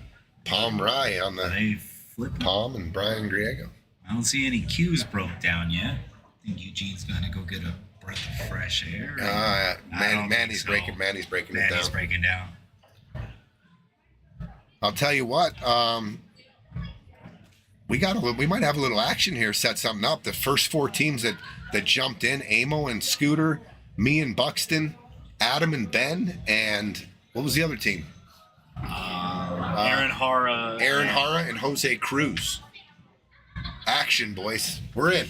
Palm Rye on the They flip. Palm and Brian Griego. I don't see any cues broke down yet. I think Eugene's gonna go get a breath of fresh air. I don't Manny's think so. Manny's breaking it Manny's down. breaking down. I'll tell you what, we might have a little action here, set something up. The first 4 teams that jumped in, Amo and Scooter, me and Buxton, Adam and Ben, and what was the other team? Aaron Hara. Aaron Hara and Jose Cruz. Action, boys. We're in.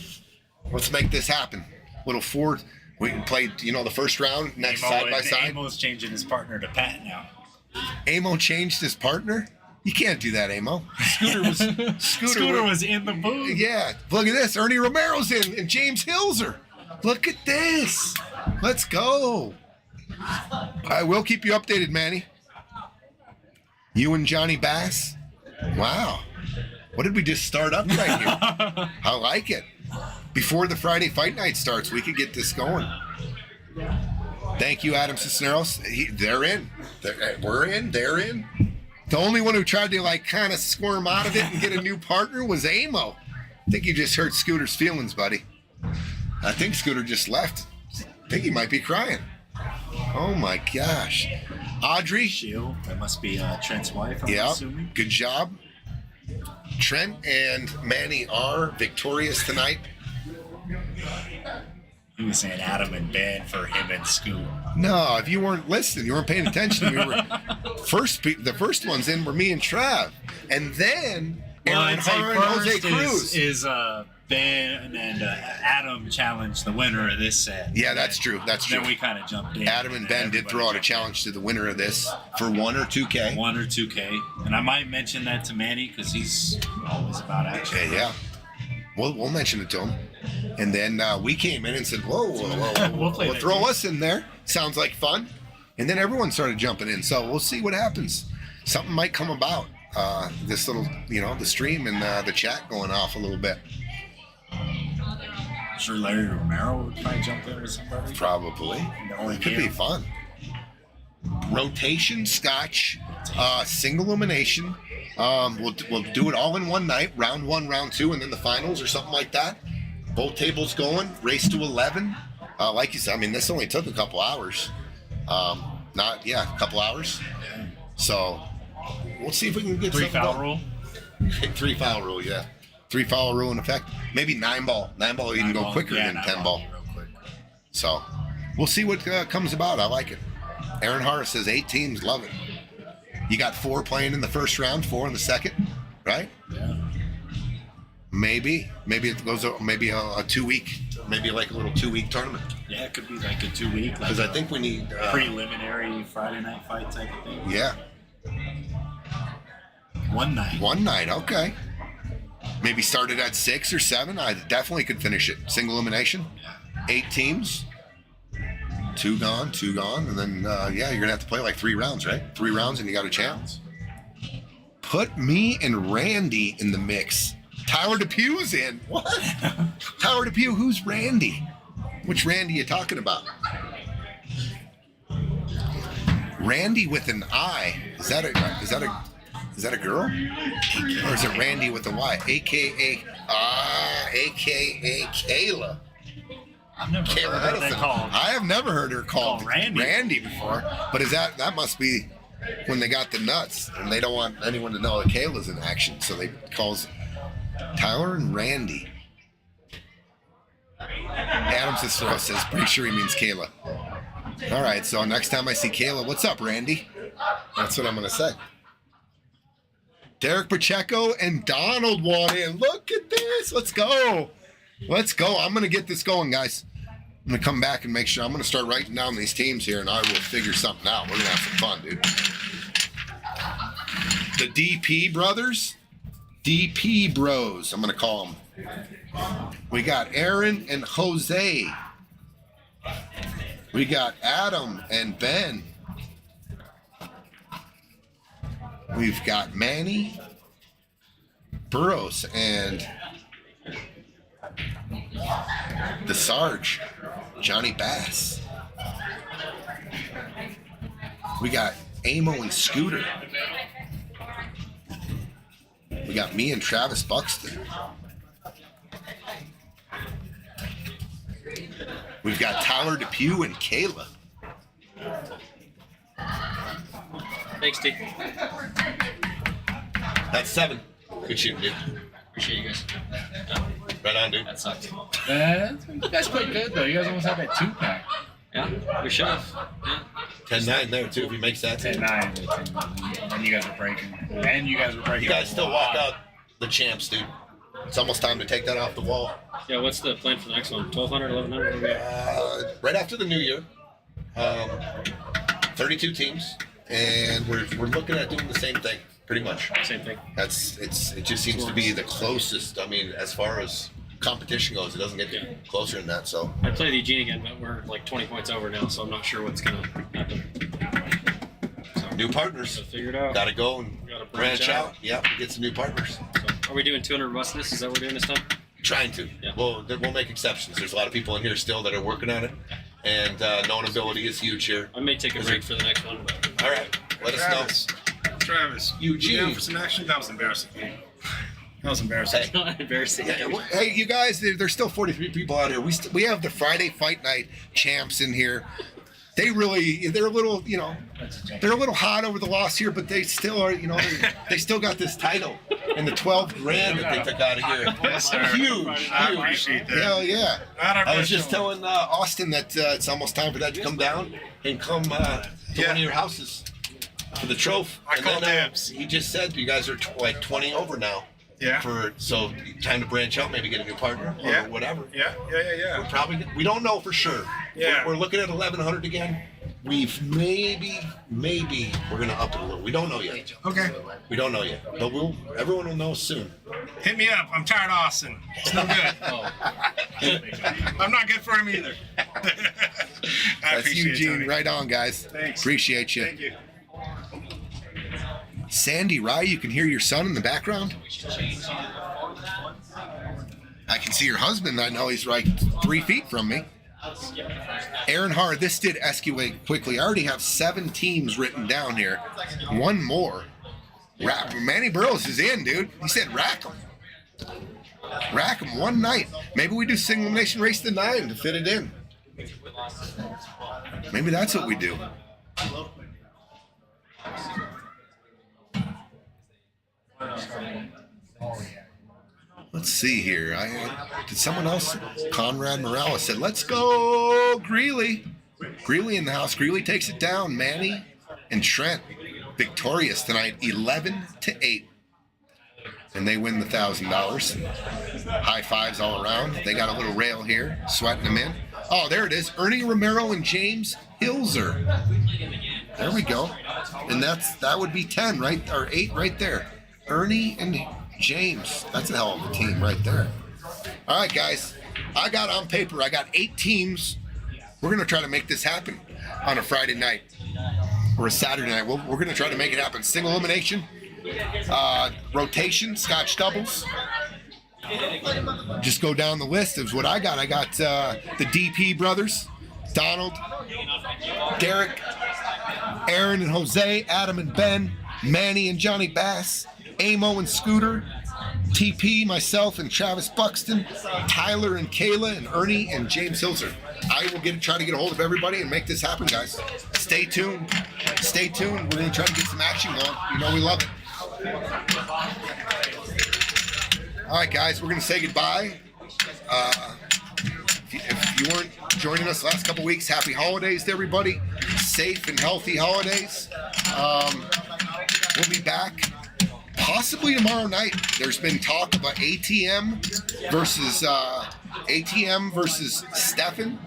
Let's make this happen. Little 4. We played, the first round, next side by side. Amo's changing his partner to Pat now. Amo changed his partner? You can't do that, Amo. Scooter was in the booth. Yeah, look at this. Ernie Romero's in and James Hilser. Look at this. Let's go. I will keep you updated, Manny. You and Johnny Bass. Wow. What did we just start up right here? I like it. Before the Friday fight night starts, we could get this going. Thank you, Adam Cisneros. They're in. We're in. They're in. The only one who tried to kind of squirm out of it and get a new partner was Amo. I think you just hurt Scooter's feelings, buddy. I think Scooter just left. I think he might be crying. Oh my gosh. Audrey. Shield. That must be Trent's wife, I'm Yeah. assuming. Good job. Trent and Manny are victorious tonight. He was saying Adam and Ben for him and Scoot. No, if you weren't listening, you weren't paying attention. The first ones in were me and Trav, and then Aaron Hara and Jose Cruz. Is Ben and Adam challenged the winner of this set. Yeah, that's true. That's true. Then we kind of jumped in. Adam and Ben did throw out a challenge to the winner of this for 1 or 2K. 1 or 2K. And I might mention that to Manny because he's always about action. Yeah. We'll mention it to him. And then we came in and said, whoa, We'll throw us in there. Sounds like fun. And then everyone started jumping in. So we'll see what happens. Something might come about. This little, the stream and the chat going off a little bit. I'm sure Larry Romero would probably jump in with somebody. Probably. It could be fun. Rotation, scotch, single elimination. We'll do it all in one night, round 1, round 2, and then the finals or something like that. Both tables going, race to 11. Like you said, this only took a couple hours. A couple hours. Yeah. So we'll see if we can get 3 something foul going. rule. 3 foul rule, yeah. 3 foul rule in effect. Maybe 9 ball. 9 ball even go quicker than 10 ball. Real quick. So we'll see what comes about. I like it. Aaron Hara says 8 teams love it. You got 4 playing in the first round, 4 in the second, right? Yeah. Maybe it goes maybe a 2-week, maybe like a little 2-week tournament. Yeah, it could be like a 2-week. Because I think we need preliminary Friday night fight type of thing. Yeah, 1 night. 1 night. Okay. Maybe started at 6 or 7. I definitely could finish it. Single elimination. Yeah. 8 teams. Two gone, and then yeah, you're gonna have to play like 3 rounds, right? 3 rounds, and you got a chance. Put me and Randy in the mix. Tyler DePue's in. What? Tyler DePue? Who's Randy? Which Randy you talking about? Randy with an I. Is that a girl? Or is it Randy with a Y? AKA Kayla. I've never Kayla heard that Edison. called. I have never heard her called Randy. before. But is that must be when they got the nuts and they don't want anyone to know that Kayla's in action, so they calls Tyler and Randy. Adam Cicero says, pretty sure he means Kayla. All right, so next time I see Kayla, what's up, Randy? That's what I'm gonna say. Derek Pacheco and Donald want in. Look at this. Let's go. Let's go. I'm going to get this going, guys. I'm going to come back and make sure. I'm going to start writing down these teams here, and I will figure something out. We're going to have some fun, dude. The DP brothers. DP bros, I'm going to call them. We got Aaron and Jose. We got Adam and Ben. We've got Manny, Burrows, and the Sarge, Johnny Bass. We got Amo and Scooter. We got me and Travis Buxton. We've got Tyler DePue and Kayla. Thanks, T. That's 7. Good shooting, dude. Appreciate you guys. Right on, dude. That sucks. You guys played good though. You guys almost had that 2-pack. Yeah, we should have. Yeah. 10-9 there, too, if he makes that. 10-9. And you guys were breaking. And you guys were breaking. You guys still walk out the champs, dude. It's almost time to take that off the wall. Yeah, what's the plan for the next one? 1,200, 1,100? Right after the new year. 32 teams. And we're looking at doing the same thing, pretty much. Same thing. It just seems to be the closest. I mean, as far as competition goes, it doesn't get closer than that. So I play the Eugene again, but we're like 20 points over now, so I'm not sure what's gonna happen. So, new partners. gotta figure it out. Got to go and Gotta branch out. Yep, get some new partners. So, are we doing 200 robustness? Is that what we're doing this time? Trying to. Yeah. We'll make exceptions. There's a lot of people in here still that are working on it, and known ability is huge here. I may take a break for the next one. But All right, let us Travis, Eugene. down for some action? That was embarrassing. That was embarrassing. Hey. not embarrassing. Hey, you guys, there's still 43 people out here. We have the Friday Fight Night champs in here. They're a little, they're a little hot over the loss here, but they still are, they still got this title and the 12 grand that they took out of here. Yes, sir. Huge. I appreciate that. Hell yeah. Not our I was best just show. telling Austin that it's almost time for that to come down and come to one of your houses for the trophy. I And call then, dibs. He just said you guys are like 20 over now. Yeah. So time to branch out, maybe get a new partner or Yeah. whatever. Yeah. We don't know for sure. Yeah. We're looking at 1,100 again. We've maybe we're gonna up it a little. We don't know yet. Okay. We don't know yet, but everyone will know soon. Hit me up. I'm tired of Austin. It's no good. I'm not good for him either. I That's appreciate it, Eugene. Tony. Right on, guys. Thanks. Appreciate you. Thank you. Sandy Rye, you can hear your son in the background. I can see your husband. I know he's like 3 feet from me. Aaron Hard, this did escalate quickly. I already have 7 teams written down here. One more. Manny Burrows is in, dude. He said rack 'em. Rack 'em one night. Maybe we do single nation race to 9 to fit it in. Maybe that's what we do. Let's see here. Did someone else? Conrad Morales said, "Let's go, Greeley." Greeley in the house. Greeley takes it down. Manny and Trent victorious tonight, 11-8, and they win the $1,000. High fives all around. They got a little rail here, sweating them in. Oh, there it is. Ernie Romero and James Hilzer. There we go. And that would be 10 right, or 8 right there. Ernie and James. That's a hell of a team right there. All right, guys. I got on paper, I got 8 teams we're going to try to make this happen on a Friday night or a Saturday night. We're going to try to make it happen. Single elimination, rotation, Scotch doubles. Just go down the list of what I got. I got the DP brothers, Donald, Derek, Aaron and Jose, Adam and Ben, Manny and Johnny Bass, Amo and Scooter, TP, myself and Travis Buxton, Tyler and Kayla, and Ernie and James Hilzer. I will try to get a hold of everybody and make this happen, guys. Stay tuned. Stay tuned. We're going to try to get some action going. You know we love it. All right, guys, we're going to say goodbye. If you weren't joining us the last couple weeks, happy holidays to everybody. Safe and healthy holidays. We'll be back possibly tomorrow night. There's been talk about ATM versus Stefan.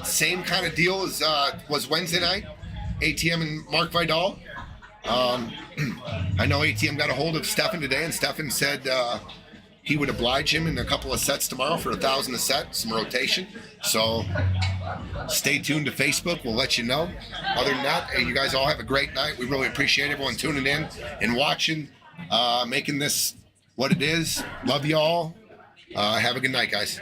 Same kind of deal as was Wednesday night. ATM and Mark Vidal. I know ATM got a hold of Stefan today, and Stefan said he would oblige him in a couple of sets tomorrow for $1,000 a set, some rotation. So stay tuned to Facebook. We'll let you know. Other than that, hey, you guys all have a great night. We really appreciate everyone tuning in and watching, making this what it is. Love you all. Have a good night, guys.